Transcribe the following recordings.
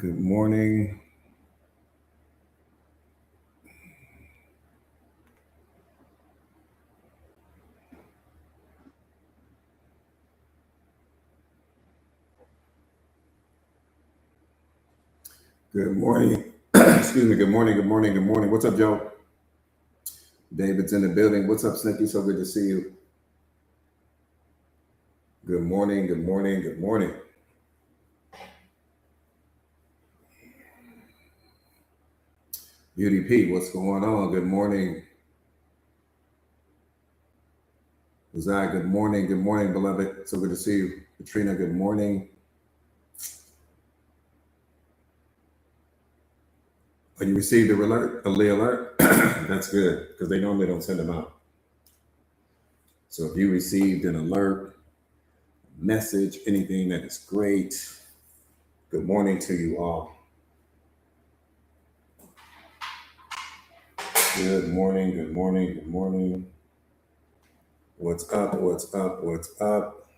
Good morning. Good morning. Excuse me. Good morning. Good morning. Good morning. What's up, Joe? David's in the building. What's up, Snicky? So good to see you. Good morning. Good morning. Good morning. Beauty P, what's going on? Good morning. Zai, good morning. Good morning, beloved. So good to see you. Katrina, good morning. Oh, you received a alert? That's good because they normally don't send them out. So if you received an alert, message, anything, that is great. Good morning to you all. Good morning. Good morning. Good morning. What's up? What's up? What's up?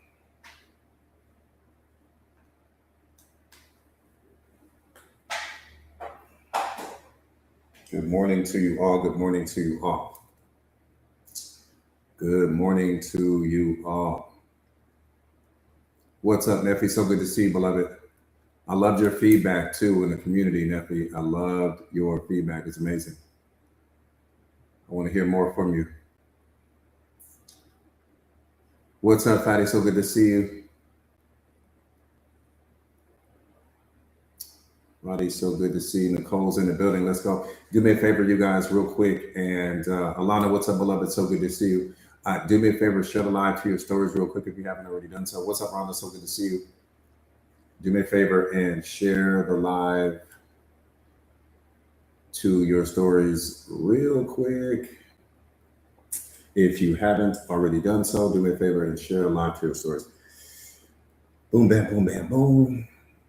Good morning to you all. Good morning to you all. Good morning to you all. What's up, Neffy? So good to see you, beloved. I loved your feedback too in the community, Neffy. I loved your feedback. It's amazing. I want to hear more from you. What's up, Fatty? So good to see you. Roddy, so good to see you. Nicole's in the building. Let's go. Do me a favor, you guys, real quick. And Alana, what's up, beloved? So good to see you. Do me a favor, share the live to your stories real quick if you haven't already done so. What's up, Rhonda? So good to see you. Do me a favor and share the live to your stories real quick. If you haven't already done so, do me a favor and share the live to your stories. Boom, bam, boom, bam, boom.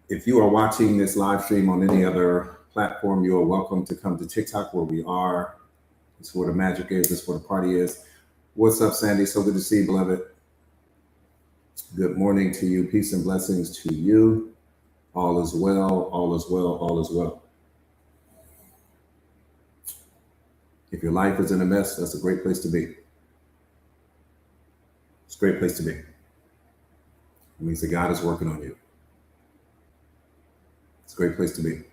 If you are watching this live stream on any other platform, you are welcome to come to TikTok where we are. It's where the magic is. It's where the party is. What's up, Sandy? So good to see you, beloved. Good morning to you. Peace and blessings to you. All is well. All is well. All is well. If your life is in a mess, that's a great place to be. It's a great place to be. It means that God is working on you. It's a great place to be.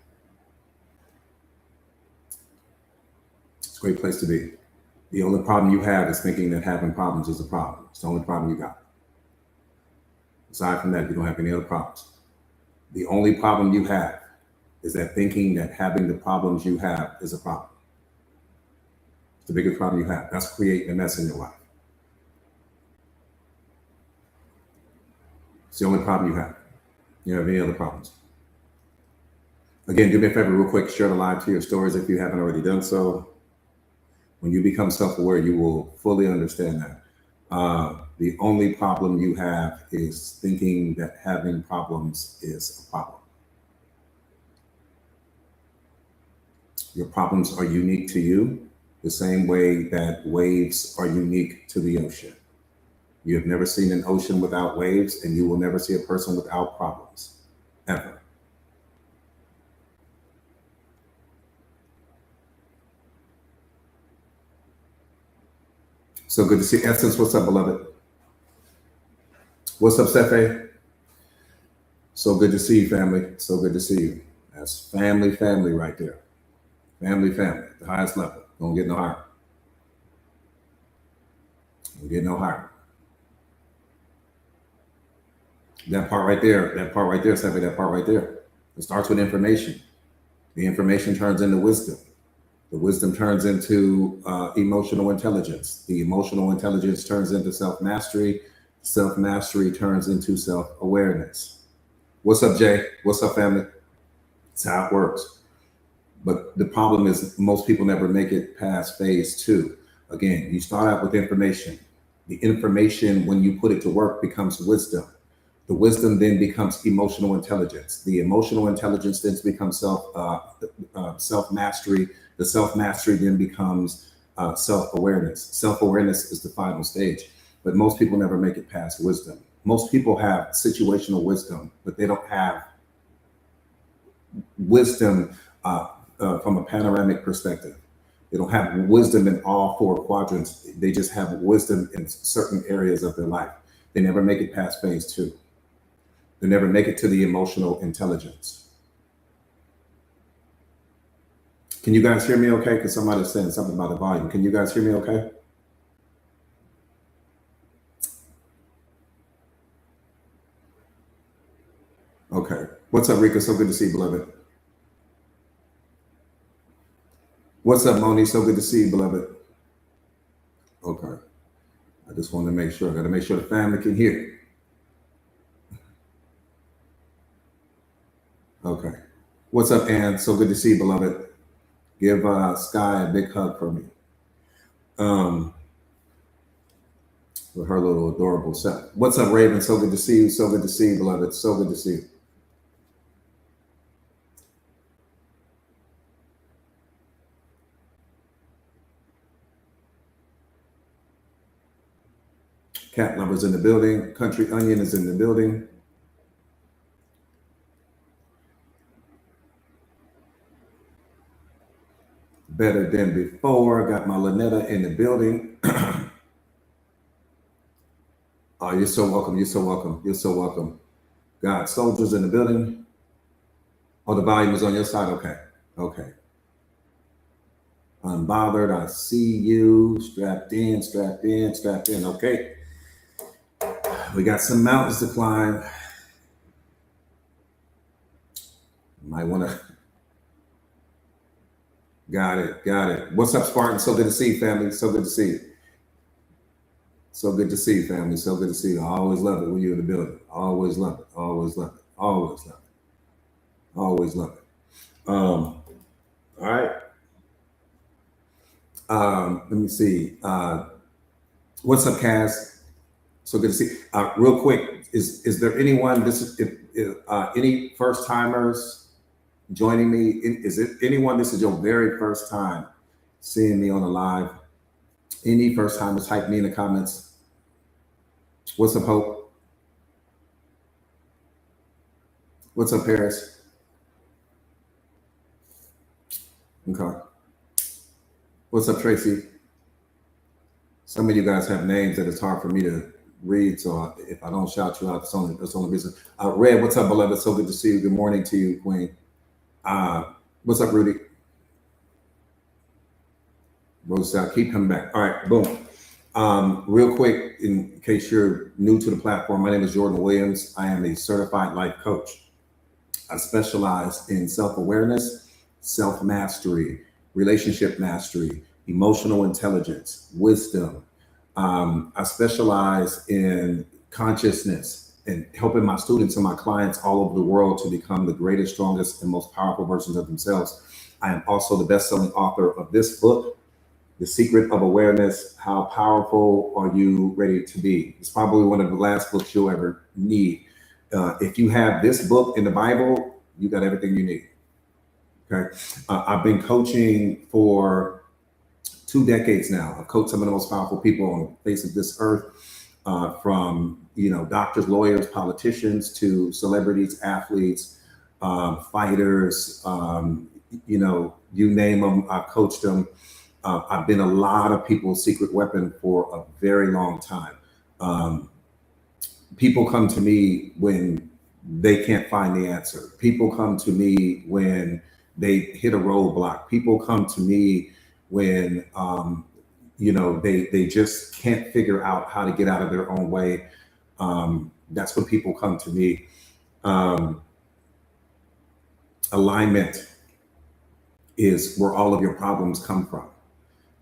It's a great place to be. The only problem you have is thinking that having problems is a problem. It's the only problem you got. Aside from that, you don't have any other problems. The only problem you have is that thinking that having the problems you have is a problem. It's the biggest problem you have. That's creating a mess in your life. It's the only problem you have. You don't have any other problems. Again, do me a favor real quick, share the live to your stories if you haven't already done so. When you become self-aware, you will fully understand that. The only problem you have is thinking that having problems is a problem. Your problems are unique to you, the same way that waves are unique to the ocean. You have never seen an ocean without waves, and you will never see a person without problems, ever. So good to see Essence. What's up, beloved? What's up, Stefe? So good to see you, family. So good to see you. That's family right there. Family, at the highest level. Don't get no higher. Don't get no higher. That part right there, Stefe, that part right there. It starts with information. The information turns into wisdom. The wisdom turns into emotional intelligence. The emotional intelligence turns into self-mastery. Self-mastery turns into self-awareness. What's up, Jay? What's up, family? That's how it works. But the problem is most people never make it past phase 2. Again, you start out with information. The information, when you put it to work, becomes wisdom. The wisdom then becomes emotional intelligence. The emotional intelligence then becomes self-mastery. The self-mastery then becomes self-awareness. Self-awareness is the final stage, but most people never make it past wisdom. Most people have situational wisdom, but they don't have wisdom from a panoramic perspective. They don't have wisdom in all four quadrants. They just have wisdom in certain areas of their life. They never make it past phase two. They never make it to the emotional intelligence. Can you guys hear me okay? Because somebody's saying something about the volume. Can you guys hear me okay? Okay. What's up, Rika? So good to see you, beloved. What's up, Moni? So good to see you, beloved. Okay. I just wanted to make sure. I got to make sure the family can hear. Okay. What's up, Ann? So good to see you, beloved. Give Sky a big hug for me. With her little adorable self. What's up, Raven? So good to see you. So good to see you, beloved. So good to see you. Cat lovers in the building. Country Onion is in the building. Better than before. Got my Lynetta in the building. Oh, you're so welcome. You're so welcome. You're so welcome. Got soldiers in the building. Oh, the volume is on your side. Okay. Okay. Unbothered. I see you. Strapped in, strapped in, strapped in. Okay. We got some mountains to climb. Might want to. Got it. Got it. What's up, Spartan? So good to see you, family. So good to see you. So good to see you, family. So good to see you. I always love it when you're in the building. Always love it. Always love it. Always love it. Always love it. All right. Let me see. What's up, Cass? So good to see. Real quick, is there anyone? If any first timers joining me? Is it anyone? This is your very first time seeing me on a live. Any first timers? Type me in the comments. What's up, Hope? What's up, Paris? Okay. What's up, Tracy? Some of you guys have names that it's hard for me to read, so if I don't shout you out, that's the only reason. Red, what's up, beloved? So good to see you. Good morning to you, Queen. What's up, Rudy? Rose, keep coming back. All right, boom. Real quick, in case you're new to the platform, my name is Jordan Williams. I am a certified life coach. I specialize in self-awareness, self-mastery, relationship mastery, emotional intelligence, wisdom. I specialize in consciousness and helping my students and my clients all over the world to become the greatest, strongest, and most powerful versions of themselves. I am also the best-selling author of this book, The Secret of Awareness: How Powerful Are You Ready to Be? It's probably one of the last books you'll ever need. If you have this book in the Bible, you got everything you need. Okay. I've been coaching for 2 decades now. I've coached some of the most powerful people on the face of this earth, from doctors, lawyers, politicians, to celebrities, athletes, fighters. You name them. I've coached them. I've been a lot of people's secret weapon for a very long time. People come to me when they can't find the answer. People come to me when they hit a roadblock. People come to me when they just can't figure out how to get out of their own way. That's when people come to me. Alignment is where all of your problems come from.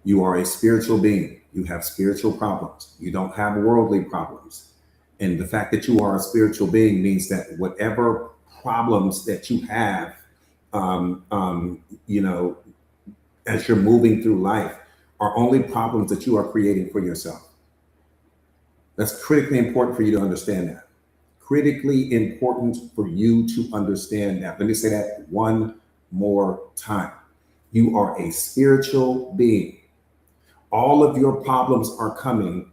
You are a spiritual being. You have spiritual problems. You don't have worldly problems. And the fact that you are a spiritual being means that whatever problems that you have, as you're moving through life, are only problems that you are creating for yourself. That's critically important for you to understand that. Critically important for you to understand that. Let me say that one more time. You are a spiritual being. All of your problems are coming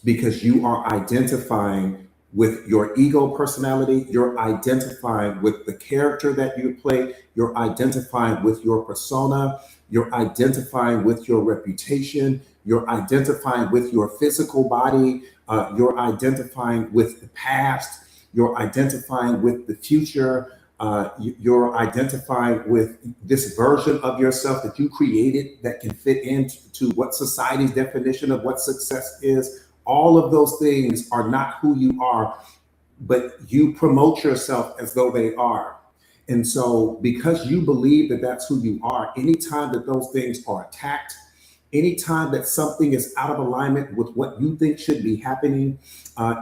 because you are identifying with your ego personality. You're identifying with the character that you play. You're identifying with your persona. You're identifying with your reputation. You're identifying with your physical body. You're identifying with the past. You're identifying with the future. You're identifying with this version of yourself that you created that can fit into what society's definition of what success is. All of those things are not who you are, but you promote yourself as though they are. And so, because you believe that that's who you are, anytime that those things are attacked, anytime that something is out of alignment with what you think should be happening,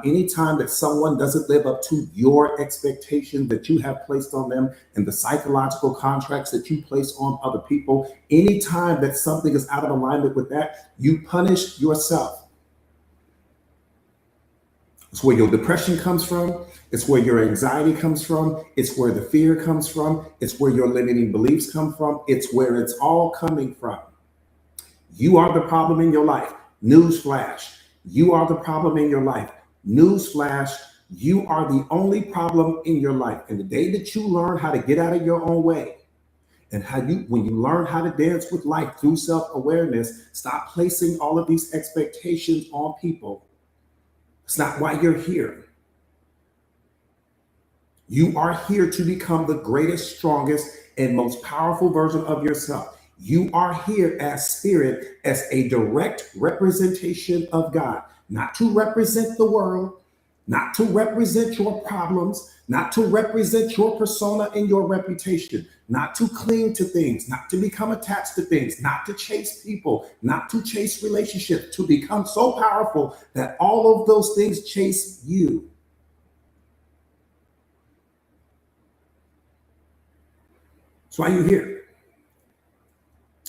anytime that someone doesn't live up to your expectation that you have placed on them and the psychological contracts that you place on other people, anytime that something is out of alignment with that, you punish yourself. It's where your depression comes from. It's where your anxiety comes from. It's where the fear comes from. It's where your limiting beliefs come from. It's where it's all coming from. You are the problem in your life. Newsflash. You are the problem in your life. Newsflash. You are the only problem in your life. And the day that you learn how to get out of your own way, and when you learn how to dance with life through self-awareness, stop placing all of these expectations on people. It's not why you're here. You are here to become the greatest, strongest, and most powerful version of yourself. You are here as spirit, as a direct representation of God, not to represent the world, not to represent your problems, not to represent your persona and your reputation, not to cling to things, not to become attached to things, not to chase people, not to chase relationships, to become so powerful that all of those things chase you. That's why you're here.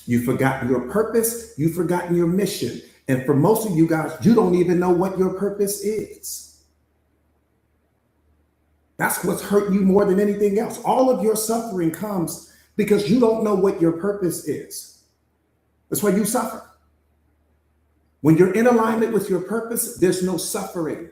You've forgotten your purpose, you've forgotten your mission. And for most of you guys, you don't even know what your purpose is. That's what's hurt you more than anything else. All of your suffering comes because you don't know what your purpose is. That's why you suffer. When you're in alignment with your purpose, there's no suffering.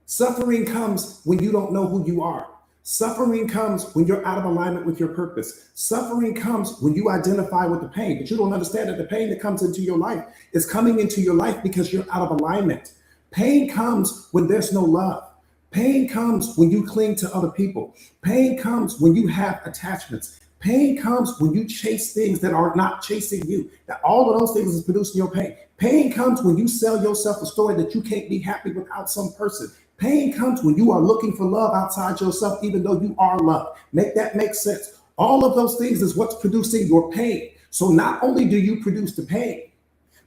Suffering comes when you don't know who you are. Suffering comes when you're out of alignment with your purpose. Suffering comes when you identify with the pain, but you don't understand that the pain that comes into your life is coming into your life because you're out of alignment. Pain comes when there's no love. Pain comes when you cling to other people. Pain comes when you have attachments. Pain comes when you chase things that are not chasing you. That all of those things is producing your pain. Pain comes when you sell yourself a story that you can't be happy without some person. Pain comes when you are looking for love outside yourself, even though you are loved. Make that make sense. All of those things is what's producing your pain. So not only do you produce the pain,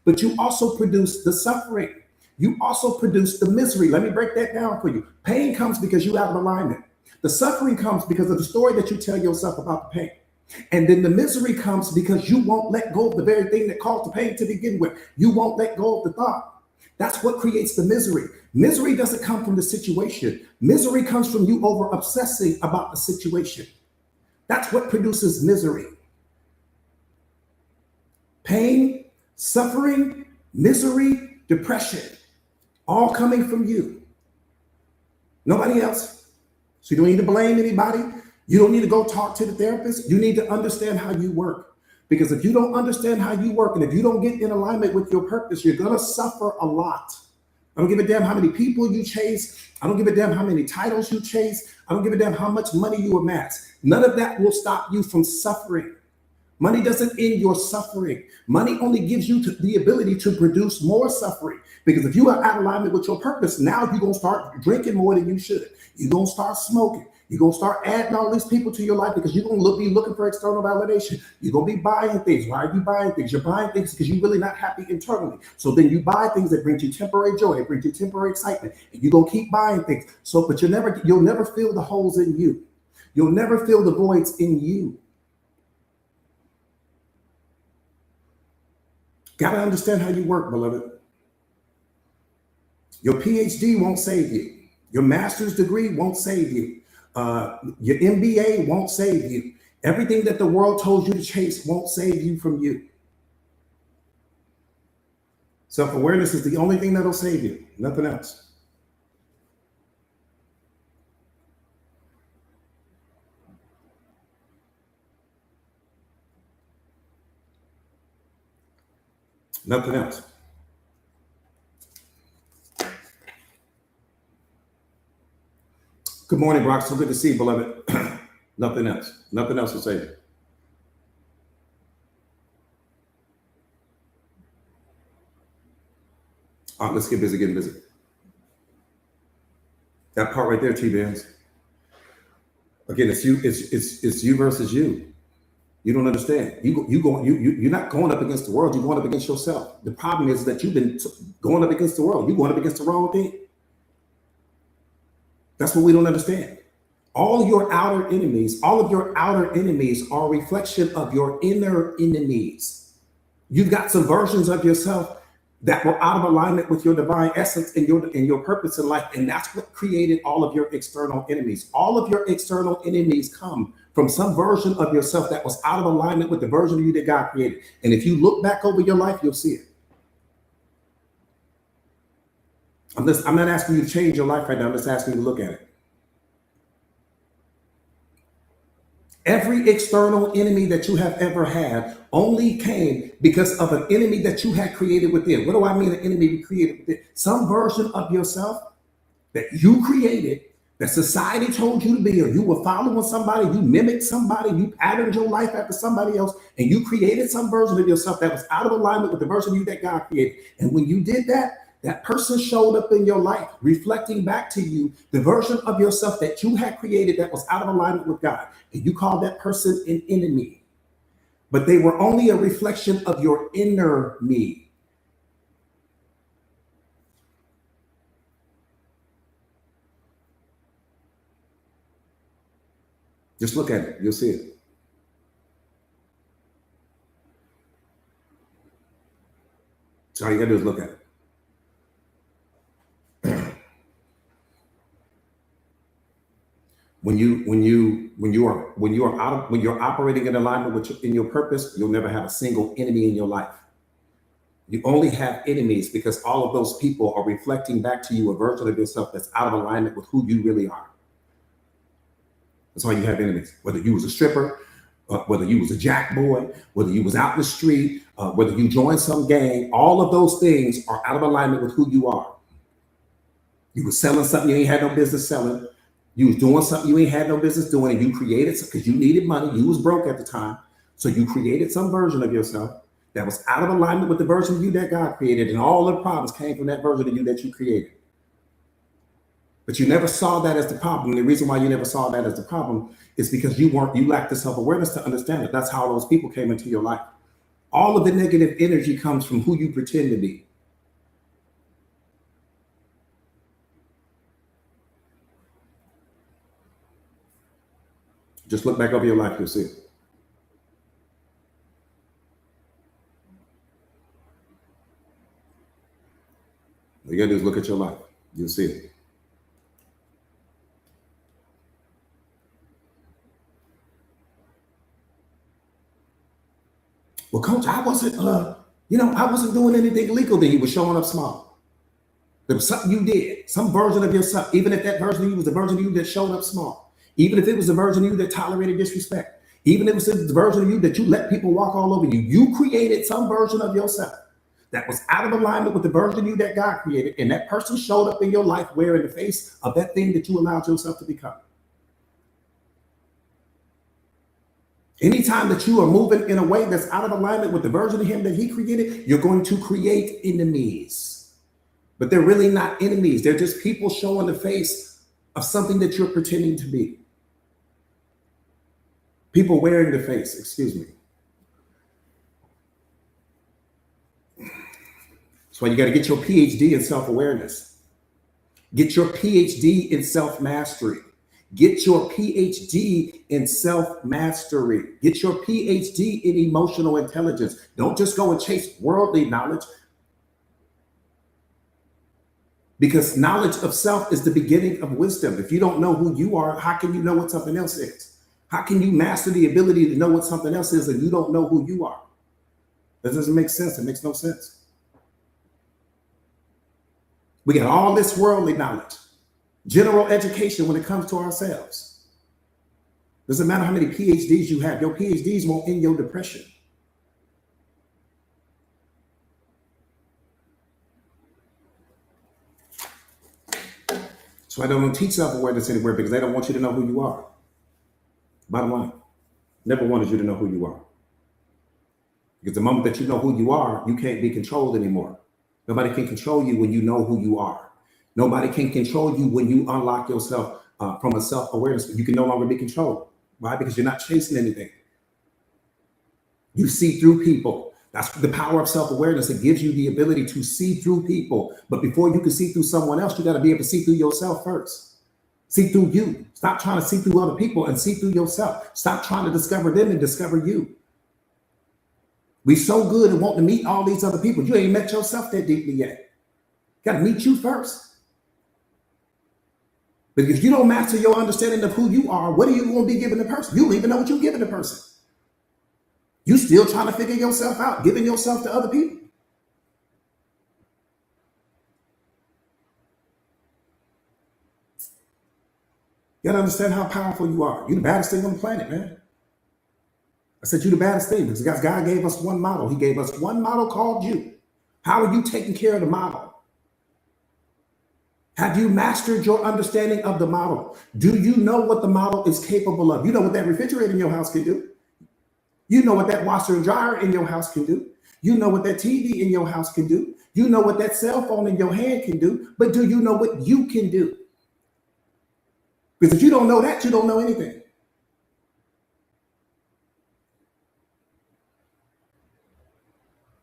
but you also produce the suffering. You also produce the misery. Let me break that down for you. Pain comes because you're out of alignment. The suffering comes because of the story that you tell yourself about the pain. And then the misery comes because you won't let go of the very thing that caused the pain to begin with. You won't let go of the thought. That's what creates the misery. Misery doesn't come from the situation. Misery comes from you over obsessing about the situation. That's what produces misery. Pain, suffering, misery, depression, all coming from you. Nobody else. So you don't need to blame anybody. You don't need to go talk to the therapist. You need to understand how you work. Because if you don't understand how you work and if you don't get in alignment with your purpose, you're going to suffer a lot. I don't give a damn how many people you chase. I don't give a damn how many titles you chase. I don't give a damn how much money you amass. None of that will stop you from suffering. Money doesn't end your suffering. Money only gives you the ability to produce more suffering. Because if you are out of alignment with your purpose, now you're going to start drinking more than you should. You're going to start smoking. You're going to start adding all these people to your life because you're going to be looking for external validation. You're going to be buying things. Why are you buying things? You're buying things because you're really not happy internally. So then you buy things that bring you temporary joy, it brings you temporary excitement, and you're going to keep buying things. So, but you'll never fill the holes in you. You'll never fill the voids in you. Got to understand how you work, beloved. Your PhD won't save you. Your master's degree won't save you. Your MBA won't save you. Everything that the world told you to chase won't save you from you. Self-awareness is the only thing that'll save you, nothing else. Nothing else. Good morning, Brock. So good to see you, beloved. Nothing else. Nothing else to say. All right, let's get busy getting busy. That part right there, T-Bands. Again, it's you. It's you versus you. You don't understand. You're not going up against the world. You're going up against yourself. The problem is that you've been going up against the world. You're going up against the wrong thing. That's what we don't understand. All of your outer enemies are a reflection of your inner enemies. You've got some versions of yourself that were out of alignment with your divine essence and your purpose in life. And that's what created all of your external enemies. All of your external enemies come from some version of yourself that was out of alignment with the version of you that God created. And if you look back over your life, you'll see it. I'm not asking you to change your life right now. I'm just asking you to look at it. Every external enemy that you have ever had only came because of an enemy that you had created within. What do I mean, an enemy you created within? Some version of yourself that you created, that society told you to be, or you were following somebody, you mimicked somebody, you patterned your life after somebody else, and you created some version of yourself that was out of alignment with the version of you that God created. And when you did that, that person showed up in your life, reflecting back to you the version of yourself that you had created that was out of alignment with God. And you called that person an enemy. But they were only a reflection of your inner me. Just look at it. You'll see it. So all you gotta do is look at it. When you're operating in alignment with in your purpose, you'll never have a single enemy in your life. You only have enemies because all of those people are reflecting back to you a version of yourself that's out of alignment with who you really are. That's why you have enemies. Whether you was a stripper, whether you was a jack boy, whether you was out in the street, whether you joined some gang, all of those things are out of alignment with who you are. You were selling something you ain't had no business selling. You was doing something you ain't had no business doing, and you created because you needed money. You was broke at the time. So you created some version of yourself that was out of alignment with the version of you that God created, and all the problems came from that version of you that you created. But you never saw that as the problem. And the reason why you never saw that as the problem is because you lacked the self-awareness to understand it. That's how those people came into your life. All of the negative energy comes from who you pretend to be. Just look back over your life, you'll see it. All you gotta do is look at your life. You'll see it. Well, coach, I wasn't doing anything illegal. Then you were showing up small. There was something you did, some version of yourself, even if that version of you was the version of you that showed up small, even if it was the version of you that tolerated disrespect, even if it was the version of you that you let people walk all over you, you created some version of yourself that was out of alignment with the version of you that God created, and that person showed up in your life wearing the face of that thing that you allowed yourself to become. Anytime that you are moving in a way that's out of alignment with the version of him that he created, you're going to create enemies. But they're really not enemies. They're just people showing the face of something that you're pretending to be. People wearing the face, excuse me. That's why you got to get your PhD in self-awareness. Get your PhD in self-mastery. Get your PhD in self-mastery. Get your PhD in emotional intelligence. Don't just go and chase worldly knowledge, because knowledge of self is the beginning of wisdom. If you don't know who you are, how can you know what something else is? How can you master the ability to know what something else is and you don't know who you are? That doesn't make sense. It makes no sense. We got all this worldly knowledge, general education when it comes to ourselves. Doesn't matter how many PhDs you have. Your PhDs won't end your depression. why they don't teach self-awareness anywhere, because they don't want you to know who you are. Bottom line, never wanted you to know who you are. Because the moment that you know who you are, you can't be controlled anymore. Nobody can control you when you know who you are. Nobody can control you when you unlock yourself from a self-awareness. You can no longer be controlled. Why? Because you're not chasing anything. You see through people. That's the power of self-awareness. It gives you the ability to see through people. But before you can see through someone else, you got to be able to see through yourself first. See through you. Stop trying to see through other people and see through yourself. Stop trying to discover them and discover you. We so good and want to meet all these other people. You ain't met yourself that deeply yet. Got to meet you first. But if you don't master your understanding of who you are, what are you going to be giving the person? You don't even know what you're giving the person. You still trying to figure yourself out, giving yourself to other people. You got to understand how powerful you are. You're the baddest thing on the planet, man. I said you're the baddest thing because God gave us one model. He gave us one model called you. How are you taking care of the model? Have you mastered your understanding of the model? Do you know what the model is capable of? You know what that refrigerator in your house can do. You know what that washer and dryer in your house can do. You know what that TV in your house can do. You know what that cell phone in your hand can do. But do you know what you can do? Because if you don't know that, you don't know anything.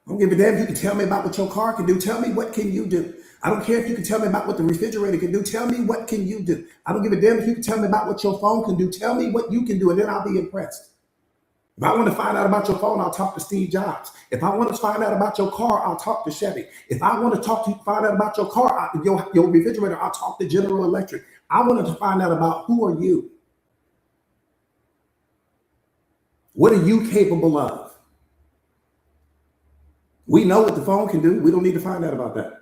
I don't give a damn if you can tell me about what your car can do. Tell me what can you do. I don't care if you can tell me about what the refrigerator can do. Tell me what can you do. I don't give a damn if you can tell me about what your phone can do. Tell me what you can do, and then I'll be impressed. If I want to find out about your phone, I'll talk to Steve Jobs. If I want to find out about your car, I'll talk to Chevy. If I want to find out about your car, your refrigerator, I'll talk to General Electric. I wanted to find out about who are you? What are you capable of? We know what the phone can do. We don't need to find out about that.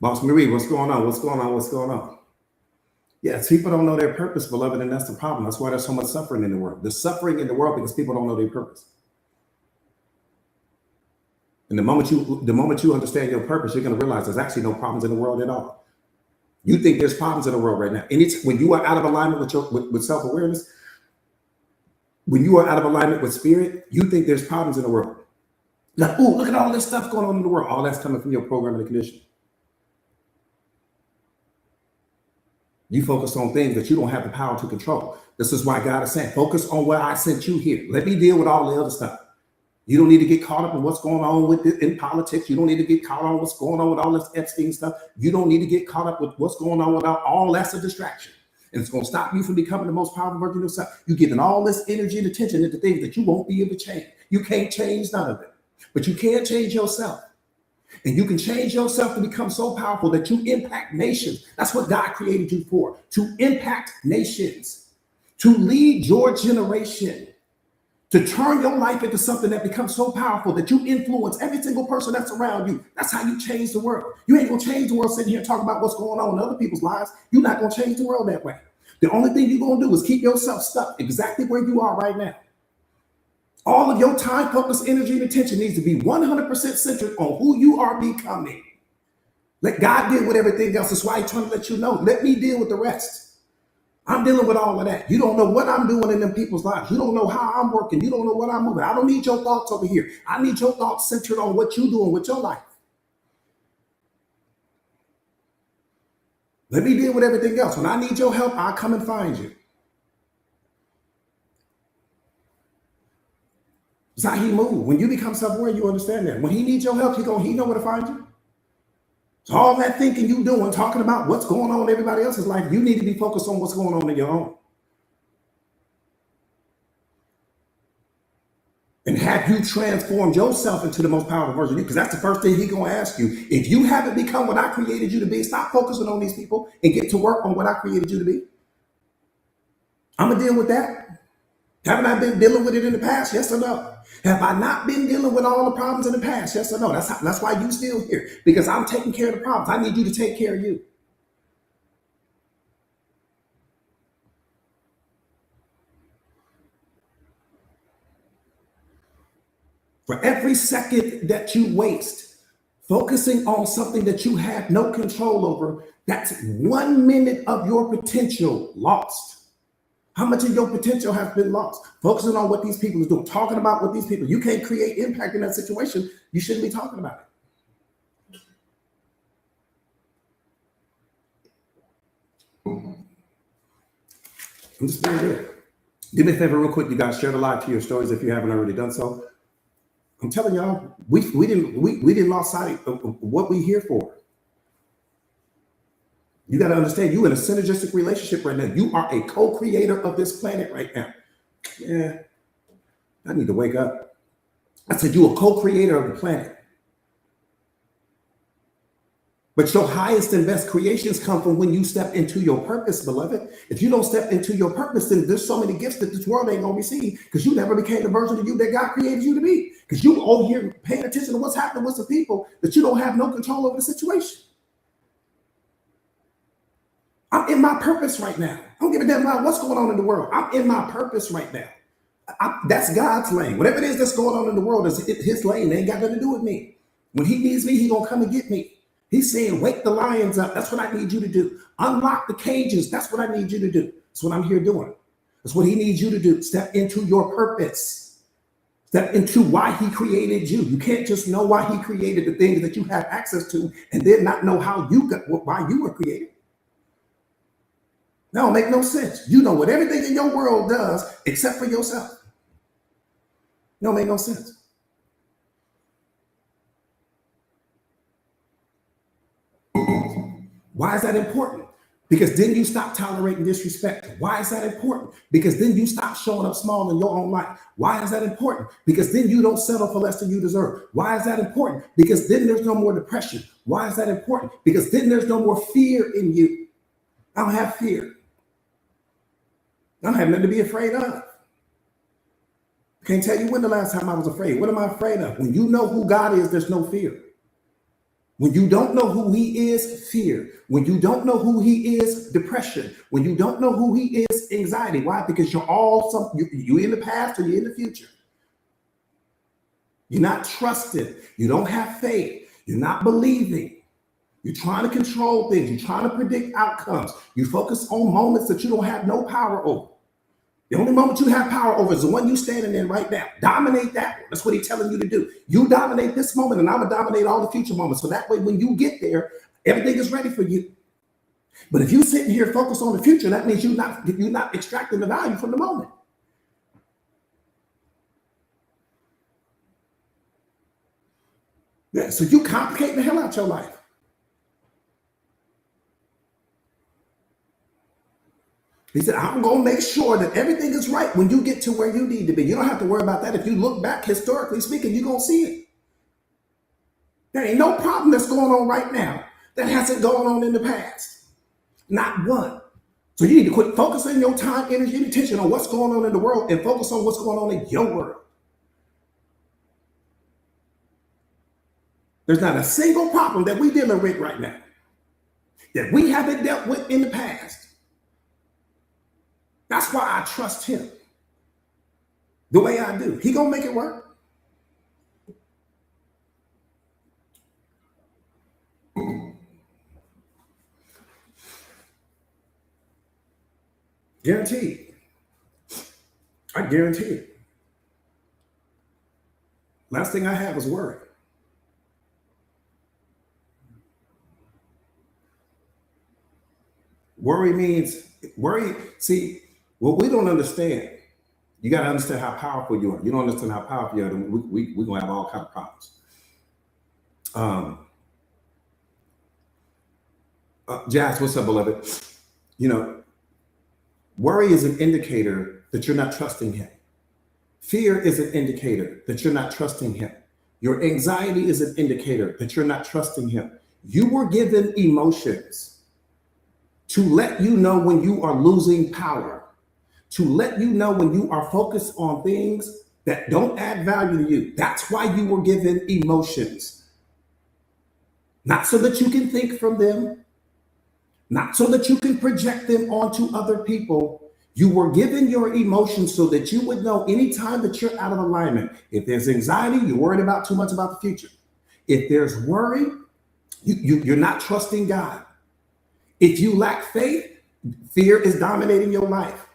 Boss Marie, what's going on? What's going on? What's going on? Yes, people don't know their purpose, beloved, and that's the problem. That's why there's so much suffering in the world. There's suffering in the world because people don't know their purpose. And the moment you understand your purpose, you're going to realize there's actually no problems in the world at all. You think there's problems in the world right now. And it's when you are out of alignment with self-awareness, when you are out of alignment with spirit, you think there's problems in the world. Like, oh, look at all this stuff going on in the world. All that's coming from your programming and conditioning. You focus on things that you don't have the power to control. This is why God is saying, focus on where I sent you here. Let me deal with all the other stuff. You don't need to get caught up in what's going on with it in politics. You don't need to get caught on what's going on with all this Epstein stuff. You don't need to get caught up with what's going on with all that's a distraction. And it's going to stop you from becoming the most powerful version of yourself. You're giving all this energy and attention into things that you won't be able to change. You can't change none of it, but you can change yourself. And you can change yourself to become so powerful that you impact nations. That's what God created you for, to impact nations, to lead your generation, to turn your life into something that becomes so powerful that you influence every single person that's around you. That's how you change the world. You ain't gonna change the world sitting here and talking about what's going on in other people's lives. You're not gonna change the world that way. The only thing you're gonna do is keep yourself stuck exactly where you are right now. All of your time, focus, energy, and attention needs to be 100% centered on who you are becoming. Let God deal with everything else. That's why He's trying to let you know. Let me deal with the rest. I'm dealing with all of that. You don't know what I'm doing in them people's lives. You don't know how I'm working. You don't know what I'm moving. I don't need your thoughts over here. I need your thoughts centered on what you're doing with your life. Let me deal with everything else. When I need your help, I'll come and find you. It's how He moves. When you become self-aware, you understand that. When He needs your help, He know where to find you. So all that thinking you doing, talking about what's going on in everybody else's life, you need to be focused on what's going on in your own. And have you transformed yourself into the most powerful version of you? Because that's the first thing He's going to ask you. If you haven't become what I created you to be, stop focusing on these people and get to work on what I created you to be. I'm going to deal with that. Haven't I been dealing with it in the past? Yes or no? Have I not been dealing with all the problems in the past? Yes or no? That's why you still here, because I'm taking care of the problems. I need you to take care of you. For every second that you waste focusing on something that you have no control over, that's 1 minute of your potential lost. How much of your potential has been lost? Focusing on what these people are doing, talking about what these people, you can't create impact in that situation. You shouldn't be talking about it. I'm just being real. Do me a favor real quick, you guys, share the live to your stories if you haven't already done so. I'm telling y'all, we didn't lost sight of what we here for. You got to understand, you in a synergistic relationship right now. You are a co-creator of this planet right now. Yeah, I need to wake up. I said, you a co-creator of the planet. But your highest and best creations come from when you step into your purpose, beloved. If you don't step into your purpose, then there's so many gifts that this world ain't gonna receive because you never became the version of you that God created you to be. Because you over here paying attention to what's happening with some people that you don't have no control over the situation. I'm in my purpose right now. I don't give a damn about what's going on in the world. I'm in my purpose right now. That's God's lane. Whatever it is that's going on in the world is his lane. They ain't got nothing to do with me. When he needs me, he gonna come and get me. He's saying, wake the lions up. That's what I need you to do. Unlock the cages. That's what I need you to do. That's what I'm here doing. That's what he needs you to do. Step into your purpose. Step into why he created you. You can't just know why he created the things that you have access to and then not know how you got why you were created. That don't make no sense. You know what everything in your world does except for yourself. It don't make no sense. Why is that important? Because then you stop tolerating disrespect. Why is that important? Because then you stop showing up small in your own life. Why is that important? Because then you don't settle for less than you deserve. Why is that important? Because then there's no more depression. Why is that important? Because then there's no more fear in you. I don't have fear. I don't have nothing to be afraid of. I can't tell you when the last time I was afraid. What am I afraid of? When you know who God is, there's no fear. When you don't know who he is, fear. When you don't know who he is, depression. When you don't know who he is, anxiety. Why? Because you're all you in the past or you're in the future. You're not trusting. You don't have faith. You're not believing. You're trying to control things. You're trying to predict outcomes. You focus on moments that you don't have no power over. The only moment you have power over is the one you're standing in right now. Dominate that one. That's what he's telling you to do. You dominate this moment, and I'm going to dominate all the future moments. So that way, when you get there, everything is ready for you. But if you're sitting here focused on the future, that means you're not extracting the value from the moment. Yeah, so you complicate the hell out your life. He said, I'm going to make sure that everything is right when you get to where you need to be. You don't have to worry about that. If you look back, historically speaking, you're going to see it. There ain't no problem that's going on right now that hasn't gone on in the past. Not one. So you need to quit focusing your time, energy, and attention on what's going on in the world and focus on what's going on in your world. There's not a single problem that we're dealing with right now that we haven't dealt with in the past. That's why I trust him the way I do. He gonna make it work. Guaranteed. I guarantee it. Last thing I have is worry. Worry means see, what we don't understand, you got to understand how powerful you are. You don't understand how powerful you are, then we're going to have all kinds of problems. Jazz, what's up, beloved? You know, worry is an indicator that you're not trusting him. Fear is an indicator that you're not trusting him. Your anxiety is an indicator that you're not trusting him. You were given emotions to let you know when you are losing power, to let you know when you are focused on things that don't add value to you. That's why you were given emotions. Not so that you can think from them, not so that you can project them onto other people. You were given your emotions so that you would know anytime that you're out of alignment. If there's anxiety, you're worried about too much about the future. If there's worry, you're not trusting God. If you lack faith, fear is dominating your life.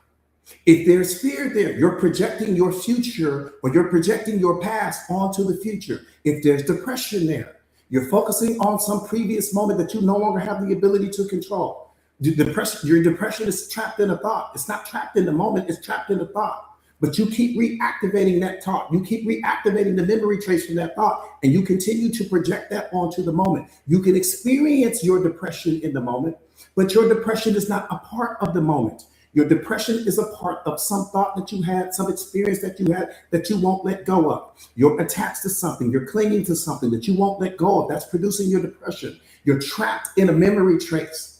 If there's fear there, you're projecting your future or you're projecting your past onto the future. If there's depression there, you're focusing on some previous moment that you no longer have the ability to control. Your depression is trapped in a thought. It's not trapped in the moment, it's trapped in a thought. But you keep reactivating that thought. You keep reactivating the memory trace from that thought, and you continue to project that onto the moment. You can experience your depression in the moment, but your depression is not a part of the moment. Your depression is a part of some thought that you had, some experience that you had that you won't let go of. You're attached to something, you're clinging to something that you won't let go of. That's producing your depression. You're trapped in a memory trace,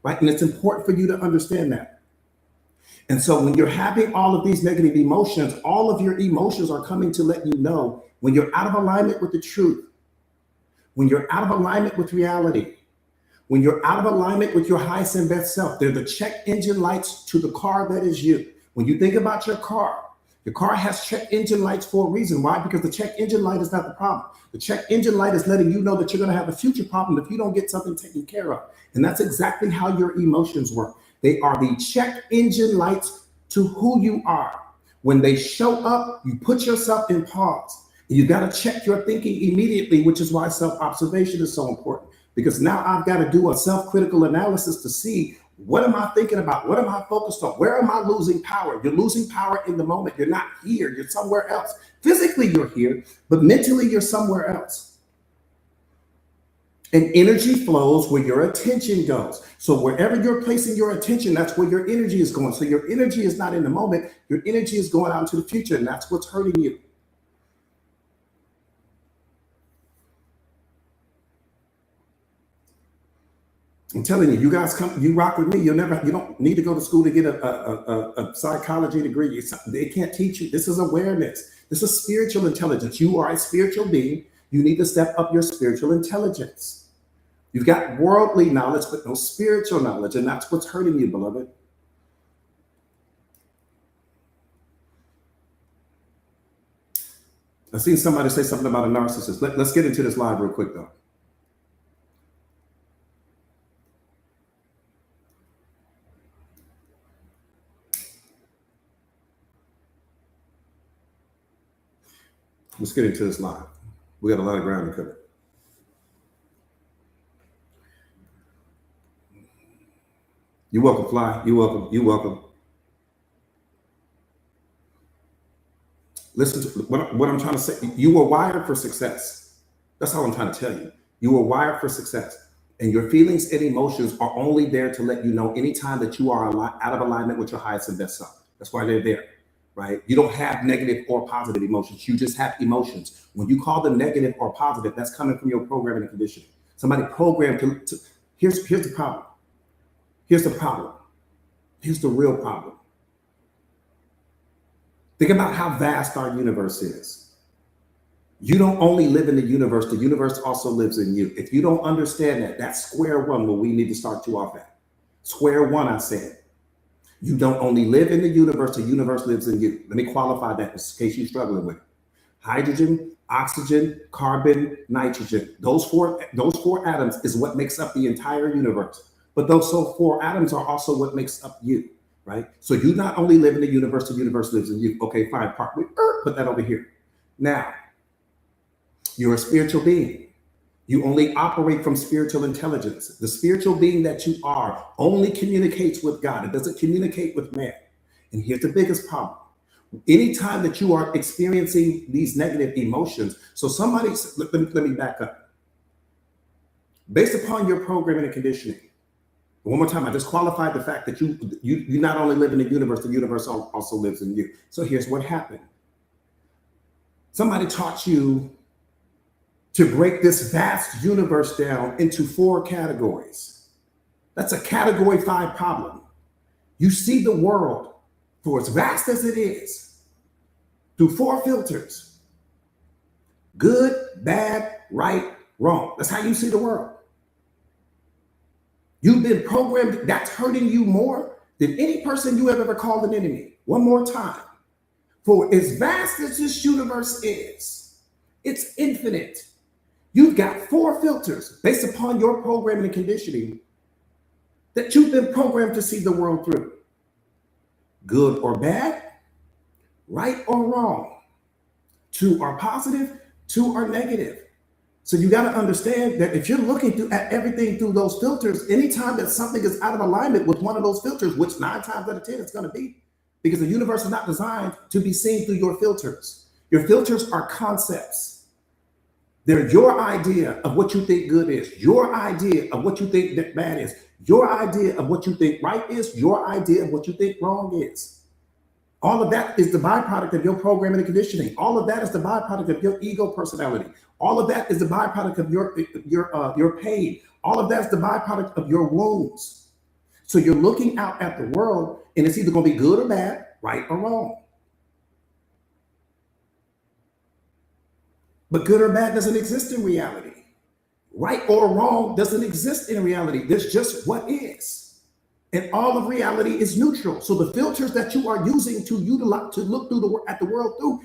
right? And it's important for you to understand that. And so when you're having all of these negative emotions, all of your emotions are coming to let you know when you're out of alignment with the truth, when you're out of alignment with reality, when you're out of alignment with your highest and best self. They're the check engine lights to the car that is you. When you think about your car has check engine lights for a reason. Why? Because the check engine light is not the problem. The check engine light is letting you know that you're going to have a future problem if you don't get something taken care of. And that's exactly how your emotions work. They are the check engine lights to who you are. When they show up, you put yourself in pause. You got to check your thinking immediately, which is why self-observation is so important. Because now I've got to do a self-critical analysis to see, what am I thinking about? What am I focused on? Where am I losing power? You're losing power in the moment. You're not here. You're somewhere else. Physically, you're here, but mentally, you're somewhere else. And energy flows where your attention goes. So wherever you're placing your attention, that's where your energy is going. So your energy is not in the moment. Your energy is going out into the future, and that's what's hurting you. I'm telling you, you guys you rock with me. You don't need to go to school to get a psychology degree. They can't teach you. This is awareness. This is spiritual intelligence. You are a spiritual being. You need to step up your spiritual intelligence. You've got worldly knowledge, but no spiritual knowledge, and that's what's hurting you, beloved. I've seen somebody say something about a narcissist. Let's get into this live real quick, though. Let's get into this live. We got a lot of ground to cover. You're welcome, Fly. You're welcome. You're welcome. Listen to what I'm trying to say. You were wired for success. That's all I'm trying to tell you. You were wired for success. And your feelings and emotions are only there to let you know anytime that you are out of alignment with your highest and best self. That's why they're there, right? You don't have negative or positive emotions. You just have emotions. When you call them negative or positive, that's coming from your programming and conditioning. Somebody programmed to here's the problem. Here's the problem. Here's the real problem. Think about how vast our universe is. You don't only live in the universe also lives in you. If you don't understand that, that's square one where we need to start you off at. Square one, I said. You don't only live in the universe lives in you. Let me qualify that in case you're struggling with it. Hydrogen, oxygen, carbon, nitrogen. Those four atoms is what makes up the entire universe. But those four atoms are also what makes up you, right? So you not only live in the universe lives in you. Okay, fine. Put that over here. Now, you're a spiritual being. You only operate from spiritual intelligence. The spiritual being that you are only communicates with God. It doesn't communicate with man. And here's the biggest problem. Anytime that you are experiencing these negative emotions, so let me back up. Based upon your programming and conditioning, one more time, I just qualified the fact that you not only live in the universe also lives in you. So here's what happened. Somebody taught you to break this vast universe down into 4 categories. That's a category 5 problem. You see the world, for as vast as it is, through 4 filters: good, bad, right, wrong. That's how you see the world. You've been programmed. That's hurting you more than any person you have ever called an enemy. One more time. For as vast as this universe is, it's infinite. You've got 4 filters based upon your programming and conditioning that you've been programmed to see the world through. Good or bad, right or wrong. 2 are positive, 2 are negative. So you got to understand that if you're looking at everything through those filters, anytime that something is out of alignment with one of those filters, which 9 times out of 10 it's going to be, because the universe is not designed to be seen through your filters. Your filters are concepts. They're your idea of what you think good is, your idea of what you think that bad is, your idea of what you think right is, your idea of what you think wrong is. All of that is the byproduct of your programming and conditioning. All of that is the byproduct of your ego personality. All of that is the byproduct of your pain. All of that is the byproduct of your wounds. So you're looking out at the world, and it's either going to be good or bad, right or wrong. But good or bad doesn't exist in reality. Right or wrong doesn't exist in reality. There's just what is. And all of reality is neutral. So the filters that you are using to utilize, to look through at the world through,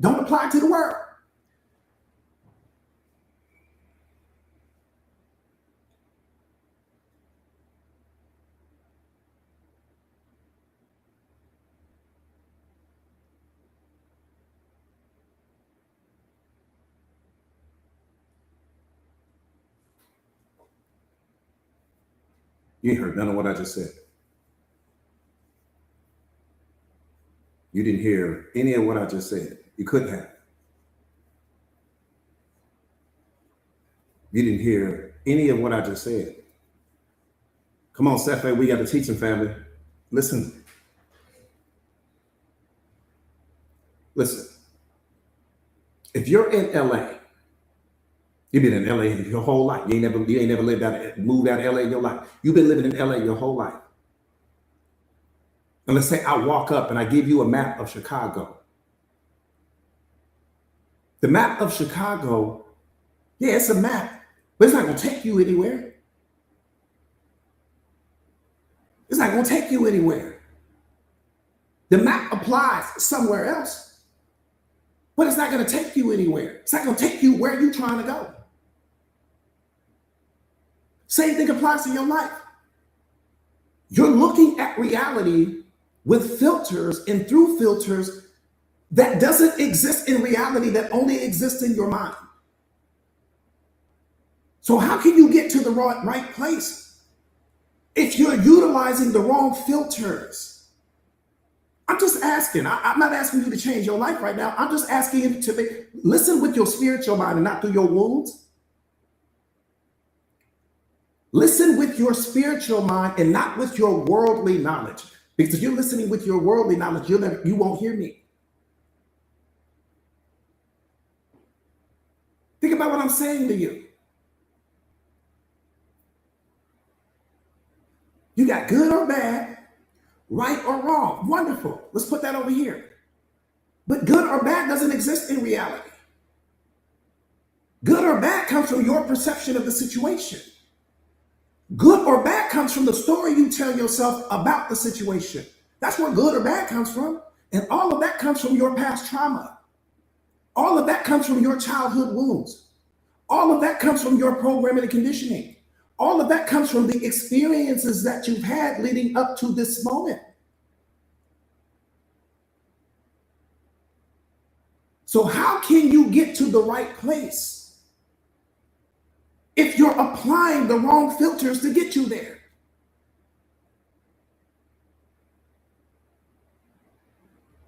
don't apply to the world. You ain't heard none of what I just said. You didn't hear any of what I just said. You couldn't have. You didn't hear any of what I just said. Come on, Cephei, we got to teach them, family. Listen. Listen. If you're in LA, you've been in LA your whole life. You ain't never moved out of LA in your life. You've been living in LA your whole life. And let's say I walk up and I give you a map of Chicago. The map of Chicago, yeah, it's a map, but it's not going to take you anywhere. It's not going to take you anywhere. The map applies somewhere else, but it's not going to take you anywhere. It's not going to take you where you're trying to go. Same thing applies to your life. You're looking at reality with filters and through filters that doesn't exist in reality, that only exists in your mind. So how can you get to the right place if you're utilizing the wrong filters? I'm just asking. I'm not asking you to change your life right now. I'm just asking you to listen with your spiritual mind and not through your wounds. Listen with your spiritual mind and not with your worldly knowledge. Because if you're listening with your worldly knowledge, you won't hear me. Think about what I'm saying to you. You got good or bad, right or wrong. Wonderful. Let's put that over here. But good or bad doesn't exist in reality. Good or bad comes from your perception of the situation. Good or bad comes from the story you tell yourself about the situation. That's where good or bad comes from. And all of that comes from your past trauma. All of that comes from your childhood wounds. All of that comes from your programming and conditioning. All of that comes from the experiences that you've had leading up to this moment. So how can you get to the right place if you're applying the wrong filters to get you there?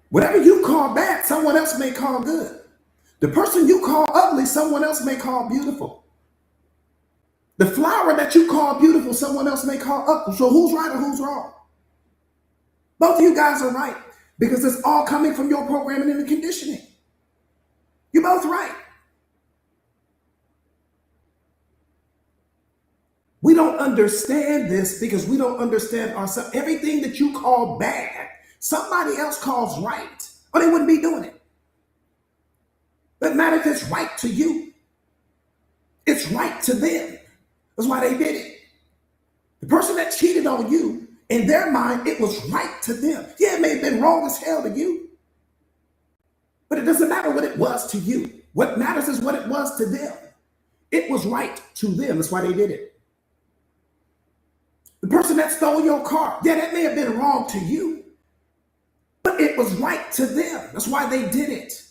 Whatever you call bad, someone else may call good. The person you call ugly, someone else may call beautiful. The flower that you call beautiful, someone else may call ugly. So who's right or who's wrong? Both of you guys are right, because it's all coming from your programming and conditioning. You're both right. We don't understand this because we don't understand ourselves. Everything that you call bad, somebody else calls right, or they wouldn't be doing it. Doesn't matter if it's right to you. It's right to them. That's why they did it. The person that cheated on you In their mind, it was right to them. Yeah, it may have been wrong as hell to you, but it doesn't matter what it was to you. What matters is what it was to them. It was right to them. That's why they did it. The person that stole your car, yeah, that may have been wrong to you, but it was right to them. That's why they did it.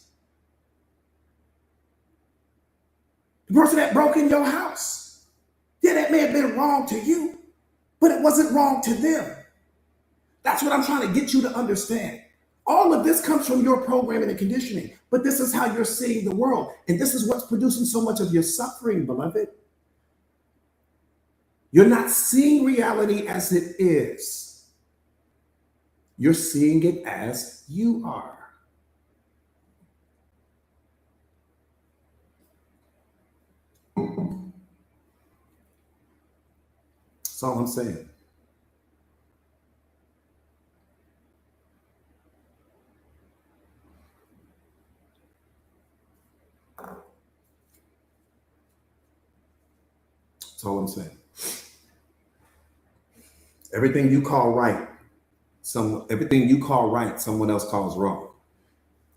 The person that broke in your house, yeah, that may have been wrong to you, but it wasn't wrong to them. That's what I'm trying to get you to understand. All of this comes from your programming and conditioning, but this is how you're seeing the world. And this is what's producing so much of your suffering, beloved. You're not seeing reality as it is. You're seeing it as you are. That's all I'm saying. That's all I'm saying. Everything you call right, everything you call right, someone else calls wrong.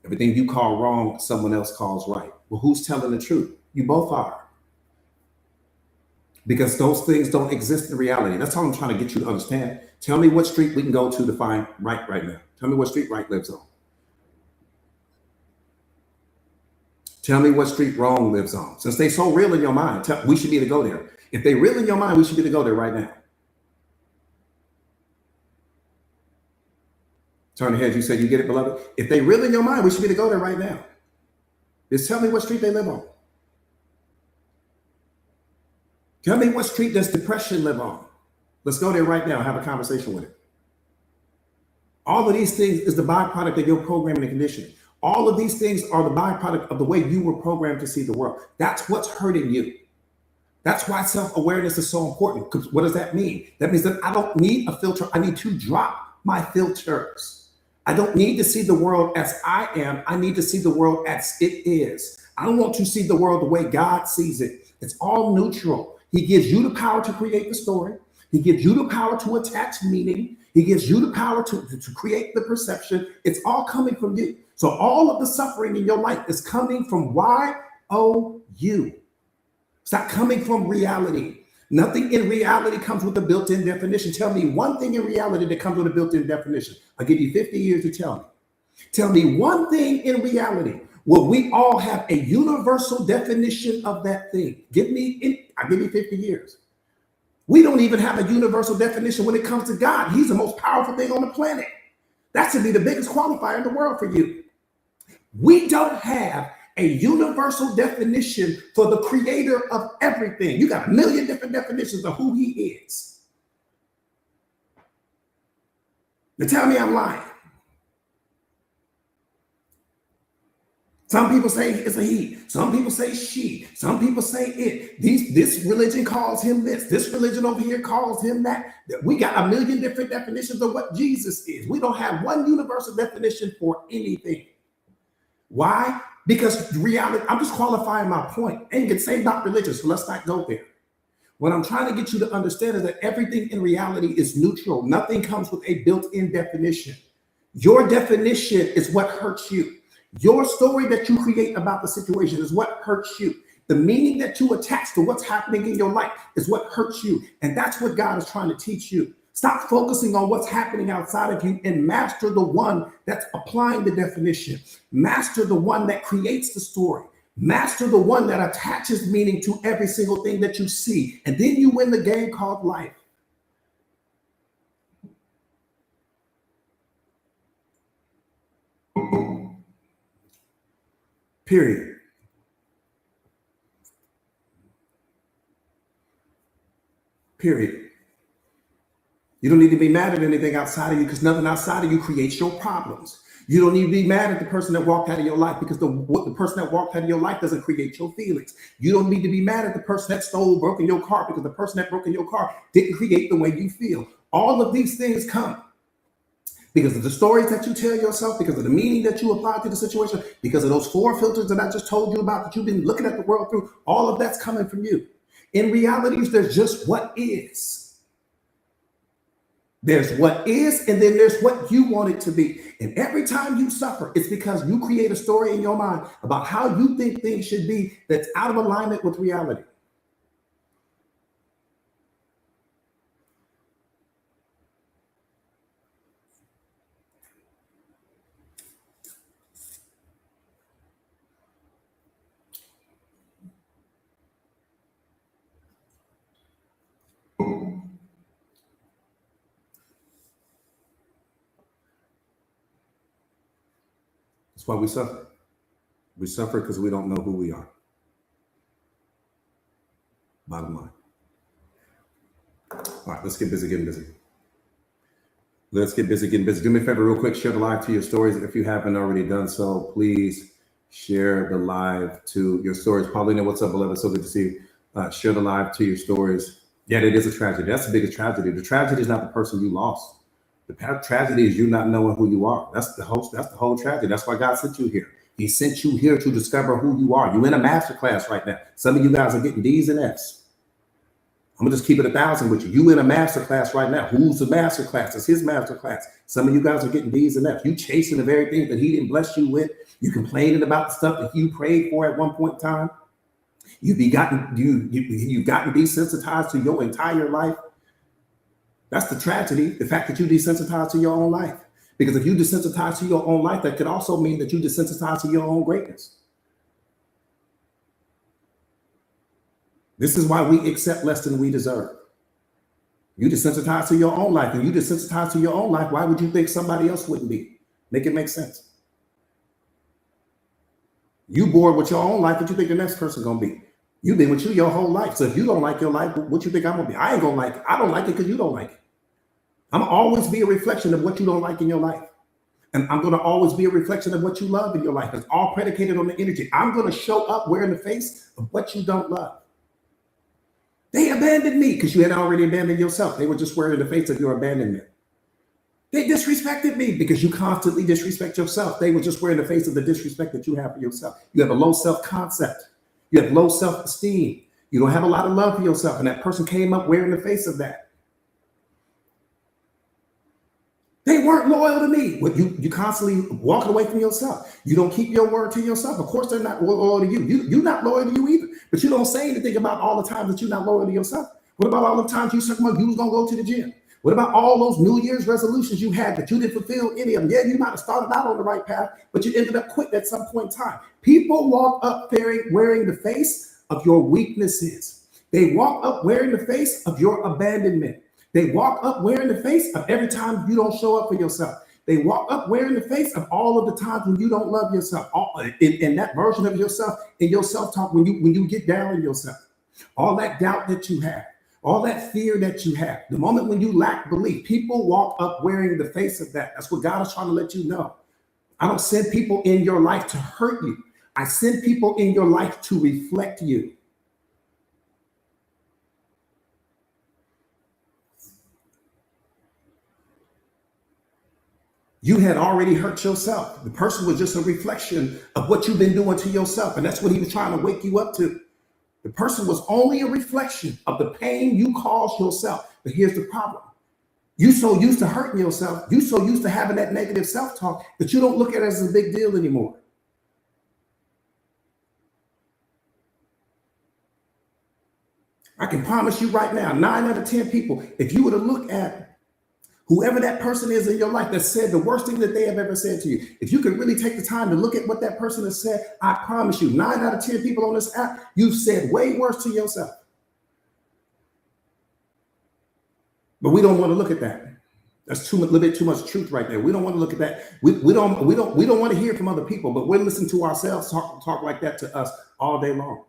Everything you call wrong, someone else calls right. Well, who's telling the truth? You both are. Because those things don't exist in reality. That's all I'm trying to get you to understand. Tell me what street we can go to find right now. Tell me what street right lives on. Tell me what street wrong lives on. Since they so real in your mind, we should be to go there. If they real in your mind, we should be to go there right now. Turn the heads. You said you get it, beloved? If they real in your mind, we should be to go there right now. Just tell me what street they live on. Tell me what street does depression live on. Let's go there right now and have a conversation with it. All of these things is the byproduct of your programming and conditioning. All of these things are the byproduct of the way you were programmed to see the world. That's what's hurting you. That's why self-awareness is so important. Because what does that mean? That means that I don't need a filter. I need to drop my filters. I don't need to see the world as I am. I need to see the world as it is. I don't want to see the world the way God sees it. It's all neutral. He gives you the power to create the story. He gives you the power to attach meaning. He gives you the power to create the perception. It's all coming from you. So all of the suffering in your life is coming from Y-O-U. It's not coming from reality. Nothing in reality comes with a built-in definition. Tell me one thing in reality that comes with a built-in definition. I'll give you 50 years to tell me. Tell me one thing in reality where we all have a universal definition of that thing. I'll give you 50 years. We don't even have a universal definition when it comes to God. He's the most powerful thing on the planet. That should be the biggest qualifier in the world for you. We don't have a universal definition for the creator of everything. You got a million different definitions of who he is. Now tell me I'm lying. Some people say it's a he. Some people say she. Some people say it. This religion calls him this. This religion over here calls him that. We got a million different definitions of what Jesus is. We don't have one universal definition for anything. Why? Because reality, I'm just qualifying my point. And you can say about religion, so let's not go there. What I'm trying to get you to understand is that everything in reality is neutral. Nothing comes with a built-in definition. Your definition is what hurts you. Your story that you create about the situation is what hurts you. The meaning that you attach to what's happening in your life is what hurts you. And that's what God is trying to teach you. Stop focusing on what's happening outside of you and master the one that's applying the definition. Master the one that creates the story. Master the one that attaches meaning to every single thing that you see. And then you win the game called life. Period. Period. You don't need to be mad at anything outside of you because nothing outside of you creates your problems. You don't need to be mad at the person that walked out of your life because the person that walked out of your life doesn't create your feelings. You don't need to be mad at the person that broke in your car because the person that broke in your car didn't create the way you feel. All of these things come because of the stories that you tell yourself, because of the meaning that you apply to the situation, because of those 4 filters that I just told you about that you've been looking at the world through. All of that's coming from you. In reality, there's just what is. There's what is, and then there's what you want it to be. And every time you suffer, it's because you create a story in your mind about how you think things should be that's out of alignment with reality. That's why we suffer. We suffer because we don't know who we are. Bottom line. All right, let's get busy getting busy. Let's get busy getting busy. Do me a favor real quick, share the live to your stories. If you haven't already done so, please share the live to your stories. Paulina, what's up, beloved? So good to see you. Share the live to your stories. Yeah, it is a tragedy. That's the biggest tragedy. The tragedy is not the person you lost. The tragedy is you not knowing who you are. That's the whole tragedy. That's why God sent you here. He sent you here to discover who you are. You're in a master class right now. Some of you guys are getting D's and F's. I'm gonna just keep it 1,000 with you. You in a master class right now. Who's the master class? It's his master class. Some of you guys are getting D's and F's. You chasing the very thing that he didn't bless you with. You complaining about the stuff that you prayed for at one point in time. You've gotten desensitized to your entire life. That's the tragedy. The fact that you desensitized to your own life. Because if you desensitize to your own life, that could also mean that you desensitize to your own greatness. This is why we accept less than we deserve. You desensitize to your own life, and you desensitize to your own life. Why would you think somebody else wouldn't be? Make it make sense. You bored with your own life, what you think the next person gonna be? You've been with you your whole life. So if you don't like your life, what you think I'm gonna be? I ain't gonna like it. I don't like it because you don't like it. I'm gonna always be a reflection of what you don't like in your life. And I'm gonna always be a reflection of what you love in your life. It's all predicated on the energy. I'm gonna show up wearing the face of what you don't love. They abandoned me because you had already abandoned yourself. They were just wearing the face of your abandonment. They disrespected me because you constantly disrespect yourself. They were just wearing the face of the disrespect that you have for yourself. You have a low self-concept. You have low self-esteem. You don't have a lot of love for yourself. And that person came up wearing the face of that. They weren't loyal to me. You constantly walking away from yourself. You don't keep your word to yourself. Of course, they're not loyal to you. You're not loyal to you either. But you don't say anything about all the times that you're not loyal to yourself. What about all the times you said you was going to go to the gym? What about all those New Year's resolutions you had that you didn't fulfill any of them? Yeah, you might have started out on the right path, but you ended up quitting at some point in time. People walk up wearing the face of your weaknesses. They walk up wearing the face of your abandonment. They walk up wearing the face of every time you don't show up for yourself. They walk up wearing the face of all of the times when you don't love yourself. In that version of yourself, in your self-talk, when you get down on yourself. All that doubt that you have, all that fear that you have, the moment when you lack belief, people walk up wearing the face of that. That's what God is trying to let you know. I don't send people in your life to hurt you. I send people in your life to reflect you. You had already hurt yourself. The person was just a reflection of what you've been doing to yourself. And that's what he was trying to wake you up to. The person was only a reflection of the pain you caused yourself. But here's the problem. You so used to hurting yourself. You so used to having that negative self-talk that you don't look at it as a big deal anymore. I can promise you right now, 9 out of 10 people, if you were to look at whoever that person is in your life that said the worst thing that they have ever said to you, if you could really take the time to look at what that person has said, I promise you, 9 out of 10 people on this app, you've said way worse to yourself. But we don't want to look at that. That's a little bit too much truth right there. We don't want to look at that. We don't want to hear from other people, but we're listening to ourselves talk like that to us all day long.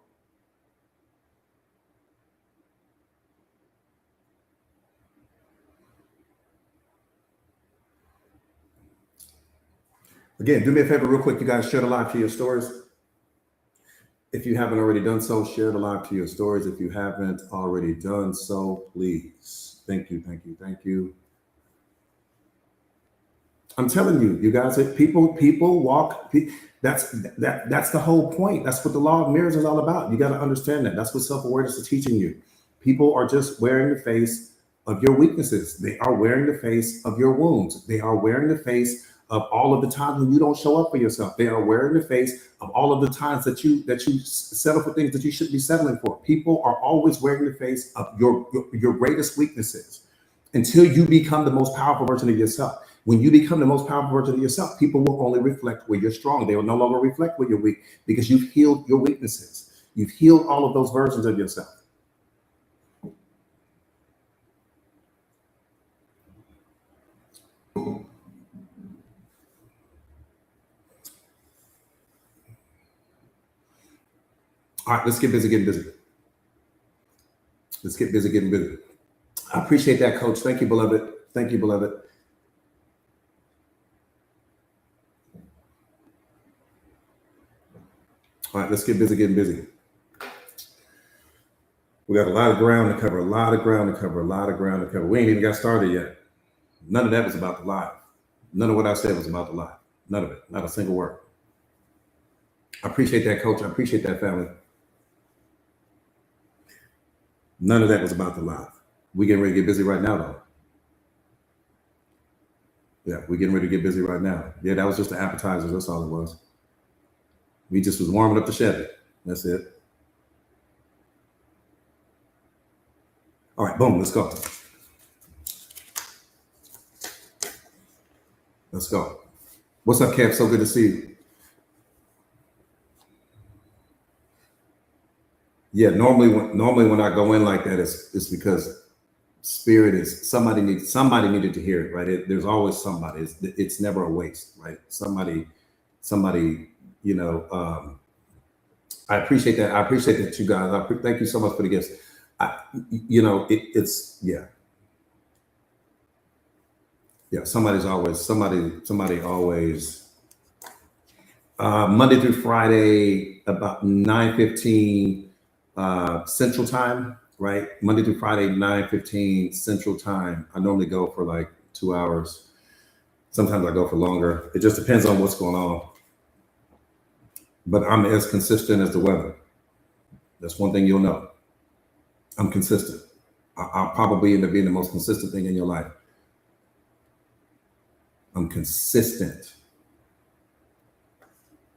Again, do me a favor real quick. You guys share the live to your stories. If you haven't already done so, share the live to your stories. If you haven't already done so, please. Thank you, thank you, thank you. I'm telling you, you guys, people walk. That's the whole point. That's what the law of mirrors is all about. You got to understand that. That's what self-awareness is teaching you. People are just wearing the face of your weaknesses. They are wearing the face of your wounds. They are wearing the face of all of the times when you don't show up for yourself. They are wearing the face of all of the times that you settle for things that you shouldn't be settling for. People are always wearing the face of your greatest weaknesses until you become the most powerful version of yourself. When you become the most powerful version of yourself, people will only reflect where you're strong. They will no longer reflect where you're weak because you've healed your weaknesses. You've healed all of those versions of yourself. All right, let's get busy getting busy. Let's get busy getting busy. I appreciate that, Coach. Thank you, beloved. Thank you, beloved. All right, let's get busy getting busy. We got a lot of ground to cover, a lot of ground to cover, a lot of ground to cover. We ain't even got started yet. None of that was about the live. None of what I said was about the live. None of it. Not a single word. I appreciate that, Coach. I appreciate that, family. None of that was about the live. We getting ready to get busy right now, though. Yeah, we're getting ready to get busy right now. Yeah, that was just the appetizers. That's all it was. We just was warming up the Chevy. That's it. All right, boom, let's go. Let's go. What's up, Kev? So good to see you. Yeah, normally when I go in like that, it's because spirit is somebody needed to hear it, right? There's always somebody. It's never a waste, right? Somebody, you know. I appreciate that. I appreciate that, you guys. Thank you so much for the gifts. It's yeah. Somebody always. Monday through Friday, about 9:15 Central Time, right? Monday through Friday, 9:15 Central Time. I normally go for like 2 hours. Sometimes I go for longer. It just depends on what's going on. But I'm as consistent as the weather. That's one thing you'll know. I'm consistent. I'll probably end up being the most consistent thing in your life. I'm consistent.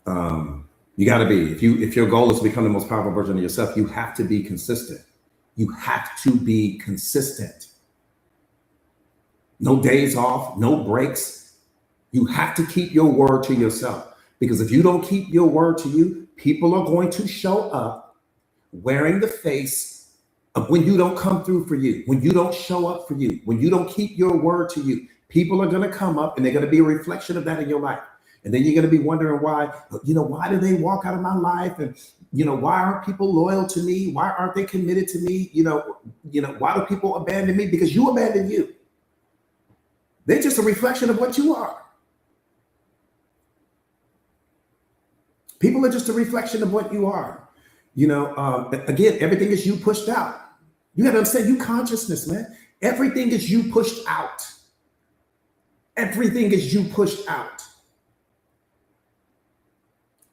You got to be. If your goal is to become the most powerful version of yourself, you have to be consistent. You have to be consistent. No days off, no breaks. You have to keep your word to yourself, because if you don't keep your word to you, people are going to show up wearing the face of when you don't come through for you, when you don't show up for you, when you don't keep your word to you. People are going to come up and they're going to be a reflection of that in your life. And then you're going to be wondering why, why do they walk out of my life? And, why aren't people loyal to me? Why aren't they committed to me? Why do people abandon me? Because you abandoned you. They're just a reflection of what you are. People are just a reflection of what you are. Again, everything is you pushed out. You got to understand, you consciousness, man. Everything is you pushed out. Everything is you pushed out.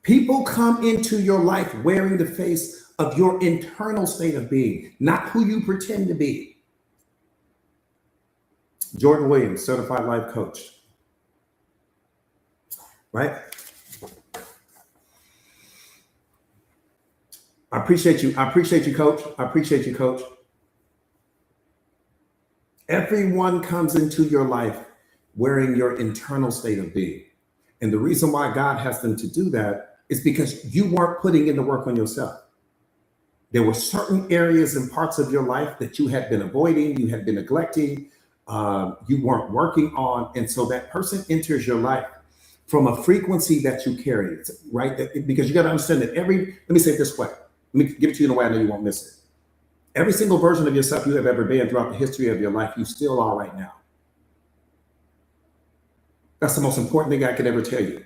People come into your life wearing the face of your internal state of being, not who you pretend to be. Jordan Williams, certified life coach. Right? I appreciate you. I appreciate you, coach. I appreciate you, coach. Everyone comes into your life wearing your internal state of being. And the reason why God has them to do that is because you weren't putting in the work on yourself. There were certain areas and parts of your life that you had been avoiding, you had been neglecting, you weren't working on. And so that person enters your life from a frequency that you carry, right? Because you got to understand that let me say it this way. Let me give it to you in a way I know you won't miss it. Every single version of yourself you have ever been throughout the history of your life, you still are right now. That's the most important thing I could ever tell you.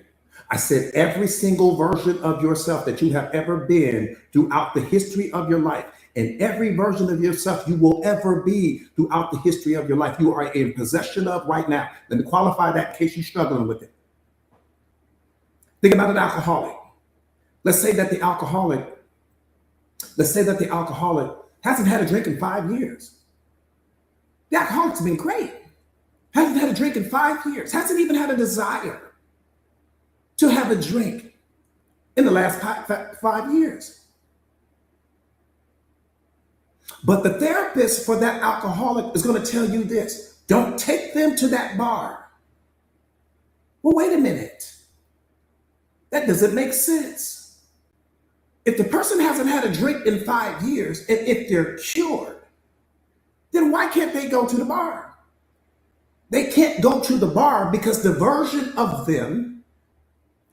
I said every single version of yourself that you have ever been throughout the history of your life, and every version of yourself you will ever be throughout the history of your life, you are in possession of right now. Let me qualify that in case you're struggling with it. Think about an alcoholic. Let's say that the alcoholic hasn't had a drink in 5 years. The alcoholic's been great. Hasn't had a drink in 5 years. Hasn't even had a desire to have a drink in the last 5 years. But the therapist for that alcoholic is going to tell you this: don't take them to that bar. Well, wait a minute. That doesn't make sense. If the person hasn't had a drink in 5 years, and if they're cured, then why can't they go to the bar? They can't go to the bar because the version of them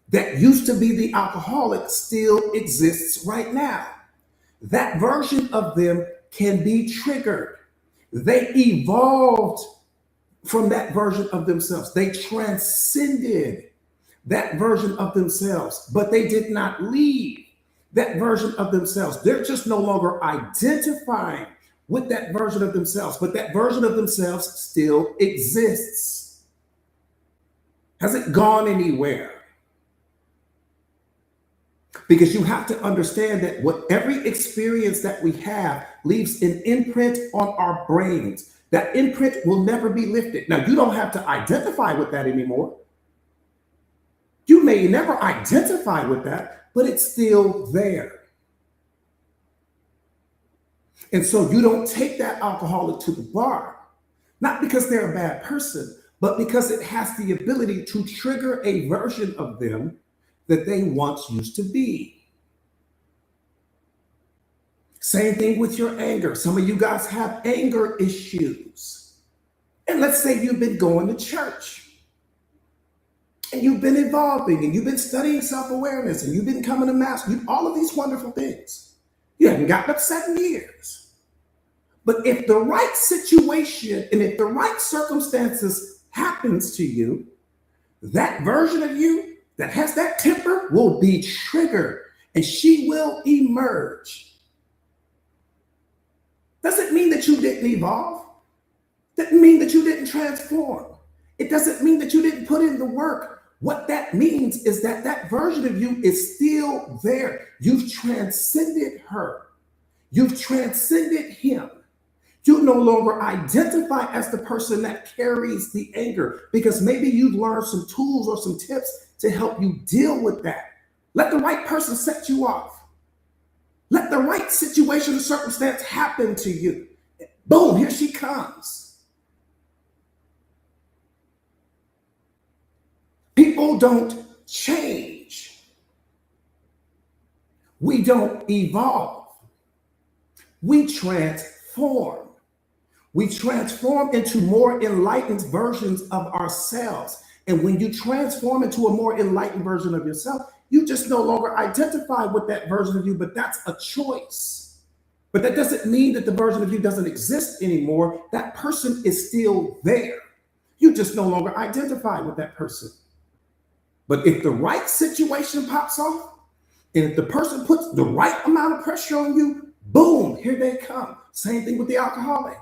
that used to be the alcoholic still exists right now. That version of them can be triggered. They evolved from that version of themselves. They transcended that version of themselves, but they did not leave that version of themselves. They're just no longer identifying with that version of themselves, but that version of themselves still exists. Hasn't gone anywhere. Because you have to understand that every experience that we have leaves an imprint on our brains. That imprint will never be lifted. Now, you don't have to identify with that anymore. You may never identify with that, but it's still there. And so you don't take that alcoholic to the bar, not because they're a bad person, but because it has the ability to trigger a version of them that they once used to be. Same thing with your anger. Some of you guys have anger issues. And let's say you've been going to church and you've been evolving and you've been studying self-awareness and you've been coming to mass, all of these wonderful things. You haven't gotten upset in years. But if the right situation and if the right circumstances happens to you, that version of you that has that temper will be triggered and she will emerge. Doesn't mean that you didn't evolve. Doesn't mean that you didn't transform. It doesn't mean that you didn't put in the work. What that means is that that version of you is still there. You've transcended her. You've transcended him. You no longer identify as the person that carries the anger because maybe you've learned some tools or some tips to help you deal with that. Let the right person set you off. Let the right situation or circumstance happen to you. Boom, here she comes. People don't change. We don't evolve. We transform. We transform into more enlightened versions of ourselves. And when you transform into a more enlightened version of yourself, you just no longer identify with that version of you, but that's a choice. But that doesn't mean that the version of you doesn't exist anymore. That person is still there. You just no longer identify with that person. But if the right situation pops off, and if the person puts the right amount of pressure on you, boom, here they come. Same thing with the alcoholic.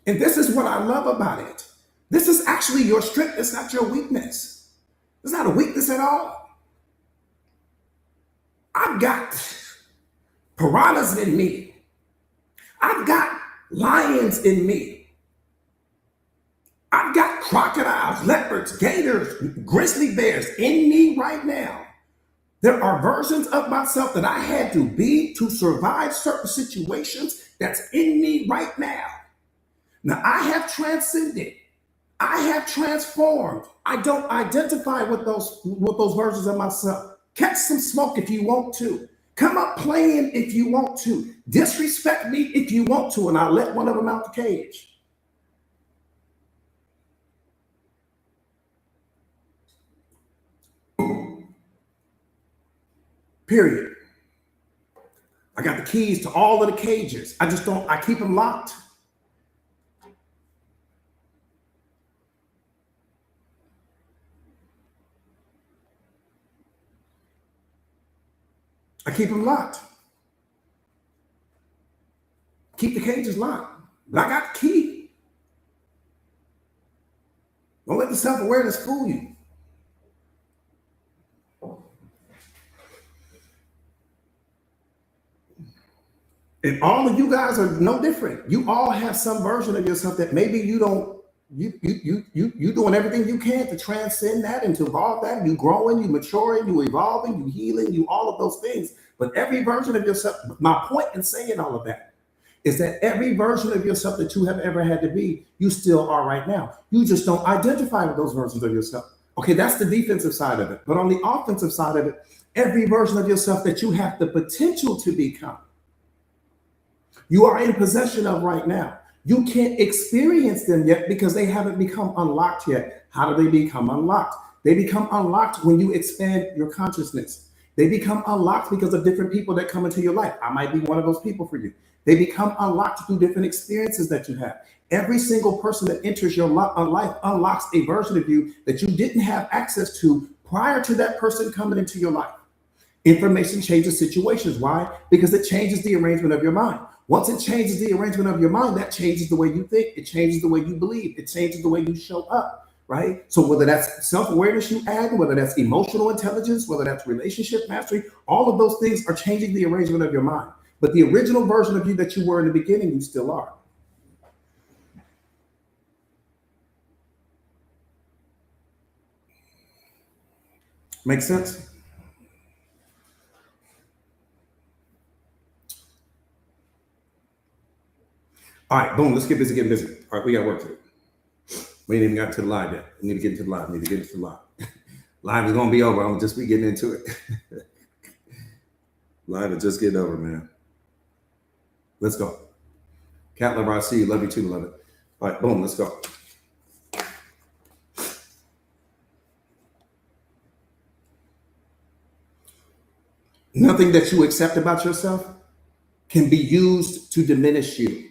And this is what I love about it. This is actually your strength. It's not your weakness. It's not a weakness at all. I've got piranhas in me. I've got lions in me. I've got crocodiles, leopards, gators, grizzly bears in me right now. There are versions of myself that I had to be to survive certain situations that's in me right now. Now, I have transcended. I have transformed. I don't identify with those versions of myself. Catch some smoke if you want to. Come up playing if you want to. Disrespect me if you want to, and I'll let one of them out the cage. Period. I got the keys to all of the cages. I keep them locked. I keep them locked. Keep the cages locked. But I got the key. Don't let the self-awareness fool you. And all of you guys are no different. You all have some version of yourself that maybe you don't. You doing everything you can to transcend that and to evolve that. You growing, you maturing, you evolving, you healing, you all of those things. But every version of yourself. My point in saying all of that is that every version of yourself that you have ever had to be, you still are right now. You just don't identify with those versions of yourself. Okay, that's the defensive side of it. But on the offensive side of it, every version of yourself that you have the potential to become, you are in possession of right now. You can't experience them yet because they haven't become unlocked yet. How do they become unlocked? They become unlocked when you expand your consciousness. They become unlocked because of different people that come into your life. I might be one of those people for you. They become unlocked through different experiences that you have. Every single person that enters your life unlocks a version of you that you didn't have access to prior to that person coming into your life. Information changes situations. Why? Because it changes the arrangement of your mind. Once it changes the arrangement of your mind, that changes the way you think. It changes the way you believe. It changes the way you show up, right? So whether that's self-awareness you add, whether that's emotional intelligence, whether that's relationship mastery, all of those things are changing the arrangement of your mind. But the original version of you that you were in the beginning, you still are. Make sense? All right, boom, let's get busy getting busy. All right, we got work to do. We ain't even got to the live yet. We need to get into the live. We need to get into the live. Live is going to be over. I'm going to just be getting into it. Live is just getting over, man. Let's go. Cat lover, I see you. Love you too, love it. All right, boom, let's go. Nothing that you accept about yourself can be used to diminish you.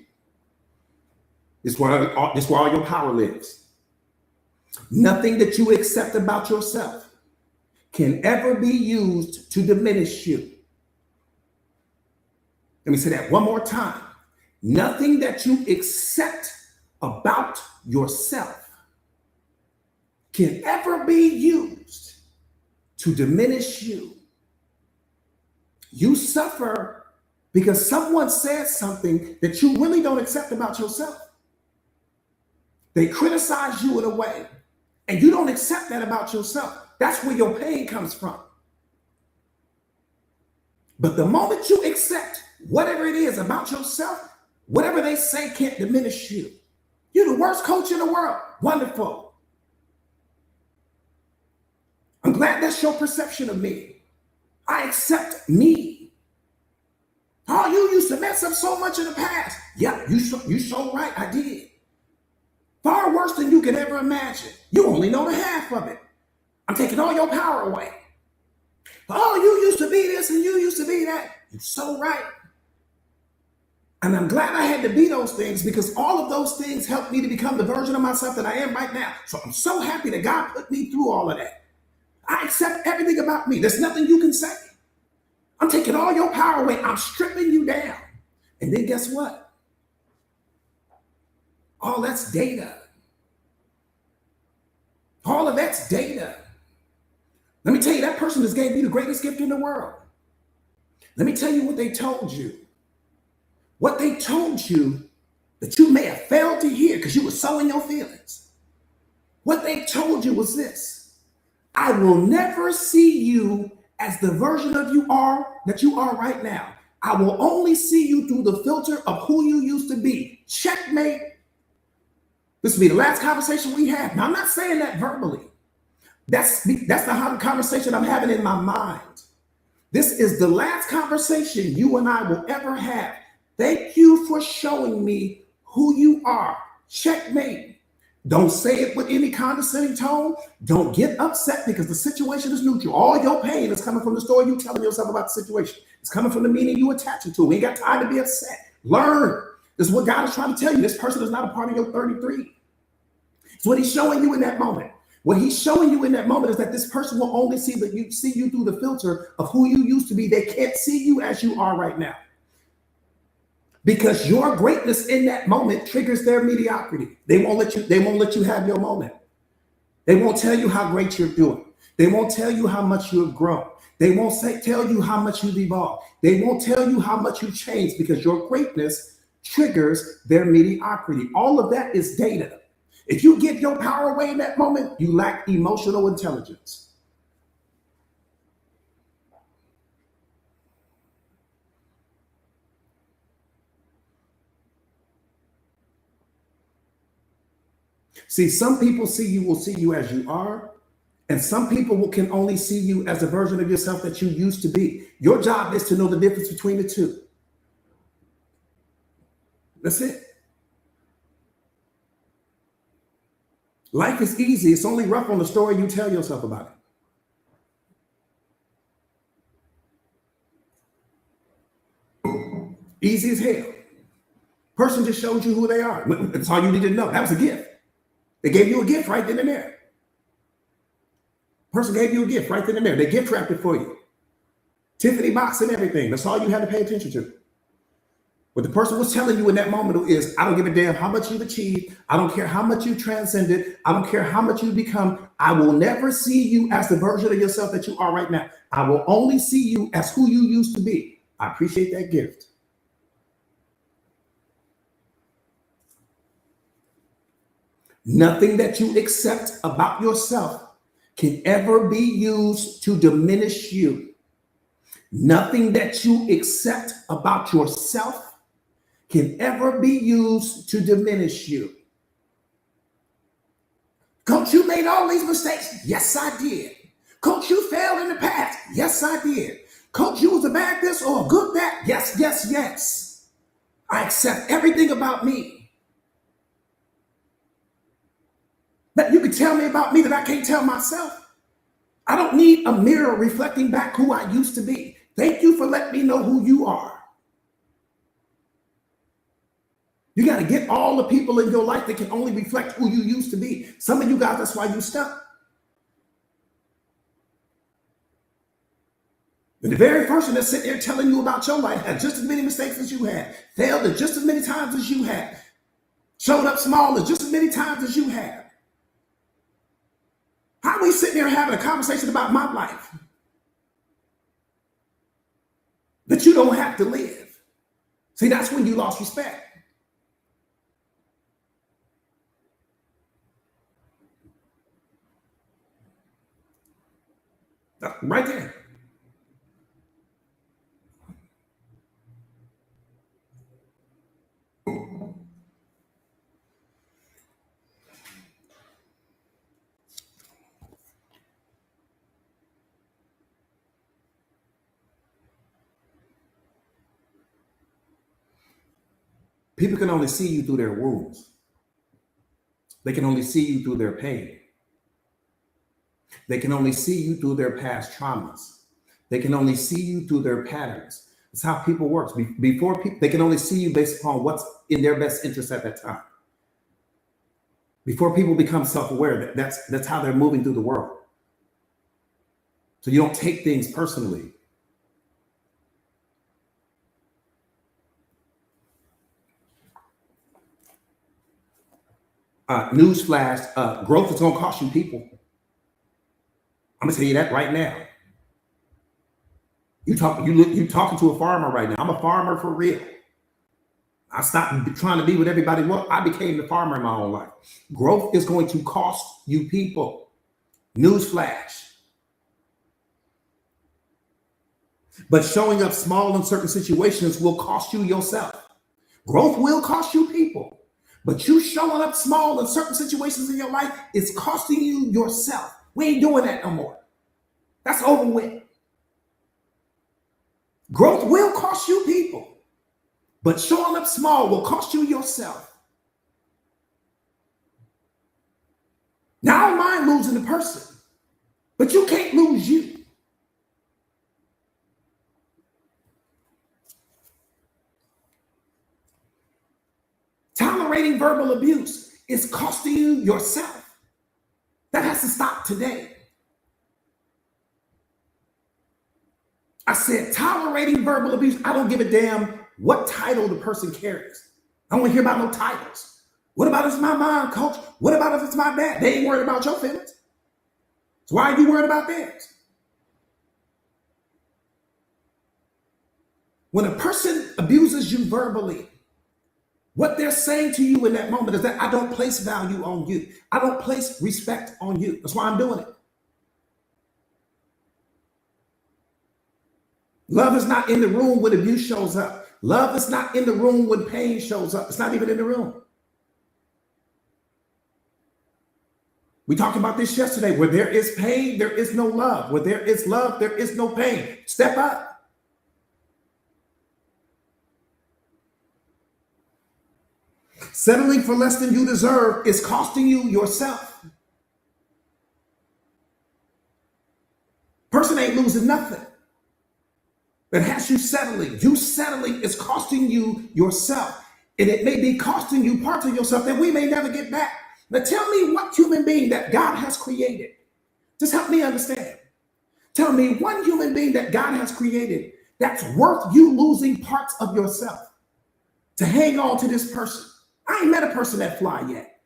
It's where all your power lives. Nothing that you accept about yourself can ever be used to diminish you. Let me say that one more time. Nothing that you accept about yourself can ever be used to diminish you. You suffer because someone said something that you really don't accept about yourself. They criticize you in a way, and you don't accept that about yourself. That's where your pain comes from. But the moment you accept whatever it is about yourself, whatever they say can't diminish you. You're the worst coach in the world. Wonderful. I'm glad that's your perception of me. I accept me. Oh, you used to mess up so much in the past. Yeah, you so right, I did. Far worse than you could ever imagine. You only know the half of it. I'm taking all your power away. Oh, you used to be this and you used to be that. You're so right. And I'm glad I had to be those things because all of those things helped me to become the version of myself that I am right now. So I'm so happy that God put me through all of that. I accept everything about me. There's nothing you can say. I'm taking all your power away. I'm stripping you down. And then guess what? All that's data. All of that's data. Let me tell you, that person just gave you the greatest gift in the world. Let me tell you what they told you. What they told you that you may have failed to hear because you were so in your feelings. What they told you was this: I will never see you as the version of you are that you are right now. I will only see you through the filter of who you used to be. Checkmate. This will be the last conversation we have. Now, I'm not saying that verbally. That's the conversation I'm having in my mind. This is the last conversation you and I will ever have. Thank you for showing me who you are. Checkmate. Don't say it with any condescending tone. Don't get upset because the situation is neutral. All your pain is coming from the story you telling yourself about the situation. It's coming from the meaning you attaching to. We ain't got time to be upset. Learn. This is what God is trying to tell you. This person is not a part of your 33. It's what he's showing you in that moment. What he's showing you in that moment is that this person will only see you through the filter of who you used to be. They can't see you as you are right now. Because your greatness in that moment triggers their mediocrity. They won't let you have your moment. They won't tell you how great you're doing. They won't tell you how much you have grown. They won't tell you how much you've evolved. They won't tell you how much you've changed because your greatness triggers their mediocrity. All of that is data. If you give your power away in that moment, you lack emotional intelligence. See, some people will see you as you are, and some people can only see you as a version of yourself that you used to be. Your job is to know the difference between the two. That's it. Life is easy. It's only rough on the story you tell yourself about it. Easy as hell. Person just showed you who they are. That's all you needed to know. That was a gift. They gave you a gift right then and there. Person gave you a gift right then and there. They gift wrapped it for you. Tiffany box and everything. That's all you had to pay attention to. What the person was telling you in that moment is, I don't give a damn how much you've achieved. I don't care how much you transcended. I don't care how much you become. I will never see you as the version of yourself that you are right now. I will only see you as who you used to be. I appreciate that gift. Nothing that you accept about yourself can ever be used to diminish you. Nothing that you accept about yourself can ever be used to diminish you. Coach, you made all these mistakes. Yes, I did. Coach, you failed in the past. Yes, I did. Coach, you was a bad this or a good that. Yes, yes, yes. I accept everything about me. But you can tell me about me that I can't tell myself. I don't need a mirror reflecting back who I used to be. Thank you for letting me know who you are. You got to get all the people in your life that can only reflect who you used to be. Some of you guys, that's why you stuck. And the very person that's sitting there telling you about your life had just as many mistakes as you had, failed at just as many times as you had, showed up small as just as many times as you had. How are we sitting here having a conversation about my life that you don't have to live? See, that's when you lost respect. Right there. People can only see you through their wounds. They can only see you through their pain. They can only see you through their past traumas. They can only see you through their patterns. It's how people work. Before people, they can only see you based upon what's in their best interest at that time. Before people become self-aware, that's how they're moving through the world. So you don't take things personally. Newsflash, growth is going to cost you people. I'm going to tell you that right now. You talking to a farmer right now. I'm a farmer for real. I stopped trying to be what everybody was. I became the farmer in my own life. Growth is going to cost you people. Newsflash. But showing up small in certain situations will cost you yourself. Growth will cost you people. But you showing up small in certain situations in your life is costing you yourself. We ain't doing that no more. That's over with. Growth will cost you people. But showing up small will cost you yourself. Now, I don't mind losing the person, but you can't lose you. Tolerating verbal abuse is costing you yourself. That has to stop today. I said tolerating verbal abuse. I don't give a damn what title the person carries. I don't want to hear about no titles. What about if it's my mom, coach? What about if it's my dad? They ain't worried about your feelings. So why are you worried about theirs? When a person abuses you verbally, what they're saying to you in that moment is that I don't place value on you. I don't place respect on you. That's why I'm doing it. Love is not in the room when abuse shows up. Love is not in the room when pain shows up. It's not even in the room. We talked about this yesterday. Where there is pain, there is no love. Where there is love, there is no pain. Step up. Settling for less than you deserve is costing you yourself. Person ain't losing nothing. That has you settling. You settling is costing you yourself. And it may be costing you parts of yourself that we may never get back. Now tell me what human being that God has created. Just help me understand. Tell me one human being that God has created that's worth you losing parts of yourself to hang on to this person. I ain't met a person that fly yet.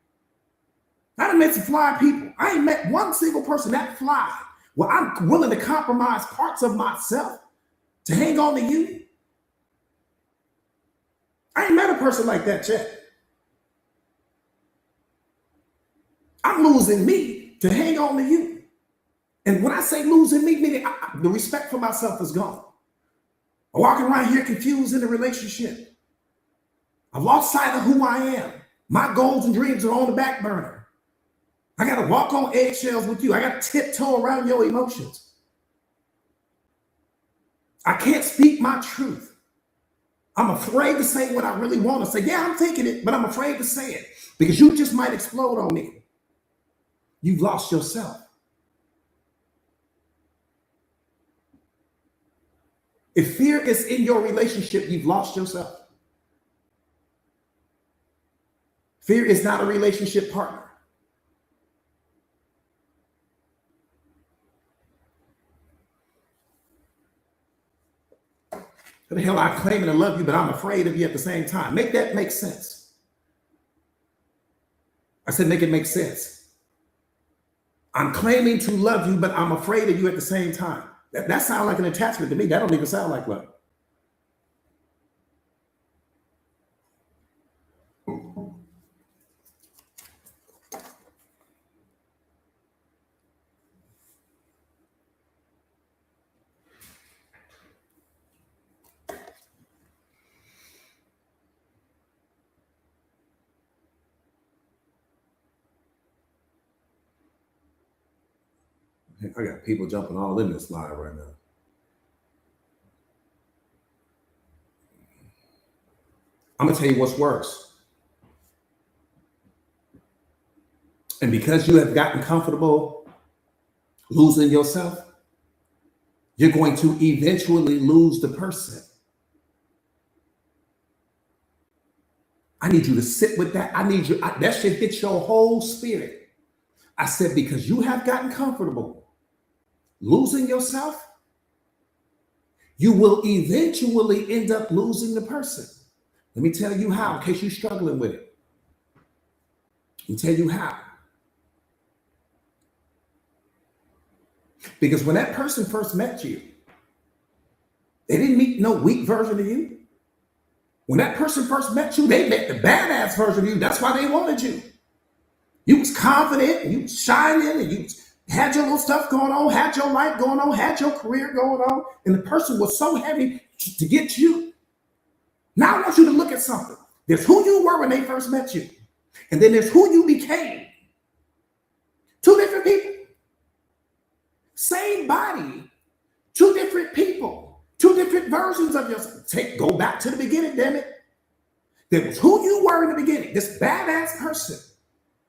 I done met some fly people. I ain't met one single person that fly. Well, I'm willing to compromise parts of myself to hang on to you. I ain't met a person like that yet. I'm losing me to hang on to you. And when I say losing me, meaning the respect for myself is gone. I'm walking around here confused in the relationship. I've lost sight of who I am. My goals and dreams are on the back burner. I got to walk on eggshells with you. I got to tiptoe around your emotions. I can't speak my truth. I'm afraid to say what I really want to say. Yeah, I'm thinking it, but I'm afraid to say it because you just might explode on me. You've lost yourself. If fear is in your relationship, you've lost yourself. Fear is not a relationship partner. What the hell, I'm claiming to love you, but I'm afraid of you at the same time. Make that make sense. I said, make it make sense. I'm claiming to love you, but I'm afraid of you at the same time. That sounds like an attachment to me. That don't even sound like love. I got people jumping all in this live right now. I'm going to tell you what's worse. And because you have gotten comfortable losing yourself, you're going to eventually lose the person. I need you to sit with that. I need you, that should hit your whole spirit. I said, because you have gotten comfortable losing yourself, you will eventually end up losing the person. Let me tell you how, in case you're struggling with it. Let me tell you how. Because when that person first met you, they didn't meet no weak version of you. When that person first met you, they met the badass version of you. That's why they wanted you. You was confident, and you was shining, and you had your little stuff going on, had your life going on, had your career going on, and the person was so heavy to get you. Now I want you to look at something. There's who you were when they first met you, and then there's who you became. Two different people. Same body, two different people, two different versions of yourself. Go back to the beginning, damn it. There was who you were in the beginning, this badass person.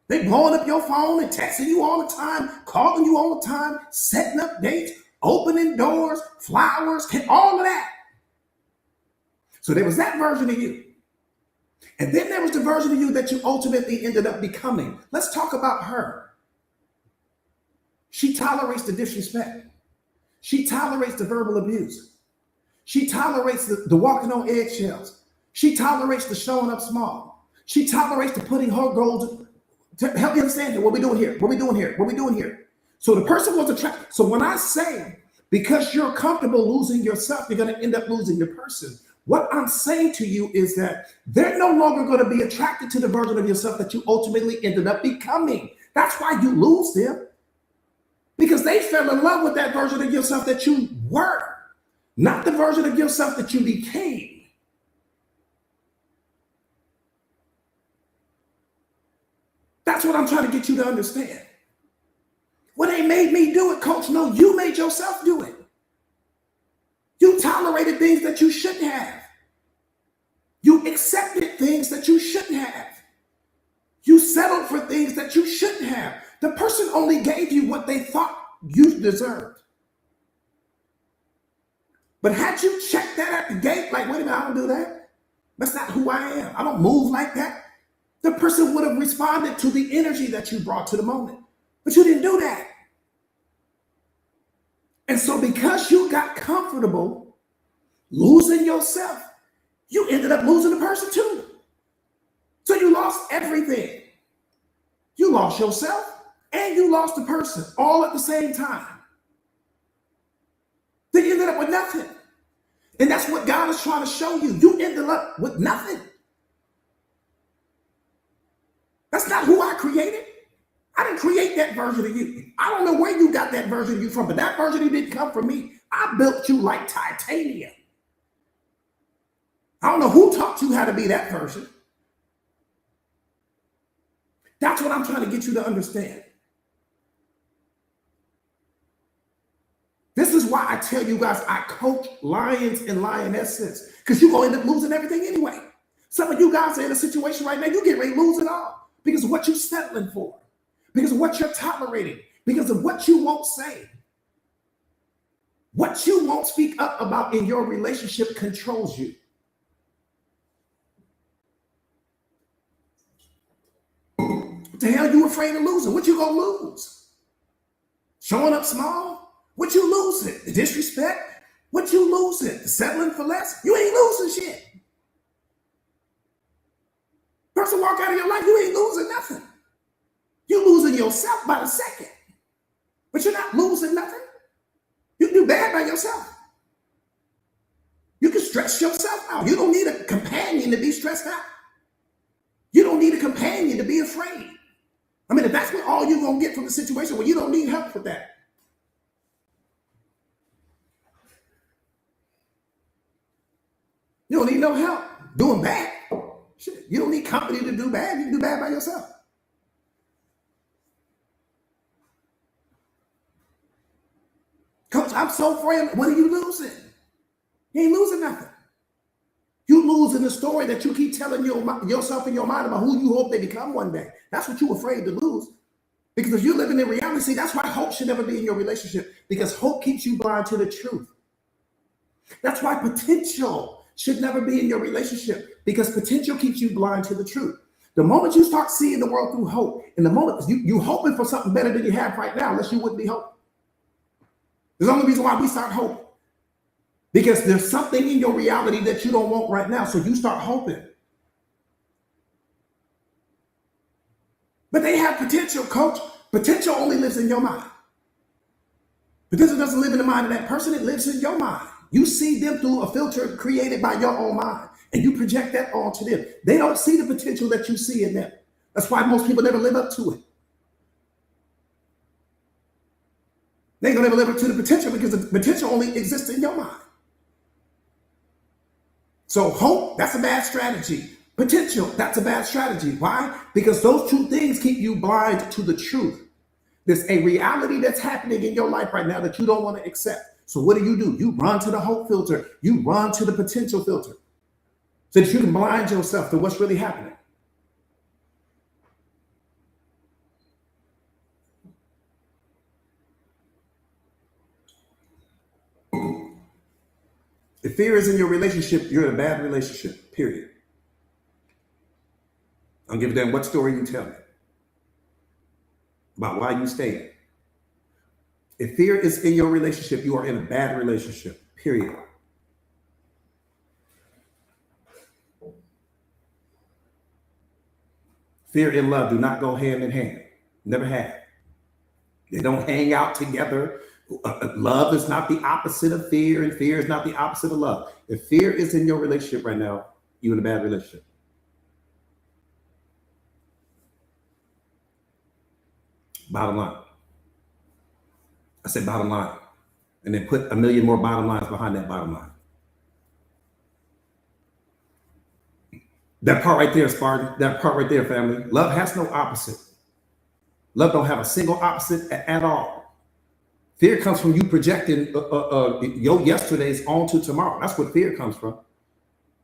They blowing up your phone and texting you all the time, calling you all the time, setting up dates, opening doors, flowers, all of that. So there was that version of you. And then there was the version of you that you ultimately ended up becoming. Let's talk about her. She tolerates the disrespect. She tolerates the verbal abuse. She tolerates the walking on eggshells. She tolerates the showing up small. She tolerates the putting her goals. Help me understand here. What we doing here? What we doing here? What we doing here? So the person was attracted. So when I say, because you're comfortable losing yourself, you're going to end up losing the person. What I'm saying to you is that they're no longer going to be attracted to the version of yourself that you ultimately ended up becoming. That's why you lose them, because they fell in love with that version of yourself that you were, not the version of yourself that you became. That's what I'm trying to get you to understand. Well, they made me do it, coach. No, you made yourself do it. You tolerated things that you shouldn't have. You accepted things that you shouldn't have. You settled for things that you shouldn't have. The person only gave you what they thought you deserved. But had you checked that at the gate, like, wait a minute, I don't do that. That's not who I am. I don't move like that. The person would have responded to the energy that you brought to the moment. But you didn't do that. And so because you got comfortable losing yourself, you ended up losing the person too. So you lost everything. You lost yourself and you lost the person all at the same time. Then you ended up with nothing. And that's what God is trying to show you. You ended up with nothing. That's not who I created. I didn't create that version of you. I don't know where you got that version of you from, but that version of you didn't come from me. I built you like titanium. I don't know who taught you how to be that version. That's what I'm trying to get you to understand. This is why I tell you guys I coach lions and lionesses, because you're going to end up losing everything anyway. Some of you guys are in a situation right now, you get ready to lose it all because of what you're settling for, because of what you're tolerating, because of what you won't say. What you won't speak up about in your relationship controls you. What the hell are you afraid of losing? What you gonna lose? Showing up small? What you losing? The disrespect? What you losing? The settling for less? You ain't losing shit. Person walk out of your life, you ain't losing nothing. You losing yourself by the second. But you're not losing nothing. You can do bad by yourself. You can stress yourself out. You don't need a companion to be stressed out. You don't need a companion to be afraid. I mean, if that's what all you're going to get from the situation, well, you don't need help with that. You don't need no help doing bad. Shit, you don't need company to do bad. You can do bad by yourself. Coach, I'm so afraid. What are you losing? You ain't losing nothing. You losing the story that you keep telling yourself in your mind about who you hope they become one day. That's what you're afraid to lose. Because if you're living in reality, see, that's why hope should never be in your relationship, because hope keeps you blind to the truth. That's why potential should never be in your relationship, because potential keeps you blind to the truth. The moment you start seeing the world through hope, and the moment you're hoping for something better than you have right now, unless you wouldn't be hoping. There's the only reason why we start hoping. Because there's something in your reality that you don't want right now, so you start hoping. But they have potential, coach. Potential only lives in your mind. Potential doesn't live in the mind of that person, it lives in your mind. You see them through a filter created by your own mind, and you project that onto them. They don't see the potential that you see in them. That's why most people never live up to it. They ain't gonna never live up to the potential, because the potential only exists in your mind. So hope, that's a bad strategy. Potential, that's a bad strategy. Why? Because those two things keep you blind to the truth. There's a reality that's happening in your life right now that you don't want to accept. So what do? You run to the hope filter. You run to the potential filter so that you can blind yourself to what's really happening. If fear is in your relationship, you're in a bad relationship, period. I don't give a damn what story you tell me about why you stayed. If fear is in your relationship, you are in a bad relationship, period. Fear and love do not go hand in hand. Never have. They don't hang out together. Love is not the opposite of fear, and fear is not the opposite of love. If fear is in your relationship right now, you're in a bad relationship. Bottom line. I said bottom line. And then put a million more bottom lines behind that bottom line. That part right there, Spartan. That part right there, family. Love has no opposite. Love don't have a single opposite at all. Fear comes from you projecting your yesterdays onto tomorrow. That's what fear comes from.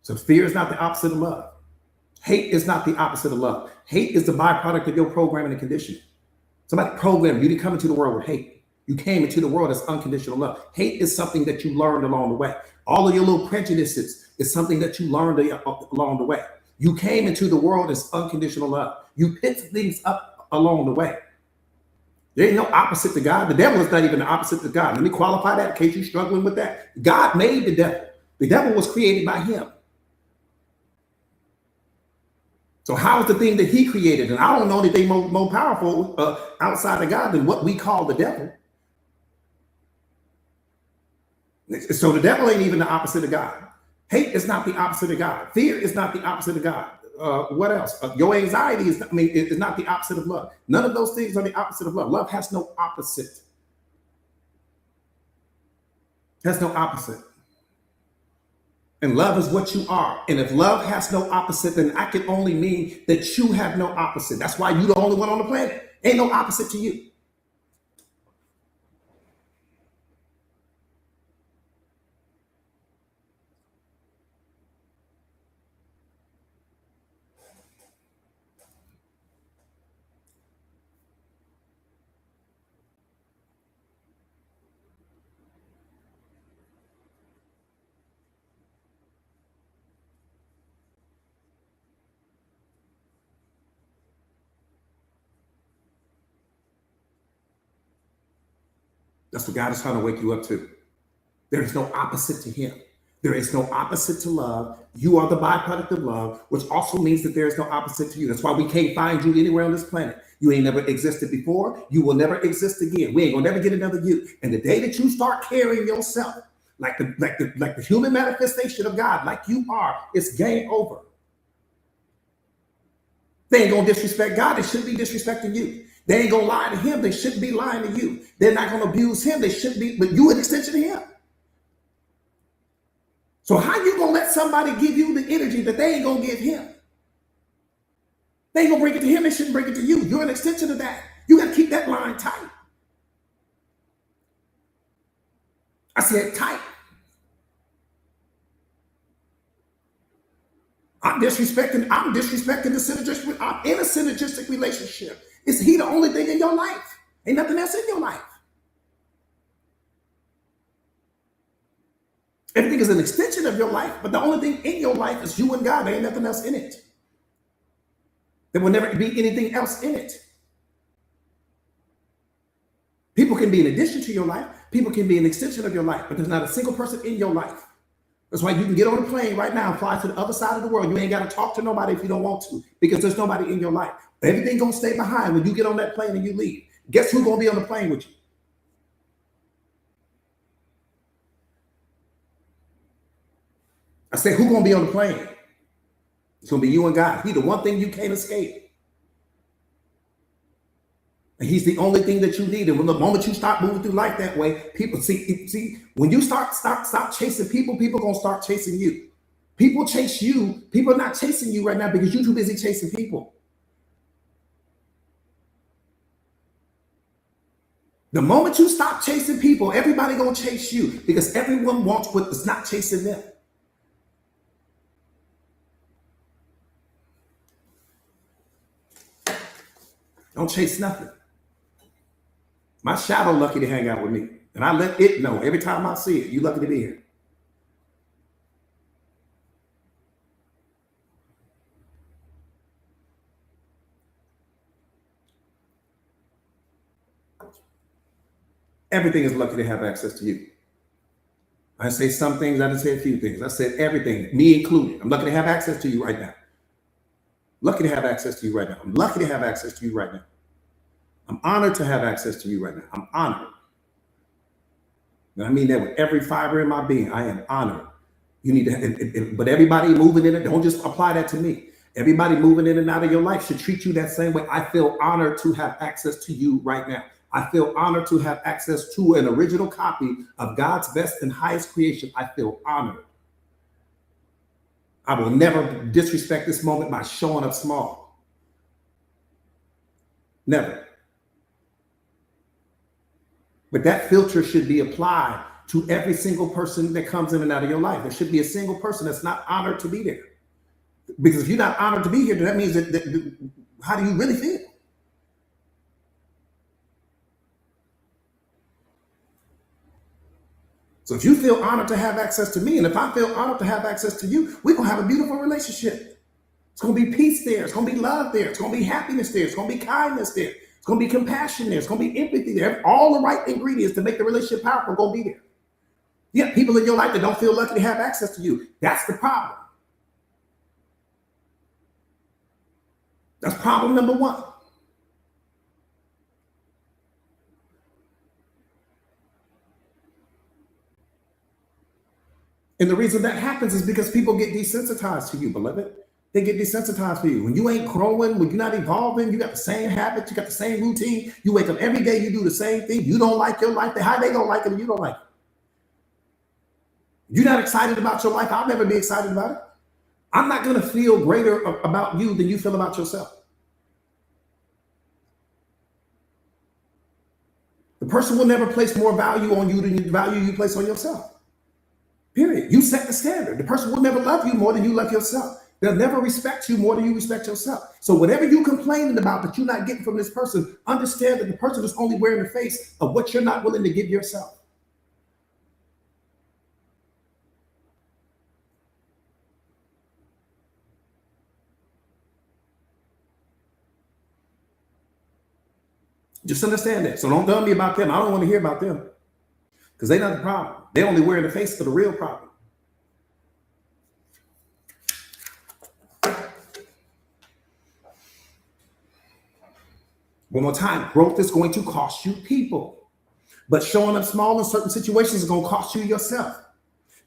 So fear is not the opposite of love. Hate is not the opposite of love. Hate is the byproduct of your programming and conditioning. Somebody programmed you to come into the world with hate. You came into the world as unconditional love. Hate is something that you learned along the way. All of your little prejudices is something that you learned along the way. You came into the world as unconditional love. You picked things up along the way. There ain't no opposite to God. The devil is not even the opposite to God. Let me qualify that in case you're struggling with that. God made the devil. The devil was created by him. So how is the thing that he created? And I don't know anything more powerful outside of God than what we call the devil. So the devil ain't even the opposite of God. Hate is not the opposite of God. Fear is not the opposite of God. What else? Your anxiety is not the opposite of love. None of those things are the opposite of love. Love has no opposite. Has no opposite. And love is what you are. And if love has no opposite, then I can only mean that you have no opposite. That's why you're the only one on the planet. Ain't no opposite to you. That's what God is trying to wake you up to. There is no opposite to him. There is no opposite to love. You are the byproduct of love, which also means that there is no opposite to you. That's why we can't find you anywhere on this planet. You ain't never existed before. You will never exist again. We ain't gonna never get another you. And the day that you start carrying yourself like the human manifestation of God, like you are, it's game over. They ain't gonna disrespect God. They shouldn't be disrespecting you. They ain't gonna lie to him. They shouldn't be lying to you. They're not gonna abuse him. They shouldn't be, but you an extension of him. So how you gonna let somebody give you the energy that they ain't gonna give him? They ain't gonna bring it to him. They shouldn't bring it to you. You're an extension of that. You gotta keep that line tight. I said tight. I'm disrespecting the synergistic. I'm in a synergistic relationship. Is he the only thing in your life? Ain't nothing else in your life. Everything is an extension of your life, but the only thing in your life is you and God. There ain't nothing else in it. There will never be anything else in it. People can be an addition to your life. People can be an extension of your life, but there's not a single person in your life. That's why you can get on a plane right now and fly to the other side of the world. You ain't got to talk to nobody if you don't want to, because there's nobody in your life. Everything gonna stay behind when you get on that plane and you leave. Guess who's gonna be on the plane with you? I said, who's gonna be on the plane? It's gonna be you and God. He's the one thing you can't escape. And he's the only thing that you need. And when the moment you start moving through life that way, people see when you stop chasing people, people gonna start chasing you. People chase you. People are not chasing you right now because you're too busy chasing people. The moment you stop chasing people, everybody gonna chase you because everyone wants what is not chasing them. Don't chase nothing. My shadow lucky to hang out with me. And I let it know every time I see it, you lucky to be here. Everything is lucky to have access to you. I say some things, I didn't say a few things. I said everything, me included. I'm lucky to have access to you right now. Lucky to have access to you right now. I'm lucky to have access to you right now. I'm honored to have access to you right now. I'm honored. And I mean that with every fiber in my being. I am honored. You need to, but everybody moving in it, don't just apply that to me. Everybody moving in and out of your life should treat you that same way. I feel honored to have access to you right now. I feel honored to have access to an original copy of God's best and highest creation. I feel honored. I will never disrespect this moment by showing up small. Never. But that filter should be applied to every single person that comes in and out of your life. There should be a single person that's not honored to be there. Because if you're not honored to be here, then that means that how do you really feel? So if you feel honored to have access to me, and if I feel honored to have access to you, we're going to have a beautiful relationship. It's going to be peace there. It's going to be love there. It's going to be happiness there. It's going to be kindness there. It's going to be compassion there. It's going to be empathy there. All the right ingredients to make the relationship powerful are going to be there. Yeah, people in your life that don't feel lucky to have access to you. That's the problem. That's problem number one. And the reason that happens is because people get desensitized to you, beloved. They get desensitized to you. When you ain't growing, when you're not evolving, you got the same habits, you got the same routine. You wake up every day, you do the same thing. You don't like your life. How they gonna like it and you don't like it? You're not excited about your life. I'll never be excited about it. I'm not gonna feel greater about you than you feel about yourself. The person will never place more value on you than the value you place on yourself. Period. You set the standard. The person will never love you more than you love yourself. They'll never respect you more than you respect yourself. So whatever you're complaining about that you're not getting from this person, understand that the person is only wearing the face of what you're not willing to give yourself. Just understand that. So don't tell me about them. I don't want to hear about them because they're not the problem. They're only wearing the face for the real problem. One more time, growth is going to cost you people, but showing up small in certain situations is going to cost you yourself.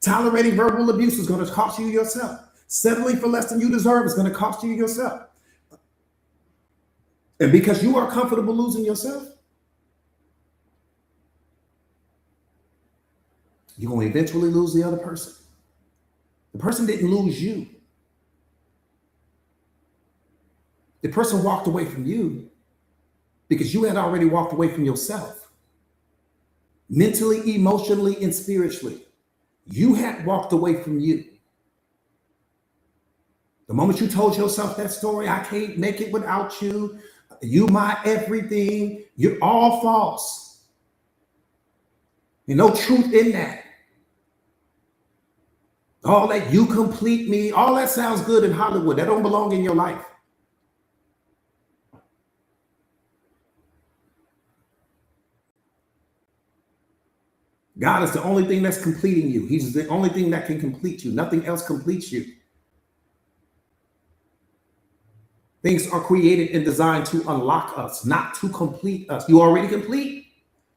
Tolerating verbal abuse is going to cost you yourself. Settling for less than you deserve is going to cost you yourself. And because you are comfortable losing yourself, you're going to eventually lose the other person. The person didn't lose you. The person walked away from you because you had already walked away from yourself. Mentally, emotionally, and spiritually. You had walked away from you. The moment you told yourself that story, I can't make it without you. You my everything. You're all false. There's no truth in that. All that you complete me, all that sounds good in Hollywood. That don't belong in your life. God is the only thing that's completing you. He's the only thing that can complete you. Nothing else completes you. Things are created and designed to unlock us, not to complete us. You already complete.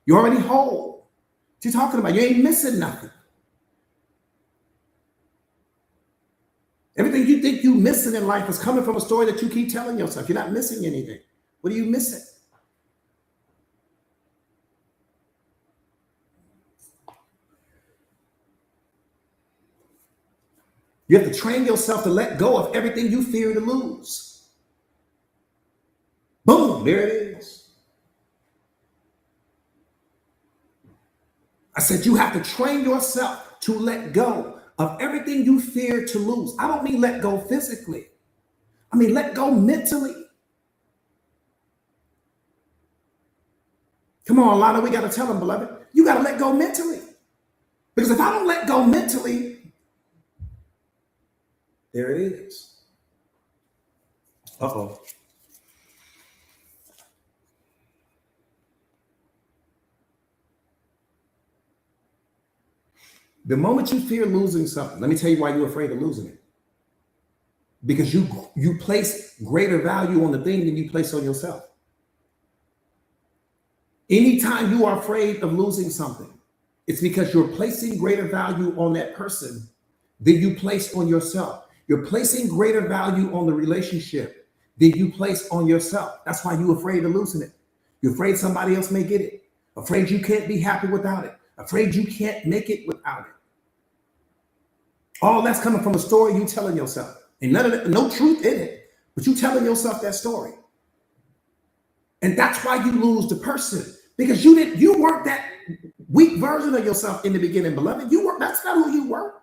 You're already whole. What you talking about? You ain't missing nothing. Everything you think you're missing in life is coming from a story that you keep telling yourself. You're not missing anything. What are you missing? You have to train yourself to let go of everything you fear to lose. Boom, there it is. I said you have to train yourself to let go of everything you fear to lose. I don't mean let go physically. I mean let go mentally. Come on, Lana, we got to tell them, beloved. You got to let go mentally. Because if I don't let go mentally, there it is. Uh-oh. The moment you fear losing something, let me tell you why you're afraid of losing it. Because you place greater value on the thing than you place on yourself. Anytime you are afraid of losing something, it's because you're placing greater value on that person than you place on yourself. You're placing greater value on the relationship than you place on yourself. That's why you're afraid of losing it. You're afraid somebody else may get it. Afraid you can't be happy without it. Afraid you can't make it without it. All that's coming from a story you telling yourself. And none of that, no truth in it, but you telling yourself that story. And that's why you lose the person. Because you weren't that weak version of yourself in the beginning, beloved. That's not who you were.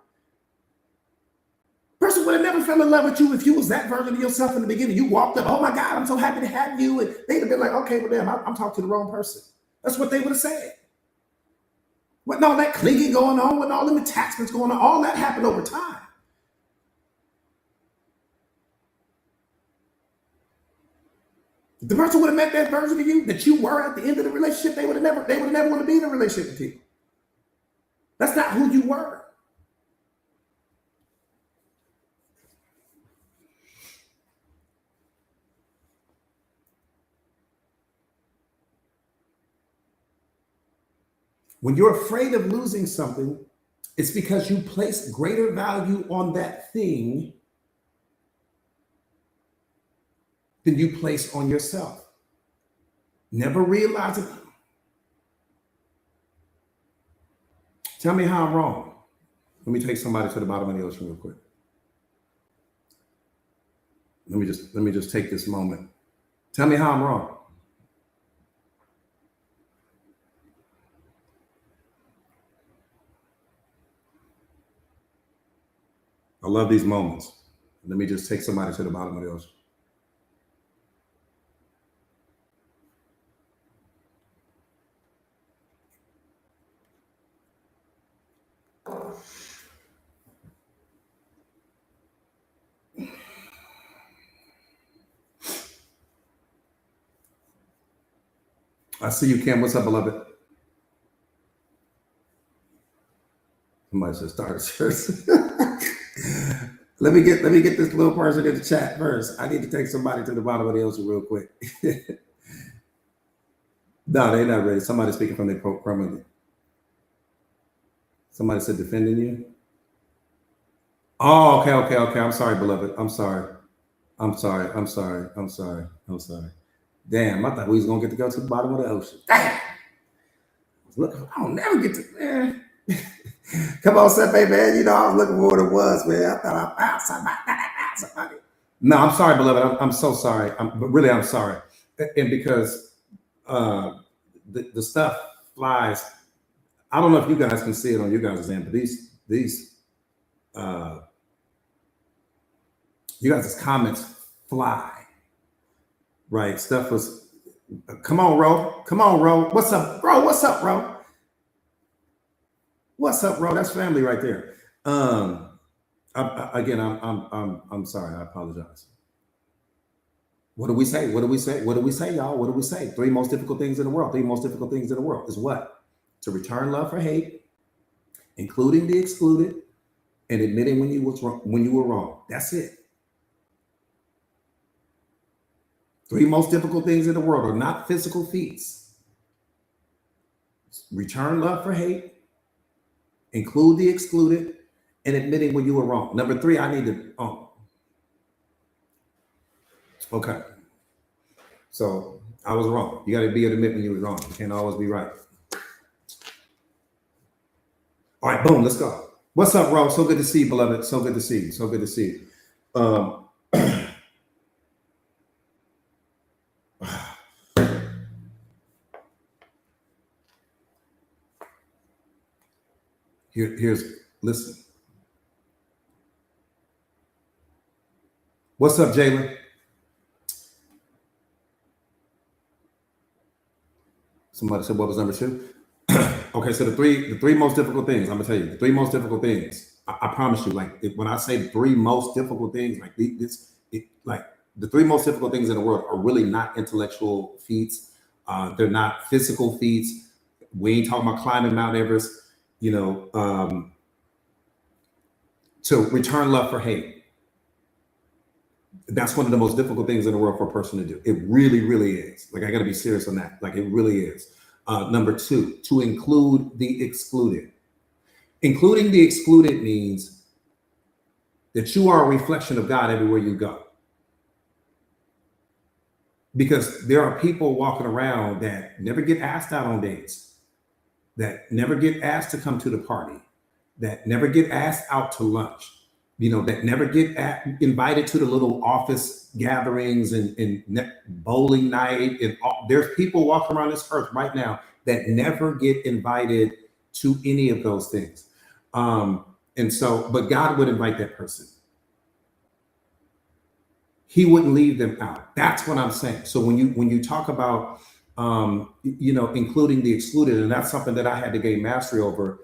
Person would have never fell in love with you if you was that version of yourself in the beginning. You walked up, oh my God, I'm so happy to have you. And they'd have been like, okay, well, damn, I'm talking to the wrong person. That's what they would have said. Wasn't all that clinging going on, wasn't all them attachments going on, all that happened over time. If the person would have met that version of you that you were at the end of the relationship, they would never want to be in a relationship with you. That's not who you were. When you're afraid of losing something, it's because you place greater value on that thing than you place on yourself. Never realize it. Tell me how I'm wrong. Let me take somebody to the bottom of the ocean real quick. Let me just take this moment. Tell me how I'm wrong. I love these moments. Let me just take somebody to the bottom of the ocean. I see you, Kim. What's up, beloved? Somebody said start a church. Let me get this little person in the chat first. I need to take somebody to the bottom of the ocean real quick. No, they're not ready. Somebody speaking from their permanently. Somebody said defending you. Oh, okay. I'm sorry, beloved. I'm sorry. Damn, I thought we was gonna get to go to the bottom of the ocean. Damn. Look, I don't never get to, man. Come on, Sepe, man. You know, I was looking for what it was, man. I thought I found somebody. No, I'm sorry, beloved. I'm so sorry. I'm sorry. And because the stuff flies. I don't know if you guys can see it on you guys' end, but these you guys' comments fly. Right. Stuff was, come on, Ro. What's up, bro? What's up, Ro? That's family right there. Again, I'm sorry. I apologize. What do we say, y'all? What do we say? 3 most difficult things in the world. 3 most difficult things in the world is what? To return love for hate, including the excluded, and admitting when you were wrong. That's it. 3 most difficult things in the world are not physical feats. Return love for hate, include the excluded, and admitting when you were wrong. Number 3, I need to, okay. So I was wrong. You got to be able to admit when you were wrong. You can't always be right. All right, boom, let's go. What's up, Ro? So good to see you, beloved. So good to see you. Listen. What's up, Jalen? Somebody said, what was number 2? Okay, so the three most difficult things, I'm gonna tell you, the 3 most difficult things, I promise you, like when I say 3 most difficult things, like the 3 most difficult things in the world are really not intellectual feats. They're not physical feats. We ain't talking about climbing Mount Everest, to return love for hate. That's one of the most difficult things in the world for a person to do. It really, really is. Like, I got to be serious on that. Like, it really is. Number two, to include the excluded. Including the excluded means that you are a reflection of God everywhere you go. Because there are people walking around that never get asked out on dates, that never get asked to come to the party, that never get asked out to lunch, that never get invited to the little office gatherings and bowling night. And there's people walking around this earth right now that never get invited to any of those things. But God would invite that person. He wouldn't leave them out. That's what I'm saying. So when you talk about including the excluded, and that's something that I had to gain mastery over.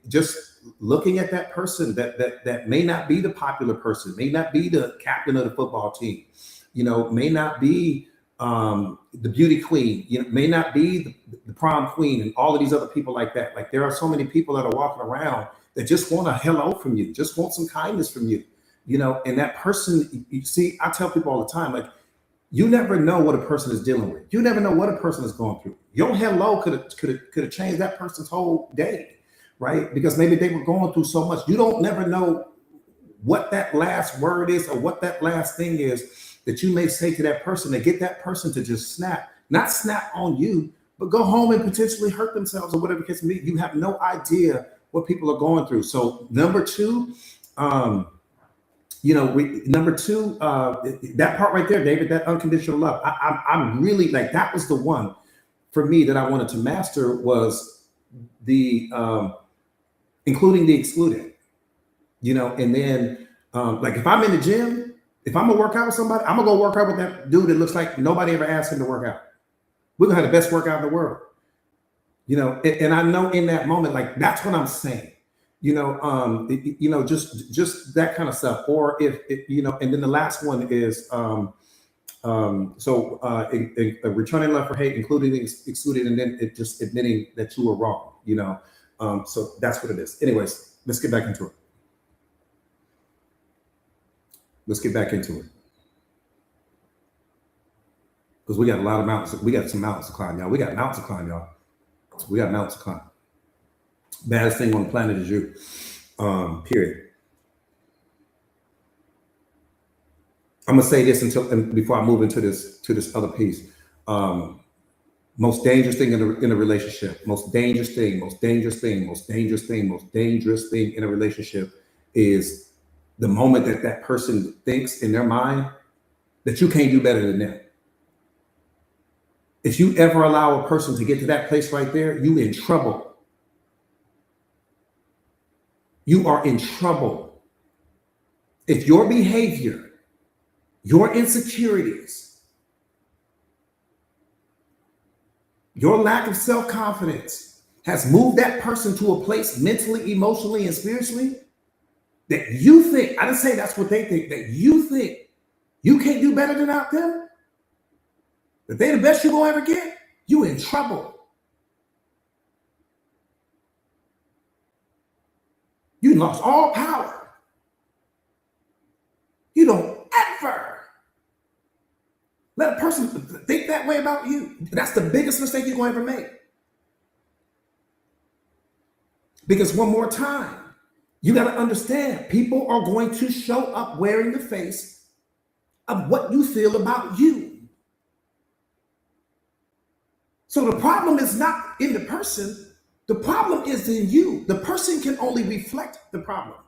Just looking at that person that may not be the popular person, may not be the captain of the football team, may not be the beauty queen, may not be the prom queen, and all of these other people like that. Like there are so many people that are walking around that just want a hello from you, just want some kindness from you. And that person, you see, I tell people all the time, like, you never know what a person is dealing with. You never know what a person is going through. Your hello could have changed that person's whole day, right? Because maybe they were going through so much. You don't never know what that last word is or what that last thing is that you may say to that person to get that person to just not snap on you, but go home and potentially hurt themselves or whatever the case may be. You have no idea what people are going through. So number two, that part right there, David, that unconditional love. I'm really like, that was the one for me that I wanted to master, was the including the excluded, and then like if I'm in the gym, if I'm gonna work out with somebody, I'm gonna go work out with that dude that looks like nobody ever asked him to work out. We're gonna have the best workout in the world, and I know in that moment, like that's what I'm saying. Just that kind of stuff. Or if and then the last one is returning love for hate, including the excluded, and then it just admitting that you were wrong. So that's what it is. Anyways, let's get back into it. Because we got a lot of mountains. We got some mountains to climb, y'all. We got mountains to climb. Baddest thing on the planet is you. Period. I'm gonna say this before I move into this other piece. Most dangerous thing in a relationship. Most dangerous thing in a relationship is the moment that person thinks in their mind that you can't do better than them. If you ever allow a person to get to that place right there, you in trouble. You are in trouble. If your behavior, your insecurities, your lack of self-confidence has moved that person to a place mentally, emotionally, and spiritually that you think, I didn't say that's what they think, that you think you can't do better than out them, that they're the best you're gonna ever get, you in trouble. You lost all power. You don't ever let a person think that way about you. That's the biggest mistake you're going to ever make. Because one more time, you got to understand, people are going to show up wearing the face of what you feel about you. So the problem is not in the person. The problem is in you. The person can only reflect the problem.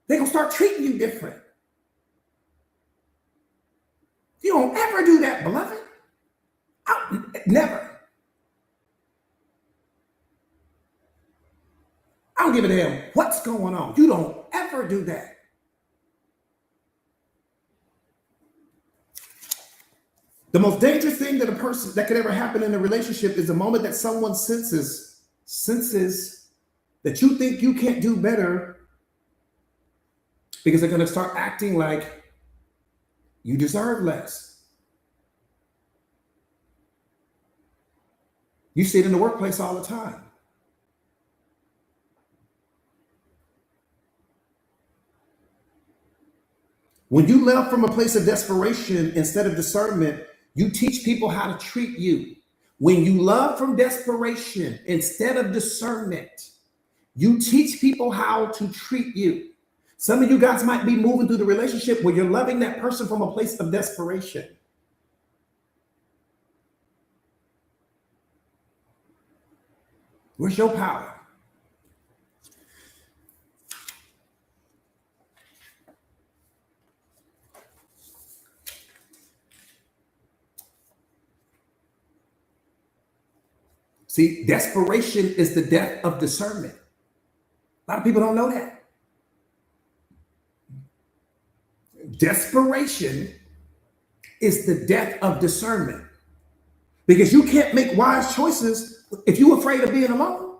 They're going to start treating you different. You don't ever do that, beloved. Never. I don't give a damn what's going on. You don't ever do that. The most dangerous thing that could ever happen in a relationship is the moment that someone senses that you think you can't do better, because they're going to start acting like you deserve less. You see it in the workplace all the time. When you live from a place of desperation instead of discernment, you teach people how to treat you. When you love from desperation instead of discernment, you teach people how to treat you. Some of you guys might be moving through the relationship where you're loving that person from a place of desperation. Where's your power? See, desperation is the death of discernment. A lot of people don't know that. Desperation is the death of discernment because you can't make wise choices if you're afraid of being alone.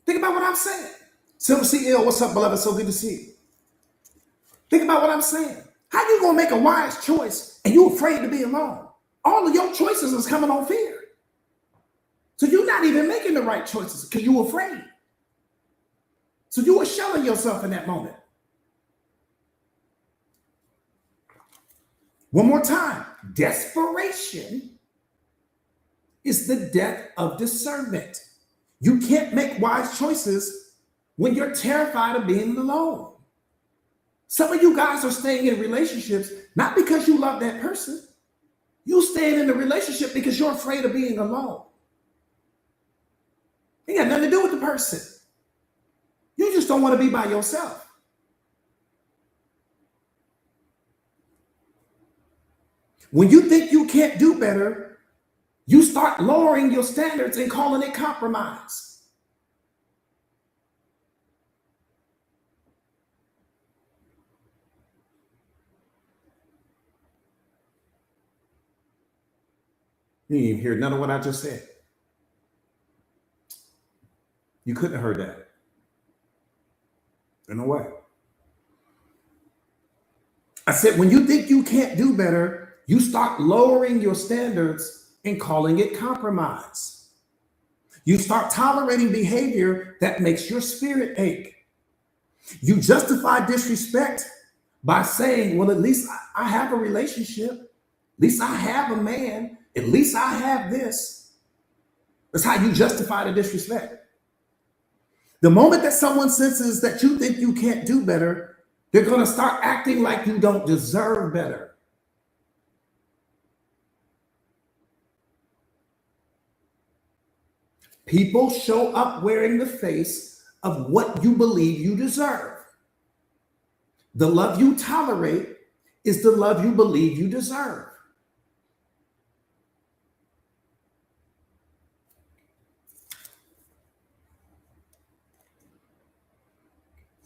Think about what I'm saying. Silver CEO, what's up, beloved? So good to see you. Think about what I'm saying. How you gonna make a wise choice and you're afraid to be alone? All of your choices is coming on fear. So you're not even making the right choices because you're afraid. So you were shelling yourself in that moment. One more time. Desperation is the death of discernment. You can't make wise choices when you're terrified of being alone. Some of you guys are staying in relationships not because you love that person. You staying in the relationship because you're afraid of being alone. It got nothing to do with the person. You just don't want to be by yourself. When you think you can't do better, you start lowering your standards and calling it compromise. You didn't even hear none of what I just said. You couldn't have heard that. In no way. I said, when you think you can't do better, you start lowering your standards and calling it compromise. You start tolerating behavior that makes your spirit ache. You justify disrespect by saying, well, at least I have a relationship. At least I have a man. At least I have this. That's how you justify the disrespect. The moment that someone senses that you think you can't do better, they're going to start acting like you don't deserve better. People show up wearing the face of what you believe you deserve. The love you tolerate is the love you believe you deserve.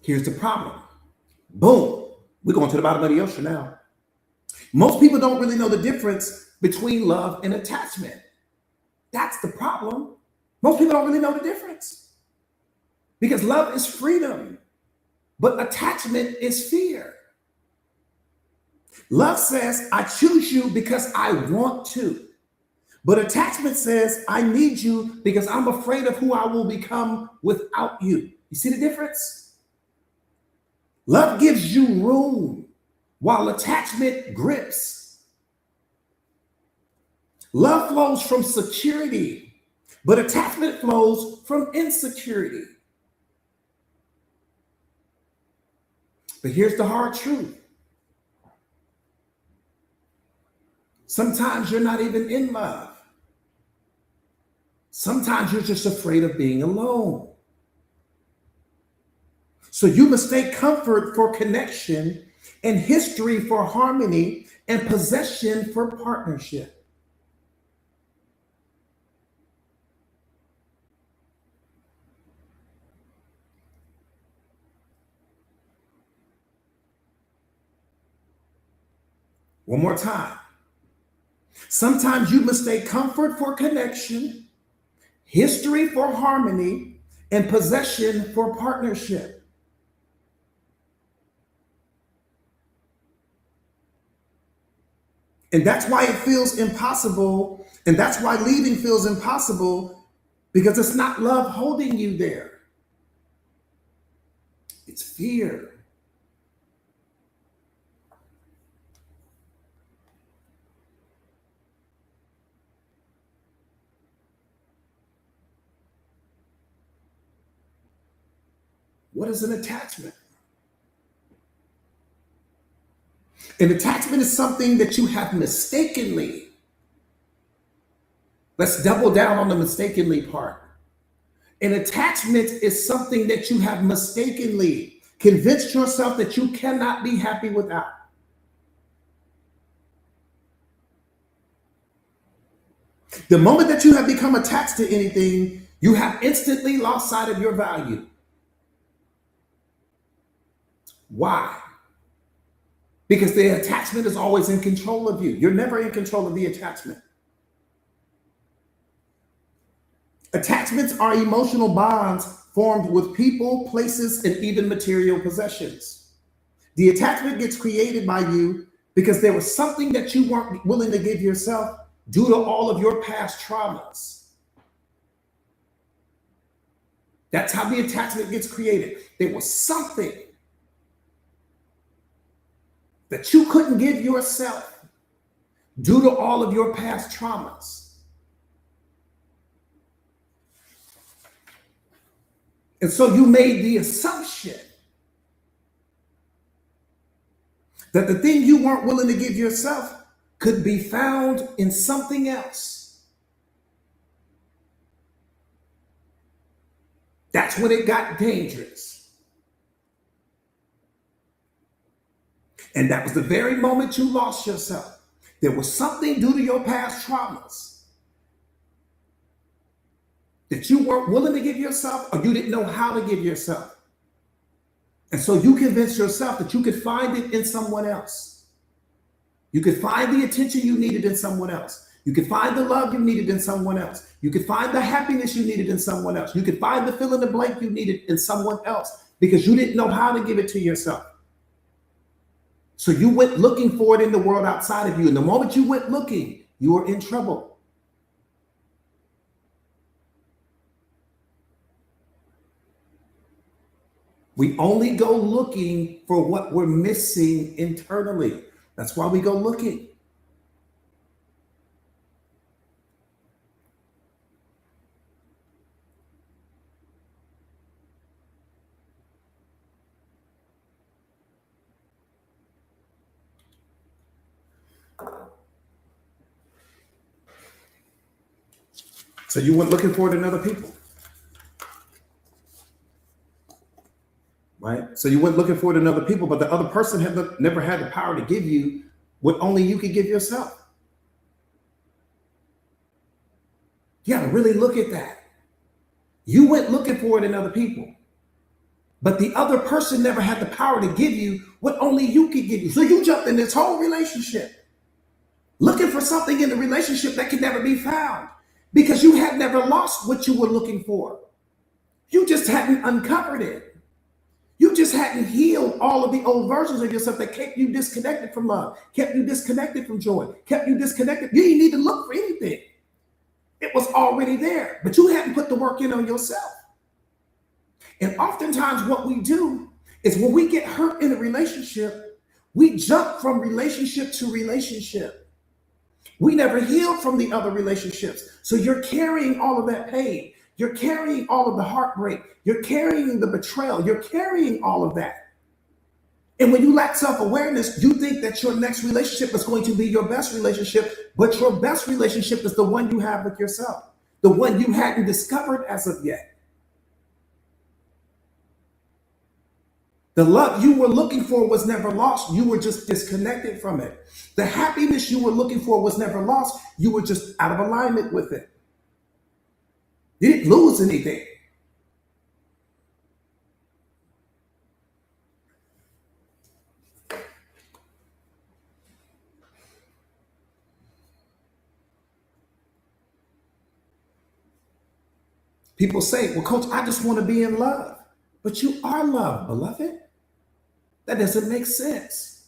Here's the problem. Boom. We're going to the bottom of the ocean now. Most people don't really know the difference between love and attachment. That's the problem. Most people don't really know the difference. Because love is freedom, but attachment is fear. Love says, I choose you because I want to. But attachment says, I need you because I'm afraid of who I will become without you. You see the difference? Love gives you room while attachment grips. Love flows from security, but attachment flows from insecurity. But here's the hard truth. Sometimes you're not even in love. Sometimes you're just afraid of being alone. So you mistake comfort for connection and history for harmony and possession for partnership. One more time. Sometimes you mistake comfort for connection, history for harmony, and possession for partnership. And that's why it feels impossible. And that's why leaving feels impossible, because it's not love holding you there. It's fear. What is an attachment? An attachment is something that you have mistakenly. Let's double down on the mistakenly part. An attachment is something that you have mistakenly convinced yourself that you cannot be happy without. The moment that you have become attached to anything, you have instantly lost sight of your value. Why? Because the attachment is always in control of you. You're never in control of the attachment. Attachments are emotional bonds formed with people, places, and even material possessions. The attachment gets created by you because there was something that you weren't willing to give yourself due to all of your past traumas. That's how the attachment gets created. There was something that you couldn't give yourself due to all of your past traumas. And so you made the assumption that the thing you weren't willing to give yourself could be found in something else. That's when it got dangerous. And that was the very moment you lost yourself. There was something due to your past traumas that you weren't willing to give yourself, or you didn't know how to give yourself. And so you convinced yourself that you could find it in someone else. You could find the attention you needed in someone else. You could find the love you needed in someone else. You could find the happiness you needed in someone else. You could find the fill in the blank you needed in someone else because you didn't know how to give it to yourself. So you went looking for it in the world outside of you. And the moment you went looking, you were in trouble. We only go looking for what we're missing internally. That's why we go looking. So you went looking for it in other people. Right? So you went looking for it in other people, but the other person never had the power to give you what only you could give yourself. You got to really look at that. You went looking for it in other people, but the other person never had the power to give you what only you could give you. So you jumped in this whole relationship looking for something in the relationship that could never be found because you had never lost what you were looking for. You just hadn't uncovered it. You just hadn't healed all of the old versions of yourself that kept you disconnected from love, kept you disconnected from joy, kept you disconnected. You didn't need to look for anything. It was already there, but you hadn't put the work in on yourself. And oftentimes what we do is when we get hurt in a relationship, we jump from relationship to relationship. We never healed from the other relationships. So you're carrying all of that pain. You're carrying all of the heartbreak. You're carrying the betrayal. You're carrying all of that. And when you lack self-awareness, you think that your next relationship is going to be your best relationship, but your best relationship is the one you have with yourself, the one you hadn't discovered as of yet. The love you were looking for was never lost. You were just disconnected from it. The happiness you were looking for was never lost. You were just out of alignment with it. You didn't lose anything. People say, well, coach, I just want to be in love. But you are love, beloved. That doesn't make sense.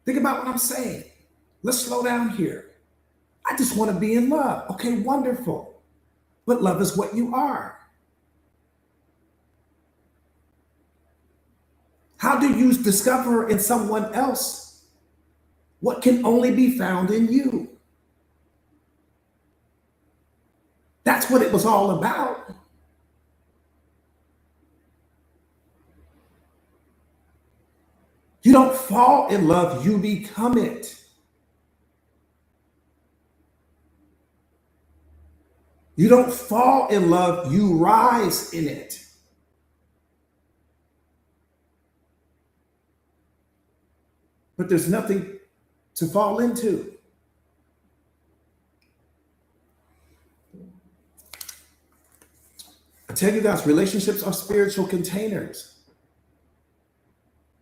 Think about what I'm saying. Let's slow down here. I just want to be in love. Okay, wonderful. But love is what you are. How do you discover in someone else what can only be found in you? That's what it was all about. You don't fall in love, you become it. You don't fall in love, you rise in it. But there's nothing to fall into. I tell you guys, relationships are spiritual containers.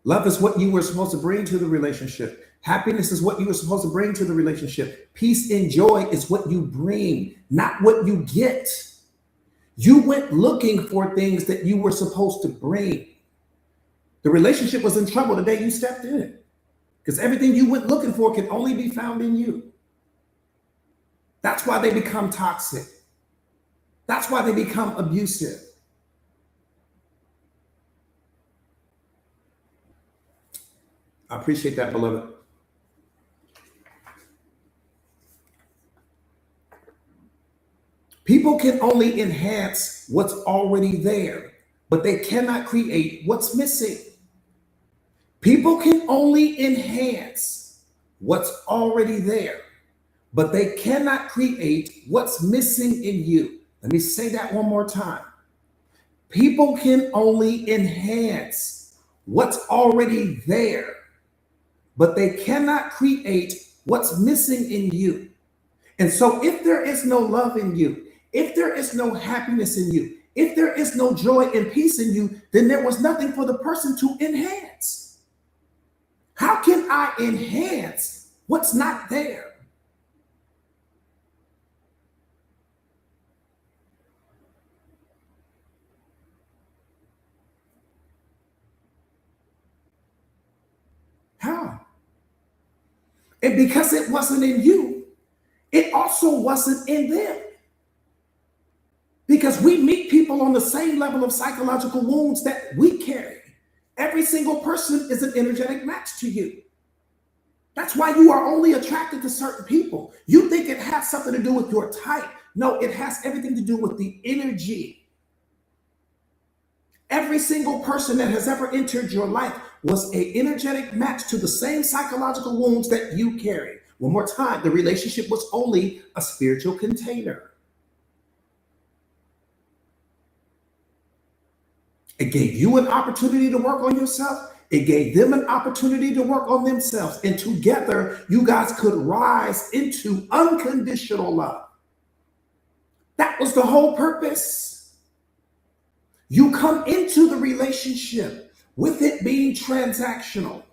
Love is what you were supposed to bring to the relationship. Happiness is what you were supposed to bring to the relationship. Peace and joy is what you bring, not what you get. You went looking for things that you were supposed to bring. The relationship was in trouble the day you stepped in it, because everything you went looking for can only be found in you. That's why they become toxic. That's why they become abusive. I appreciate that, beloved. People can only enhance what's already there, but they cannot create what's missing. People can only enhance what's already there, but they cannot create what's missing in you. Let me say that one more time. People can only enhance what's already there, but they cannot create what's missing in you. And so if there is no love in you, if there is no happiness in you, if there is no joy and peace in you, then there was nothing for the person to enhance. How can I enhance what's not there? How? And because it wasn't in you, it also wasn't in them. Because we meet people on the same level of psychological wounds that we carry. Every single person is an energetic match to you. That's why you are only attracted to certain people. You think it has something to do with your type. No, it has everything to do with the energy. Every single person that has ever entered your life was an energetic match to the same psychological wounds that you carry. One more time, the relationship was only a spiritual container. It gave you an opportunity to work on yourself. It gave them an opportunity to work on themselves. And together, you guys could rise into unconditional love. That was the whole purpose. You come into the relationship with it being transactional.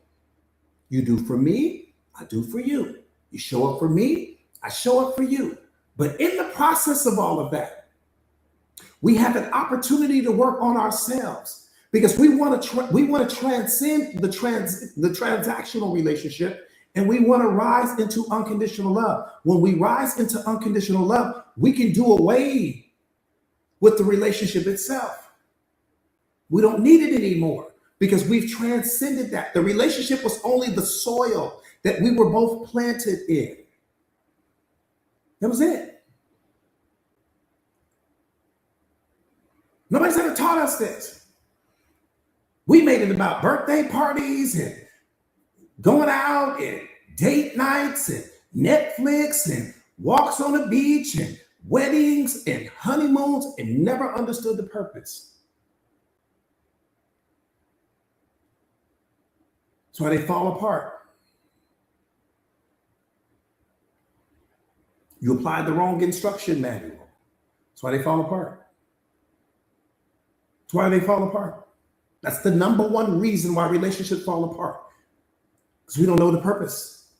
You do for me, I do for you. You show up for me, I show up for you. But in the process of all of that, we have an opportunity to work on ourselves, because we want to transcend the transactional relationship, and we want to rise into unconditional love. When we rise into unconditional love, we can do away with the relationship itself. We don't need it anymore because we've transcended that. The relationship was only the soil that we were both planted in. That was it. Nobody's ever taught us this. We made it about birthday parties and going out and date nights and Netflix and walks on the beach and weddings and honeymoons, and never understood the purpose. That's why they fall apart. You applied the wrong instruction manual. That's why they fall apart. That's why they fall apart. That's the number one reason why relationships fall apart. Because we don't know the purpose.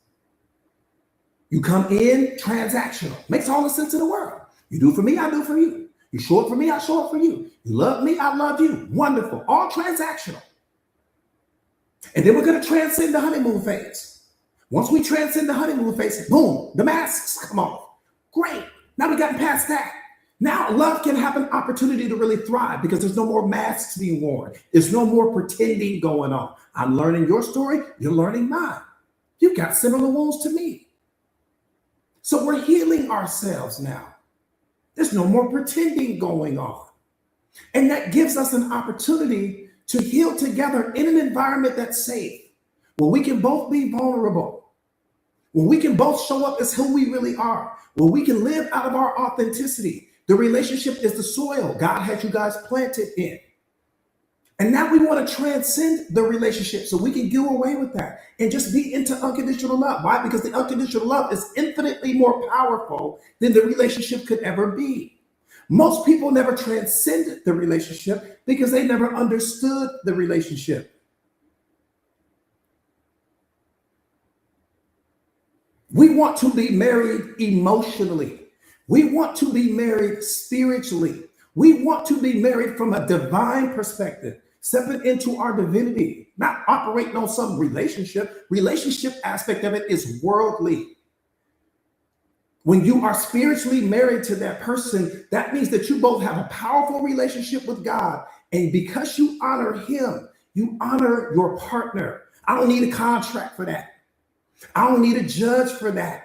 You come in transactional. Makes all the sense in the world. You do for me, I do for you. You show up for me, I show up for you. You love me, I love you. Wonderful. All transactional. And then we're going to transcend the honeymoon phase. Once we transcend the honeymoon phase, boom, the masks come off. Great. Now we've gotten past that. Now love can have an opportunity to really thrive because there's no more masks being worn. There's no more pretending going on. I'm learning your story. You're learning mine. You've got similar wounds to me. So we're healing ourselves now. There's no more pretending going on. And that gives us an opportunity to heal together in an environment that's safe. where we can both be vulnerable, where we can both show up as who we really are, where we can live out of our authenticity. The relationship is the soil God has you guys planted in. And now we want to transcend the relationship so we can do away with that and just be into unconditional love. Why? Because the unconditional love is infinitely more powerful than the relationship could ever be. Most people never transcend the relationship because they never understood the relationship. We want to be married emotionally. We want to be married spiritually. We want to be married from a divine perspective, stepping into our divinity, not operating on some relationship. Relationship aspect of it is worldly. When you are spiritually married to that person, that means that you both have a powerful relationship with God. And because you honor him, you honor your partner. I don't need a contract for that. I don't need a judge for that.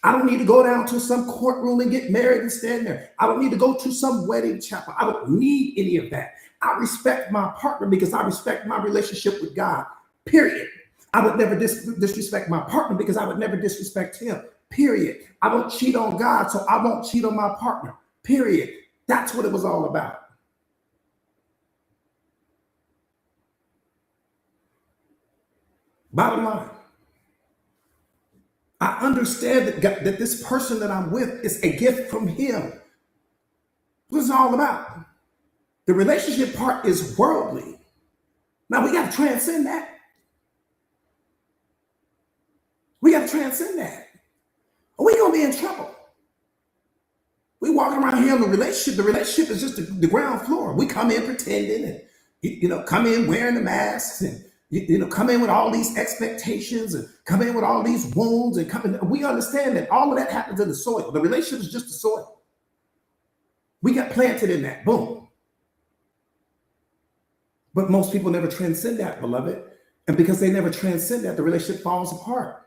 I don't need to go down to some courtroom and get married and stand there. I don't need to go to some wedding chapel. I don't need any of that. I respect my partner because I respect my relationship with God, period. I would never disrespect my partner because I would never disrespect him, period. I don't cheat on God, so I won't cheat on my partner, period. That's what it was all about. Bottom line. I understand that this person that I'm with is a gift from him. What is it all about? The relationship part is worldly. Now we got to transcend that. We got to transcend that. Or we're going to be in trouble. We walking around here in the relationship. The relationship is just the ground floor. We come in pretending and, come in wearing the masks and, come in with all these expectations and come in with all these wounds and come in. We understand that all of that happens in the soil. The relationship is just the soil. We got planted in that. Boom. But most people never transcend that, beloved. And because they never transcend that, the relationship falls apart.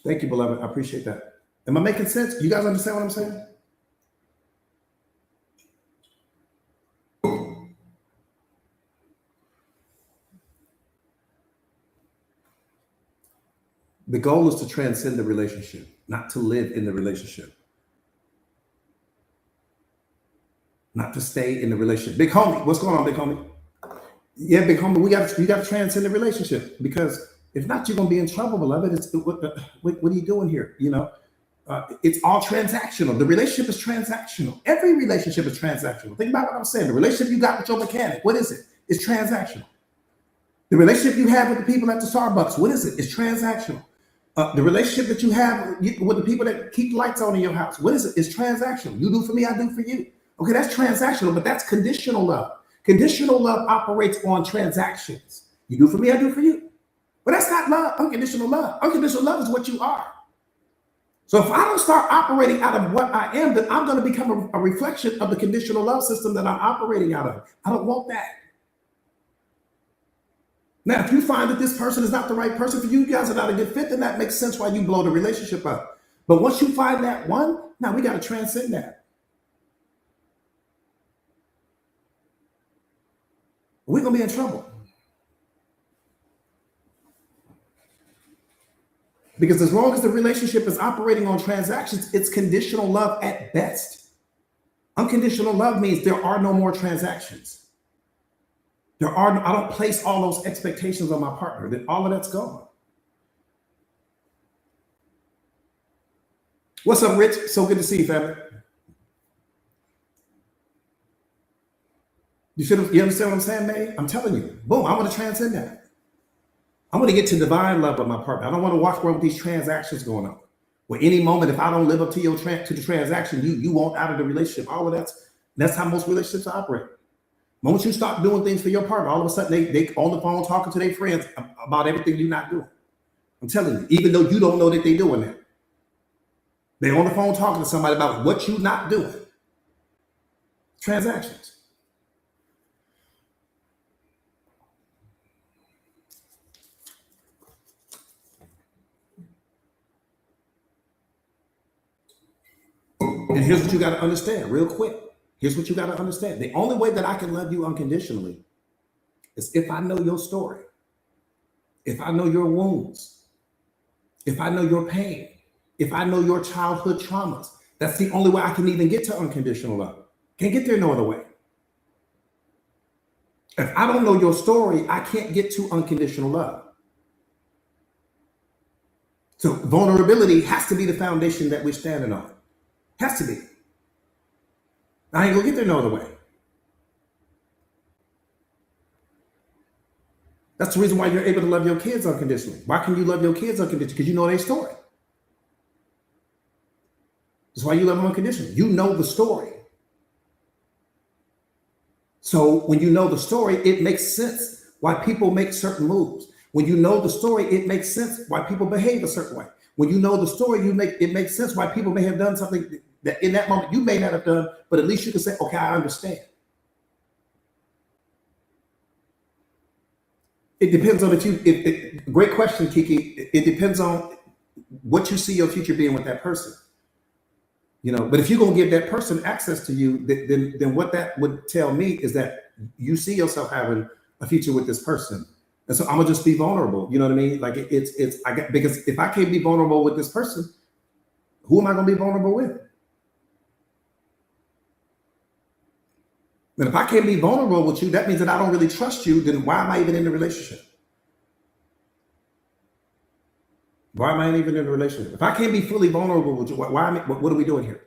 Thank you, beloved. I appreciate that. Am I making sense? You guys understand what I'm saying? The goal is to transcend the relationship, not to live in the relationship, not to stay in the relationship. Big homie, what's going on, big homie? Yeah, big homie, we got to transcend the relationship because if not, you're gonna be in trouble, beloved. What are you doing here? It's all transactional. The relationship is transactional. Every relationship is transactional. Think about what I'm saying. The relationship you got with your mechanic, what is it? It's transactional. The relationship you have with the people at the Starbucks, what is it? It's transactional. The relationship that you have with the people that keep the lights on in your house, what is it? It's transactional. You do for me, I do for you. Okay, that's transactional, but that's conditional love. Conditional love operates on transactions. You do for me, I do for you. But that's not love, unconditional love. Unconditional love is what you are. So if I don't start operating out of what I am, then I'm going to become a reflection of the conditional love system that I'm operating out of. I don't want that. Now, if you find that this person is not the right person for you, you guys are not a good fit, then that makes sense why you blow the relationship up. But once you find that one, now we got to transcend that. We're going to be in trouble. Because as long as the relationship is operating on transactions, it's conditional love at best. Unconditional love means there are no more transactions. I don't place all those expectations on my partner. Then all of that's gone. What's up, Rich? So good to see you, family. You understand what I'm saying, May? I'm telling you. Boom, I want to transcend that. I want to get to divine love with my partner. I don't want to walk around with these transactions going on. Where any moment, if I don't live up to to the transaction, you want out of the relationship. All of that's how most relationships operate. Once you start doing things for your partner, all of a sudden they on the phone talking to their friends about everything you're not doing. I'm telling you, even though you don't know that they're doing that. They're on the phone talking to somebody about what you're not doing. Transactions. And here's what you got to understand real quick. Here's what you got to understand. The only way that I can love you unconditionally is if I know your story, if I know your wounds, if I know your pain, if I know your childhood traumas. That's the only way I can even get to unconditional love. Can't get there no other way. If I don't know your story, I can't get to unconditional love. So vulnerability has to be the foundation that we're standing on. Has to be. I ain't gonna get there no other way. That's the reason why you're able to love your kids unconditionally. Why can you love your kids unconditionally? Because you know their story. That's why you love them unconditionally. You know the story. So when you know the story, it makes sense why people make certain moves. When you know the story, it makes sense why people behave a certain way. When you know the story, it makes sense why people may have done something that in that moment you may not have done, but at least you can say, okay, I understand. It depends on great question, Kiki. It depends on what you see your future being with that person. But if you're gonna give that person access to you, then what that would tell me is that you see yourself having a future with this person. And so I'm gonna just be vulnerable. You know what I mean? Like because if I can't be vulnerable with this person, who am I gonna be vulnerable with? And if I can't be vulnerable with you, that means that I don't really trust you. Then why am I even in the relationship? Why am I even in a relationship? If I can't be fully vulnerable with you, what are we doing here?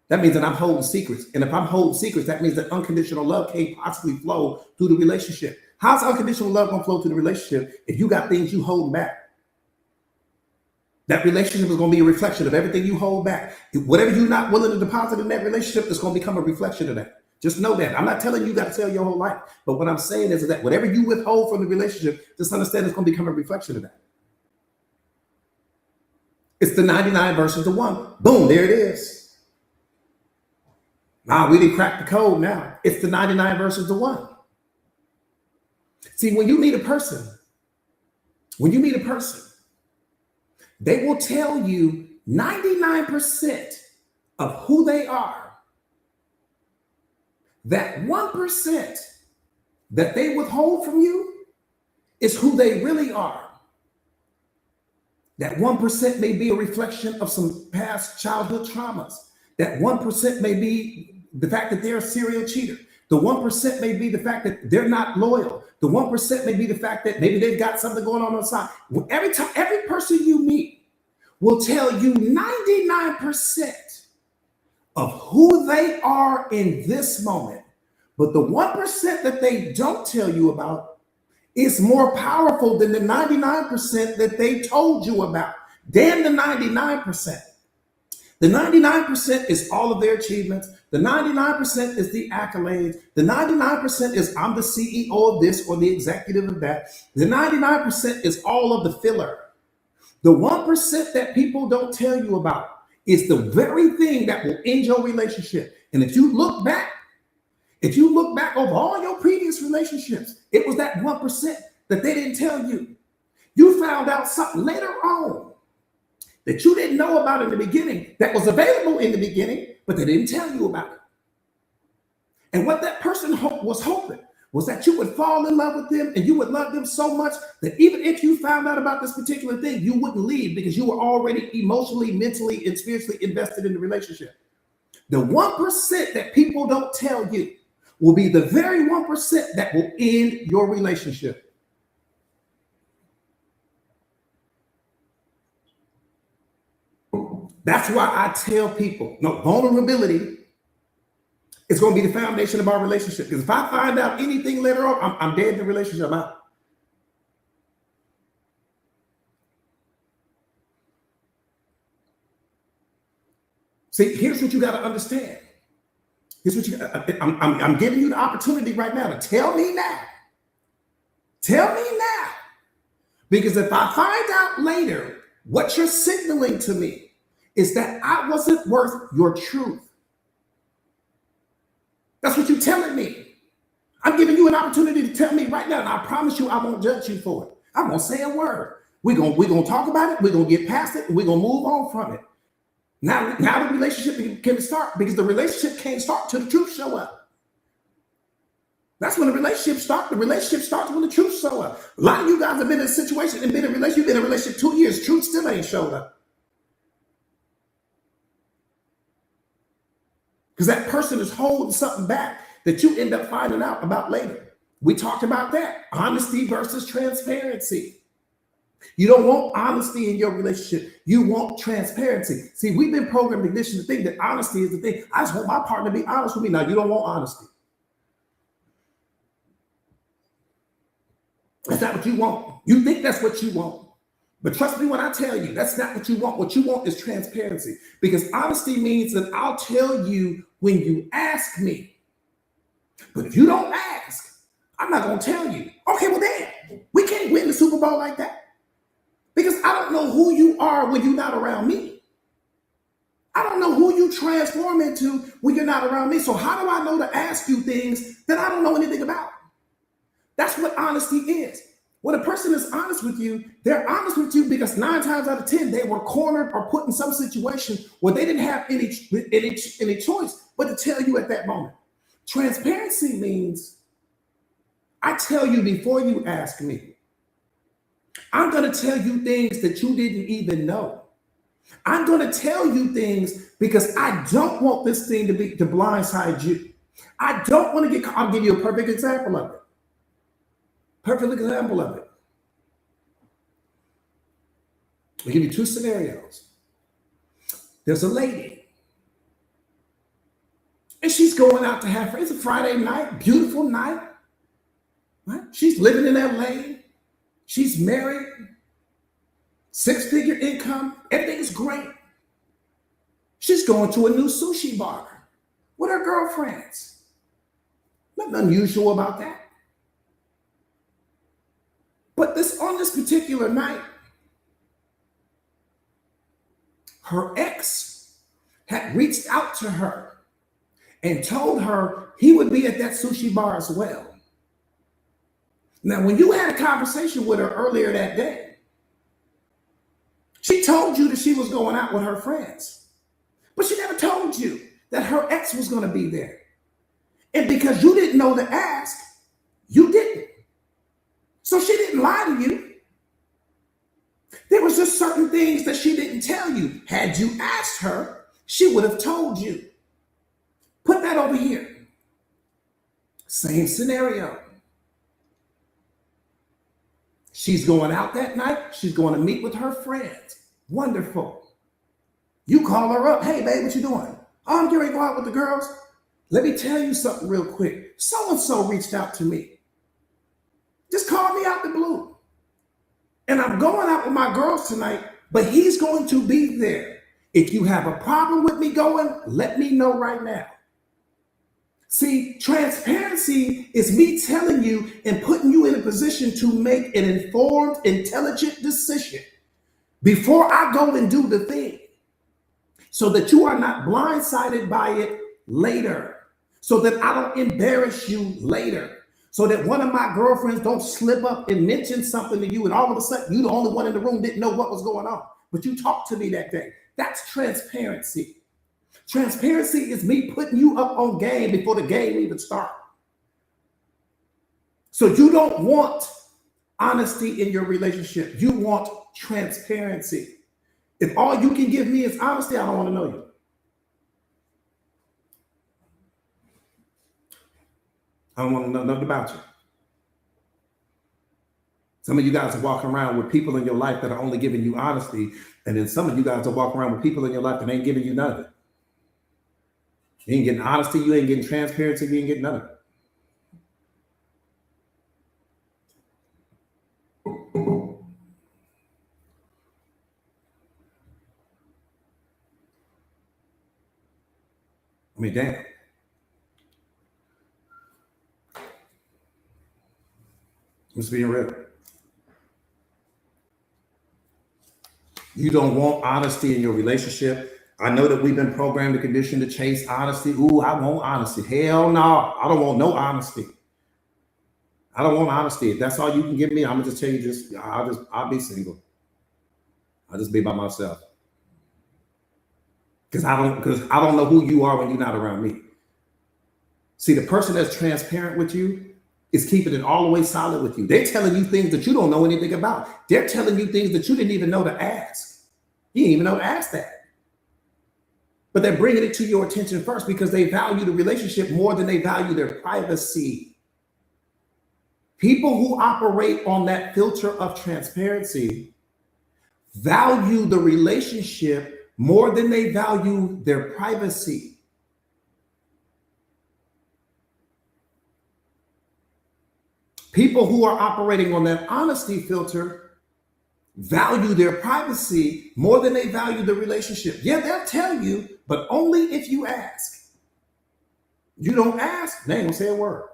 That means that I'm holding secrets. And if I'm holding secrets, that means that unconditional love can't possibly flow through the relationship. How's unconditional love going to flow through the relationship if you got things you hold back? That relationship is going to be a reflection of everything you hold back. Whatever you're not willing to deposit in that relationship is going to become a reflection of that. Just know that. I'm not telling you got to tell your whole life. But what I'm saying is that whatever you withhold from the relationship, just understand it's going to become a reflection of that. It's the 99 versus the 1. Boom, there it is. We didn't crack the code now. It's the 99 versus the 1. See, when you meet a person, they will tell you 99% of who they are. That 1% that they withhold from you is who they really are. That 1% may be a reflection of some past childhood traumas. That 1% may be the fact that they're a serial cheater. The 1% may be the fact that they're not loyal. The 1% may be the fact that maybe they've got something going on the side. Every person you meet will tell you 99% of who they are in this moment. But the 1% that they don't tell you about is more powerful than the 99% that they told you about. Damn the 99%. The 99% is all of their achievements. The 99% is the accolades. The 99% is I'm the CEO of this or the executive of that. The 99% is all of the filler. The 1% that people don't tell you about is the very thing that will end your relationship. And if you look back over all your previous relationships, it was that 1% that they didn't tell you. You found out something later on that you didn't know about in the beginning, that was available in the beginning, but they didn't tell you about it. And what that person was hoping was that you would fall in love with them and you would love them so much that even if you found out about this particular thing, you wouldn't leave because you were already emotionally, mentally, and spiritually invested in the relationship. The 1% that people don't tell you will be the very 1% that will end your relationship. That's why I tell people, no, vulnerability is going to be the foundation of our relationship. Because if I find out anything later on, I'm dead in the relationship. I'm out. See, here's what you got to understand. I'm giving you the opportunity right now to tell me now. Tell me now. Because if I find out later what you're signaling to me is that I wasn't worth your truth. That's what you're telling me. I'm giving you an opportunity to tell me right now, and I promise you I won't judge you for it. I won't say a word. We're gonna talk about it, we're gonna get past it, and we're gonna move on from it. Now the relationship can start, because the relationship can't start till the truth show up. That's when the relationship starts. The relationship starts when the truth show up. A lot of you guys have been in a situation and been in a relationship. You've been in a relationship 2 years. Truth still ain't showed up. Because that person is holding something back that you end up finding out about later. We talked about that. Honesty versus transparency. You don't want honesty in your relationship. You want transparency. See, we've been programmed to conditioned to think that honesty is the thing. I just want my partner to be honest with me. Now, you don't want honesty. That's not what you want. You think that's what you want. But trust me when I tell you, that's not what you want. What you want is transparency. Because honesty means that I'll tell you when you ask me. But if you don't ask, I'm not going to tell you. Okay, well then, we can't win the Super Bowl like that. Because I don't know who you are when you're not around me. I don't know who you transform into when you're not around me. So how do I know to ask you things that I don't know anything about? That's what honesty is. When a person is honest with you, they're honest with you because 9 times out of 10, they were cornered or put in some situation where they didn't have any choice but to tell you at that moment. Transparency means I tell you before you ask me. I'm going to tell you things that you didn't even know. I'm going to tell you things because I don't want this thing to blindside you. I don't want to I'll give you a perfect example of it. Perfect example of it. I'll give you 2 scenarios. There's a lady, and she's going out to have friends. It's a Friday night, beautiful night. Right? She's living in LA. She's married, 6-figure income. Everything's great. She's going to a new sushi bar with her girlfriends. Nothing unusual about that. But on this particular night, her ex had reached out to her and told her he would be at that sushi bar as well. Now, when you had a conversation with her earlier that day, she told you that she was going out with her friends, but she never told you that her ex was going to be there. And because you didn't know to ask, you didn't. So she didn't lie to you. There was just certain things that she didn't tell you. Had you asked her, she would have told you. Put that over here. Same scenario. She's going out that night. She's going to meet with her friends. Wonderful. You call her up. Hey, babe, what you doing? Oh, I'm getting ready to go out with the girls. Let me tell you something real quick. So-and-so reached out to me. Just called me out the blue. And I'm going out with my girls tonight, but he's going to be there. If you have a problem with me going, let me know right now. See, transparency is me telling you and putting you in a position to make an informed, intelligent decision before I go and do the thing, so that you are not blindsided by it later, so that I don't embarrass you later, so that one of my girlfriends don't slip up and mention something to you and all of a sudden you the only one in the room didn't know what was going on, but you talked to me that day. That's transparency. Transparency is me putting you up on game before the game even starts. So you don't want honesty in your relationship. You want transparency. If all you can give me is honesty, I don't want to know you. I don't want to know nothing about you. Some of you guys are walking around with people in your life that are only giving you honesty, and then some of you guys are walking around with people in your life that ain't giving you none of it. You ain't getting honesty, you ain't getting transparency, you ain't getting none of it. I mean, damn. Just being real. You don't want honesty in your relationship. I know that we've been programmed and conditioned to chase honesty. Ooh, I want honesty. Hell no, I don't want no honesty. I don't want honesty. If that's all you can give me, I'm gonna just tell you this. I'll be single. I'll just be by myself. Because I don't know who you are when you're not around me. See, the person that's transparent with you is keeping it all the way solid with you. They're telling you things that you don't know anything about. They're telling you things that you didn't even know to ask. You didn't even know to ask that. But they're bringing it to your attention first because they value the relationship more than they value their privacy. People who operate on that filter of transparency value the relationship more than they value their privacy. People who are operating on that honesty filter value their privacy more than they value the relationship. Yeah, they'll tell you, but only if you ask. You don't ask, they ain't gonna say a word.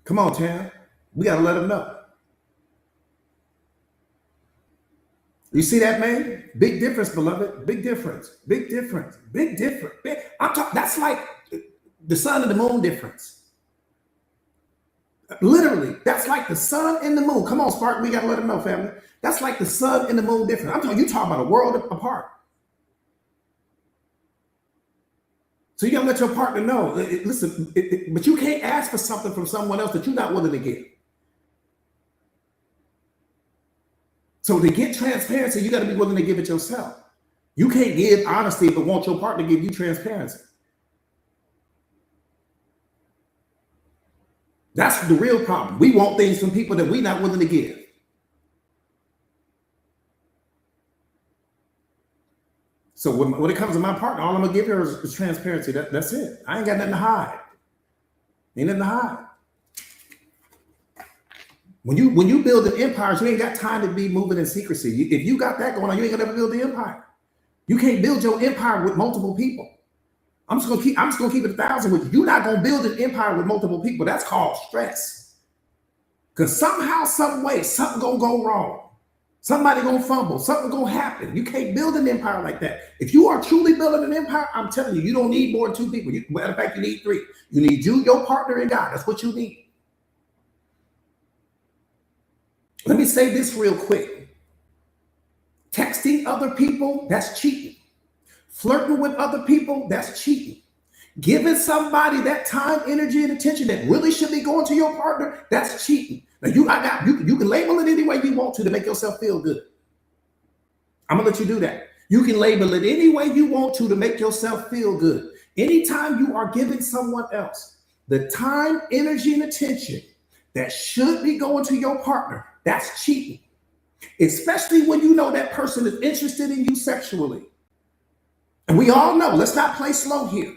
Come on, Tam. We gotta let them know. You see that, man? Big difference, beloved. Big difference. Big difference. Big difference. I'm talking. That's like the sun and the moon difference. Literally, that's like the sun and the moon. Come on, Spark. We gotta let them know, family. That's like the sun and the moon difference. I'm talking. You talking about a world apart. So you gotta let your partner know. Listen, but you can't ask for something from someone else that you're not willing to give. So to get transparency, you got to be willing to give it yourself. You can't give honesty but want your partner to give you transparency. That's the real problem. We want things from people that we're not willing to give. So when it comes to my partner, all I'm gonna give her is transparency. That's it. I ain't got nothing to hide. Ain't nothing to hide. When you build an empire, you ain't got time to be moving in secrecy. If you got that going on, you ain't gonna ever build the empire. You can't build your empire with multiple people. I'm just gonna keep it 1,000 with you. You're not gonna build an empire with multiple people. That's called stress. Because somehow, some way, something gonna go wrong. Somebody gonna fumble. Something gonna happen. You can't build an empire like that. If you are truly building an empire, I'm telling you, you don't need more than 2 people. Matter of fact, you need 3. You need you, your partner, and God. That's what you need. Let me say this real quick. Texting other people, that's cheating. Flirting with other people, that's cheating. Giving somebody that time, energy, and attention that really should be going to your partner, that's cheating. Now you can label it any way you want to make yourself feel good. I'm gonna let you do that. You can label it any way you want to make yourself feel good. Anytime you are giving someone else the time, energy, and attention that should be going to your partner, that's cheating. Especially when you know that person is interested in you sexually. And we all know, let's not play slow here.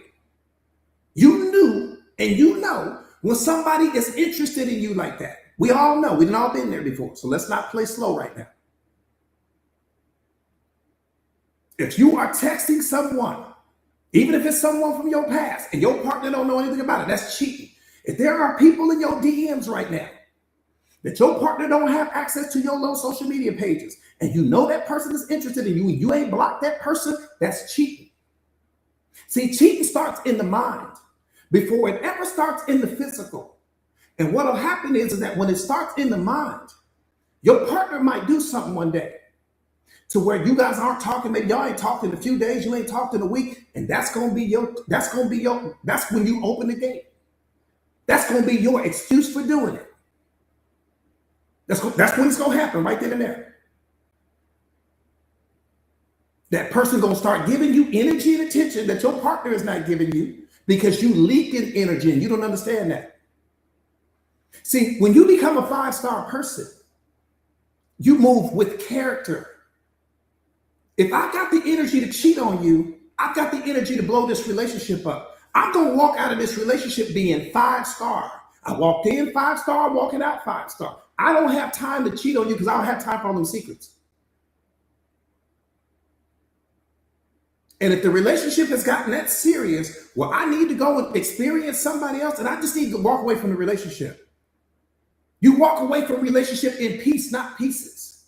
You knew and you know when somebody is interested in you like that. We all know, we've all been there before. So let's not play slow right now. If you are texting someone, even if it's someone from your past and your partner don't know anything about it, that's cheating. If there are people in your DMs right now that your partner don't have access to your low social media pages, and you know that person is interested in you and you ain't blocked that person, that's cheating. See, cheating starts in the mind before it ever starts in the physical. And what'll happen is that when it starts in the mind, your partner might do something one day to where you guys aren't talking, maybe y'all ain't talked in a few days, you ain't talked in a week, and that's when you open the gate. That's gonna be your excuse for doing it. That's when it's gonna happen, right then and there. That person gonna start giving you energy and attention that your partner is not giving you because you leaking energy and you don't understand that. See, when you become a 5-star person, you move with character. If I got the energy to cheat on you, I've got the energy to blow this relationship up. I'm gonna walk out of this relationship being 5-star. I walked in 5-star, walking out 5-star. I don't have time to cheat on you because I don't have time for all them secrets. And if the relationship has gotten that serious, well, I need to go and experience somebody else, and I just need to walk away from the relationship. You walk away from a relationship in peace, not pieces.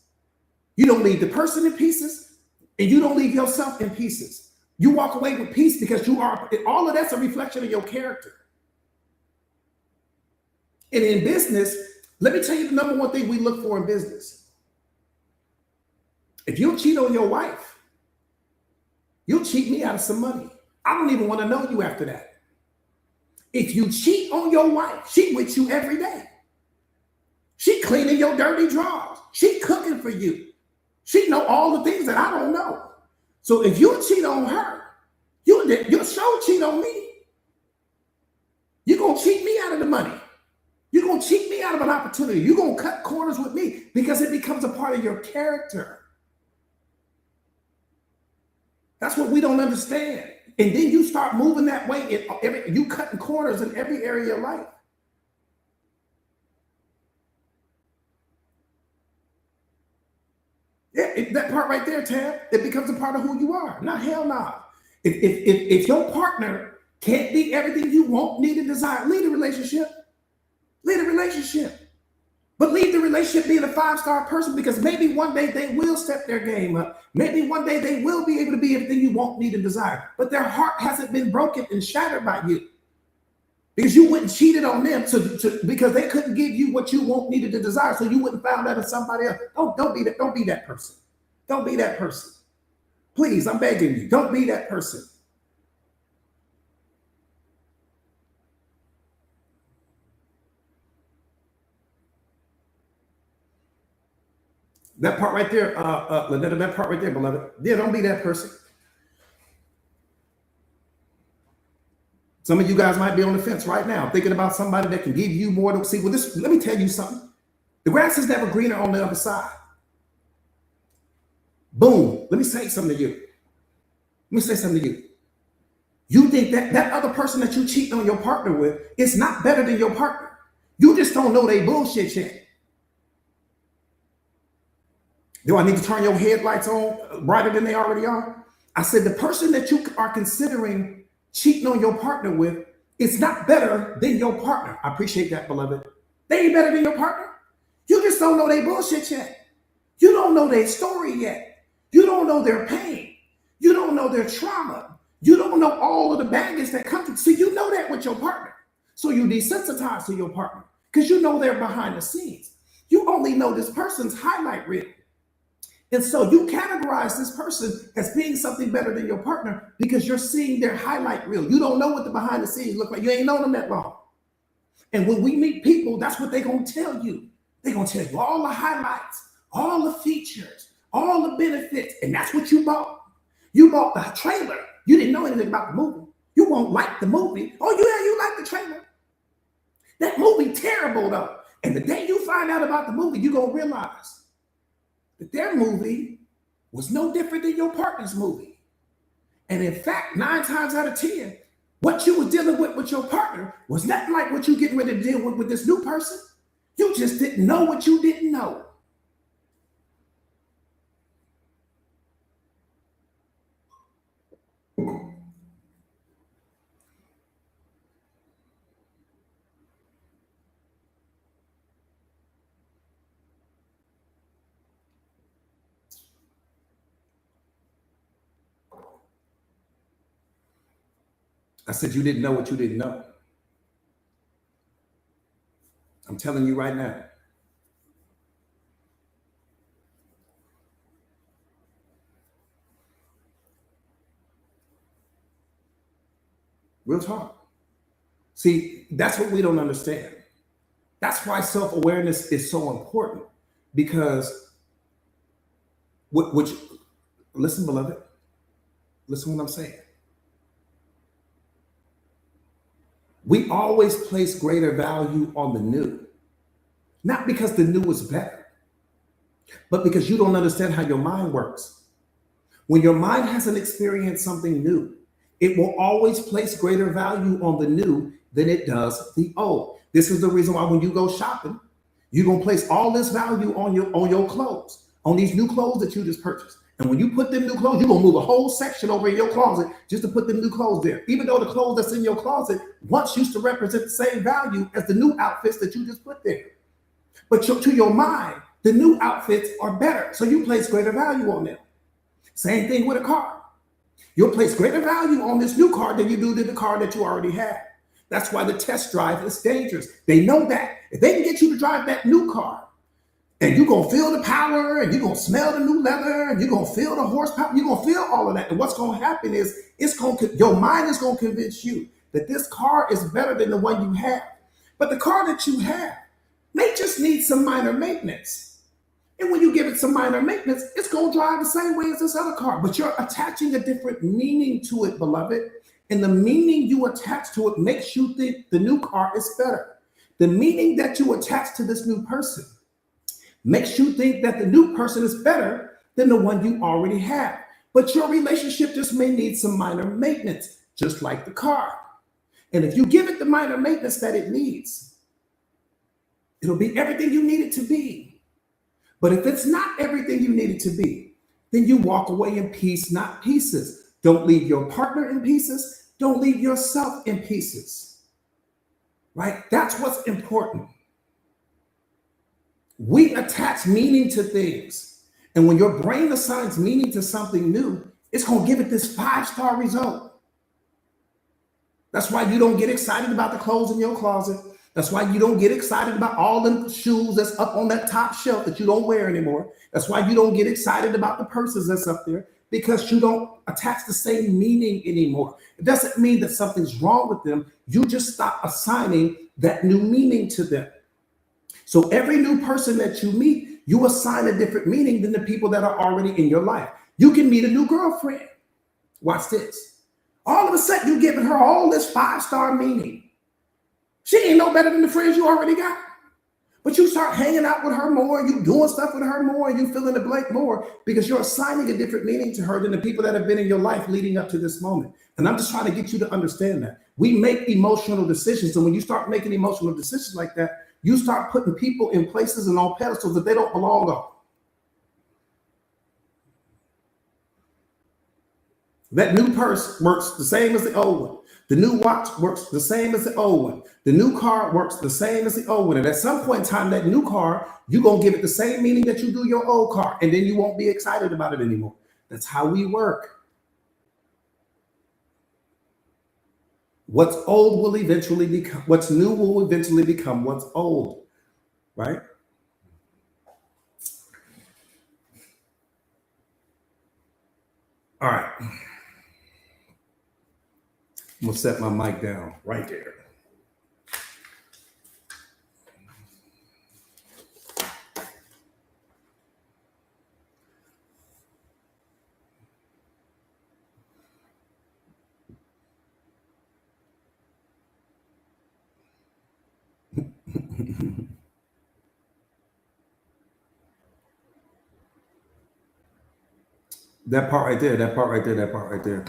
You don't leave the person in pieces, and you don't leave yourself in pieces. You walk away with peace because all of that's a reflection of your character. And in business, let me tell you the number one thing we look for in business. If you cheat on your wife, you'll cheat me out of some money. I don't even want to know you after that. If you cheat on your wife, she with you every day. She cleaning your dirty drawers. She cooking for you. She know all the things that I don't know. So if you cheat on her, you'll sure cheat on me. You're going to cheat me out of the money. You're going to cheat me out of an opportunity. You're going to cut corners with me because it becomes a part of your character. That's what we don't understand. And then you start moving that way. You cutting corners in every area of your life. Yeah, that part right there, Tab, it becomes a part of who you are. Nah, hell nah. If your partner can't be everything you want, need, and desire, leave the relationship. Leave the relationship. But leave the relationship being a 5-star person, because maybe one day they will step their game up. Maybe one day they will be able to be everything you want, need, and desire. But their heart hasn't been broken and shattered by you. Because you wouldn't cheated on them because they couldn't give you what you want, needed, and desire. So you wouldn't found that in somebody else. Don't be that person. Don't be that person. Please, I'm begging you. Don't be that person. That part right there, Lynetta, that part right there, beloved. Yeah, don't be that person. Some of you guys might be on the fence right now, thinking about somebody that can give you more than see. Well, let me tell you something. The grass is never greener on the other side. Boom. Let me say something to you. Let me say something to you. You think that other person that you cheat on your partner with is not better than your partner. You just don't know they bullshit yet. Do I need to turn your headlights on brighter than they already are? I said the person that you are considering cheating on your partner with is not better than your partner. I appreciate that, beloved. They ain't better than your partner. You just don't know they bullshit yet. You don't know their story yet. You don't know their pain. You don't know their trauma. You don't know all of the baggage that comes to. See, you know that with your partner. So you desensitize to your partner because you know they're behind the scenes. You only know this person's highlight reel. And so you categorize this person as being something better than your partner because you're seeing their highlight reel. You don't know what the behind the scenes look like. You ain't known them that long. And when we meet people, that's what they're going to tell you. They're going to tell you all the highlights, all the features, all the benefits. And that's what you bought. You bought the trailer. You didn't know anything about the movie. You won't like the movie. Oh, yeah, you like the trailer. That movie terrible, though. And the day you find out about the movie, you're going to realize that their movie was no different than your partner's movie. And in fact, 9 times out of 10, what you were dealing with your partner was nothing like what you're getting ready to deal with this new person. You just didn't know what you didn't know. I said you didn't know what you didn't know. I'm telling you right now. Real talk. See, that's what we don't understand. That's why self-awareness is so important, because which listen, beloved, listen what I'm saying. We always place greater value on the new, not because the new is better, but because you don't understand how your mind works. When your mind hasn't experienced something new, it will always place greater value on the new than it does the old. This is the reason why when you go shopping, you're gonna place all this value on your clothes, on these new clothes that you just purchased. And when you put them new clothes, you're gonna move a whole section over in your closet just to put them new clothes there. Even though the clothes that's in your closet once used to represent the same value as the new outfits that you just put there. But to your mind, the new outfits are better. So you place greater value on them. Same thing with a car. You'll place greater value on this new car than you do to the car that you already have. That's why the test drive is dangerous. They know that. If they can get you to drive that new car And you're going to feel the power, and you're going to smell the new leather, and you're going to feel the horsepower. You're going to feel all of that. And what's going to happen is your mind is going to convince you that this car is better than the one you have. But the car that you have may just need some minor maintenance. And when you give it some minor maintenance, it's going to drive the same way as this other car. But you're attaching a different meaning to it, beloved. And the meaning you attach to it makes you think the new car is better. The meaning that you attach to this new person makes you think that the new person is better than the one you already have. But your relationship just may need some minor maintenance, just like the car. And if you give it the minor maintenance that it needs, it'll be everything you need it to be. But if it's not everything you need it to be, then you walk away in peace, not pieces. Don't leave your partner in pieces. Don't leave yourself in pieces. Right? That's what's important. We attach meaning to things. And when your brain assigns meaning to something new, it's going to give it this 5-star result. That's why you don't get excited about the clothes in your closet. That's why you don't get excited about all the shoes that's up on that top shelf that you don't wear anymore. That's why you don't get excited about the purses that's up there, because you don't attach the same meaning anymore. It doesn't mean that something's wrong with them. You just stop assigning that new meaning to them. So every new person that you meet, you assign a different meaning than the people that are already in your life. You can meet a new girlfriend. Watch this. All of a sudden, you're giving her all this 5-star meaning. She ain't no better than the friends you already got. But you start hanging out with her more, you doing stuff with her more, and you fill in the blank more because you're assigning a different meaning to her than the people that have been in your life leading up to this moment. And I'm just trying to get you to understand that. We make emotional decisions. And when you start making emotional decisions like that, you start putting people in places and on pedestals that they don't belong on. That new purse works the same as the old one. The new watch works the same as the old one. The new car works the same as the old one. And at some point in time, that new car, you're going to give it the same meaning that you do your old car. And then you won't be excited about it anymore. That's how we work. What's old will eventually become, what's new will eventually become what's old, right? All right. I'm gonna set my mic down right there. That part right there, that part right there, that part right there,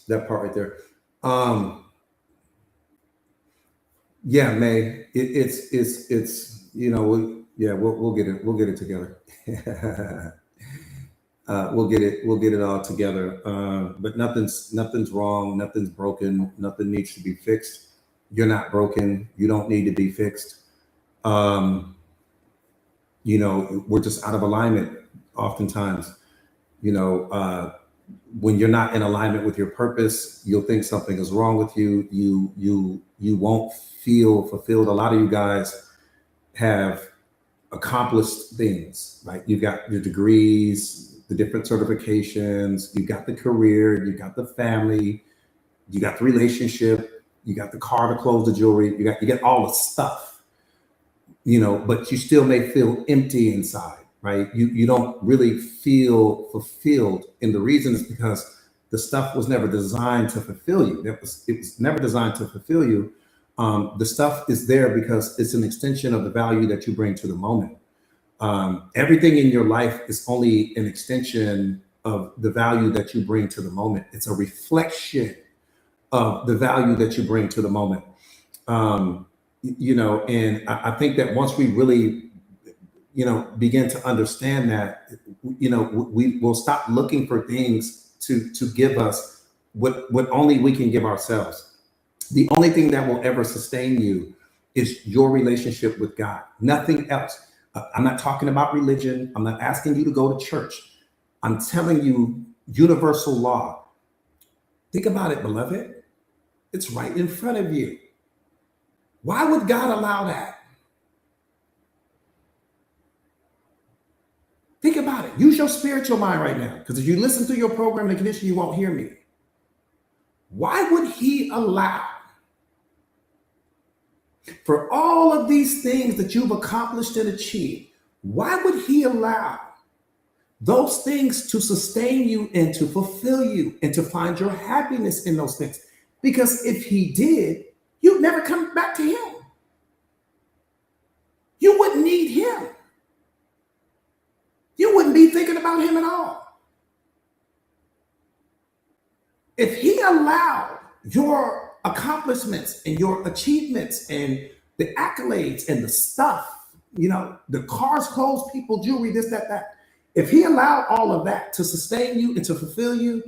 that part right there. Yeah, May, it's we'll get it together. We'll get it all together. But nothing's wrong, nothing's broken, nothing needs to be fixed. You're not broken. You don't need to be fixed. We're just out of alignment oftentimes. When you're not in alignment with your purpose, you'll think something is wrong with you. You won't feel fulfilled. A lot of you guys have accomplished things, right? You've got your degrees, the different certifications, you got the career, you got the family, you got the relationship, you got the car, the clothes, the jewelry, you get all the stuff, but you still may feel empty inside, right? You don't really feel fulfilled. And the reason is because the stuff was never designed to fulfill you. It was never designed to fulfill you. The stuff is there because it's an extension of the value that you bring to the moment. Everything in your life is only an extension of the value that you bring to the moment. It's a reflection of the value that you bring to the moment. And I think that once we really, begin to understand that, we will stop looking for things to give us what only we can give ourselves. The only thing that will ever sustain you is your relationship with God, nothing else. I'm not talking about religion. I'm not asking you to go to church. I'm telling you universal law. Think about it, beloved. It's right in front of you. Why would God allow that? Think about it. Use your spiritual mind right now. Because if you listen to your program and condition, you won't hear me. Why would he allow for all of these things that you've accomplished and achieved? Why would he allow those things to sustain you and to fulfill you and to find your happiness in those things? Because if he did, you'd never come back to him. You wouldn't need him. You wouldn't be thinking about him at all. If he allowed your accomplishments and your achievements and the accolades and the stuff, the cars, clothes, people, jewelry, this, that. If he allowed all of that to sustain you and to fulfill you,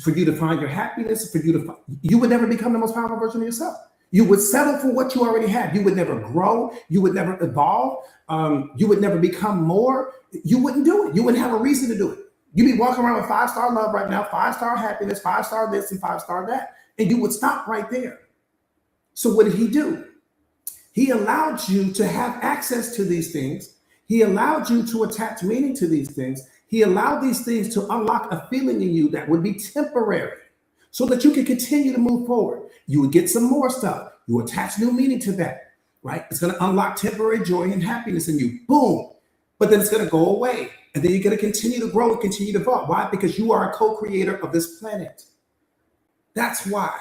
for you to find your happiness, you would never become the most powerful version of yourself. You would settle for what you already have. You would never grow. You would never evolve. You would never become more. You wouldn't do it. You wouldn't have a reason to do it. You'd be walking around with 5-star love right now, 5-star happiness, 5-star this and 5-star that, and you would stop right there. So what did he do? He allowed you to have access to these things. He allowed you to attach meaning to these things. He allowed these things to unlock a feeling in you that would be temporary so that you can continue to move forward. You would get some more stuff. You attach new meaning to that, right? It's going to unlock temporary joy and happiness in you. Boom. But then it's going to go away. And then you're going to continue to grow and continue to evolve. Why? Because you are a co-creator of this planet. That's why.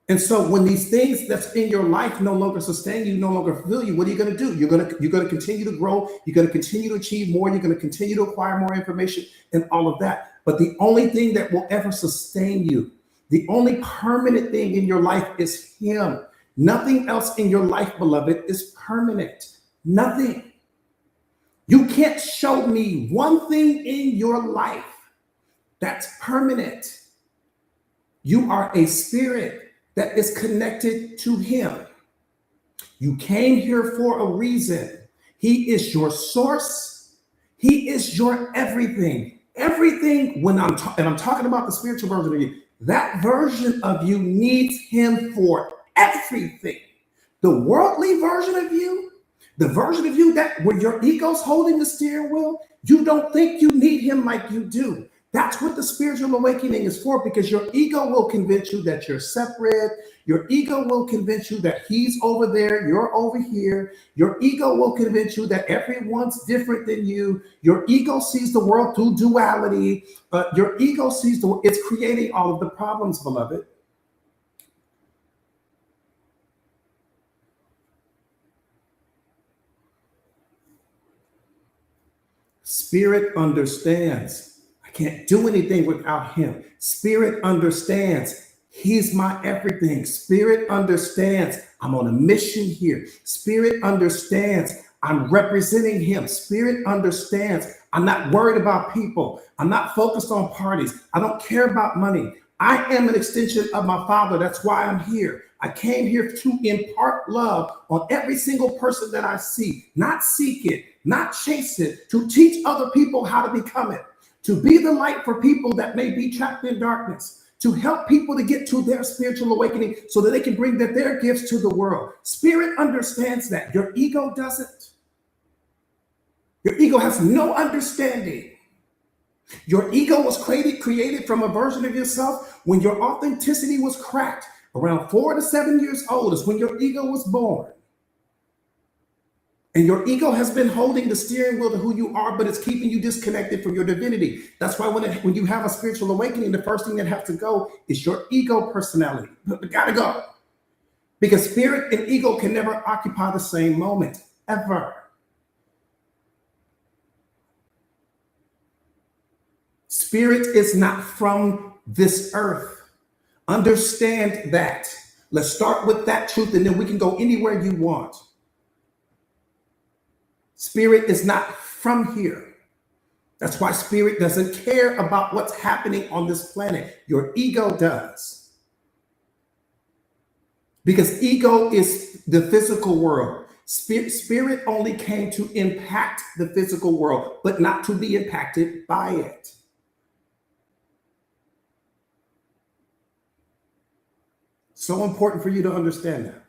And so when these things that's in your life no longer sustain you, no longer fulfill you, what are you going to do? You're going to continue to grow. You're going to continue to achieve more. You're going to continue to acquire more information and all of that. But the only thing that will ever sustain you, the only permanent thing in your life is him. Nothing else in your life, beloved, is permanent. Nothing. You can't show me one thing in your life that's permanent. You are a spirit that is connected to him. You came here for a reason. He is your source. He is your everything. Everything, when I'm talking about the spiritual version of you, that version of you needs him for everything. The worldly version of you, the version of you that where your ego's holding the steering wheel, you don't think you need him like you do. That's what the spiritual awakening is for, because your ego will convince you that you're separate. Your ego will convince you that he's over there, you're over here. Your ego will convince you that everyone's different than you. Your ego sees the world through duality. Your ego sees it's creating all of the problems, beloved. Spirit understands. I can't do anything without him. Spirit understands. He's my everything. Spirit understands. I'm on a mission here. Spirit understands. I'm representing him. Spirit understands. I'm not worried about people. I'm not focused on parties. I don't care about money. I am an extension of my Father. That's why I'm here. I came here to impart love on every single person that I see, not seek it, not chase it, to teach other people how to become it, to be the light for people that may be trapped in darkness, to help people to get to their spiritual awakening so that they can bring their gifts to the world. Spirit understands that. Your ego doesn't. Your ego has no understanding. Your ego was created from a version of yourself when your authenticity was cracked. Around 4 to 7 years old is when your ego was born. And your ego has been holding the steering wheel to who you are, but it's keeping you disconnected from your divinity. That's why when you have a spiritual awakening, the first thing that has to go is your ego personality. It gotta go. Because spirit and ego can never occupy the same moment, ever. Spirit is not from this earth. Understand that. Let's start with that truth, and then we can go anywhere you want. Spirit is not from here. That's why spirit doesn't care about what's happening on this planet. Your ego does. Because ego is the physical world. Spirit only came to impact the physical world, but not to be impacted by it. So important for you to understand that.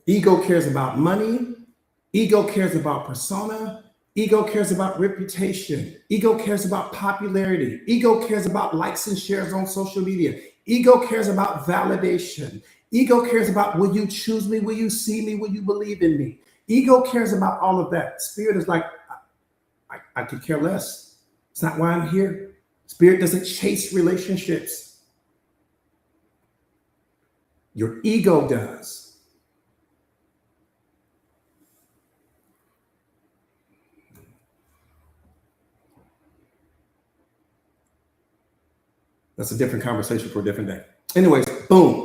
Ego cares about money. Ego cares about persona. Ego cares about reputation. Ego cares about popularity. Ego cares about likes and shares on social media. Ego cares about validation. Ego cares about, will you choose me? Will you see me? Will you believe in me? Ego cares about all of that. Spirit is like, I could care less. It's not why I'm here. Spirit doesn't chase relationships. Your ego does. That's a different conversation for a different day. Anyways, boom.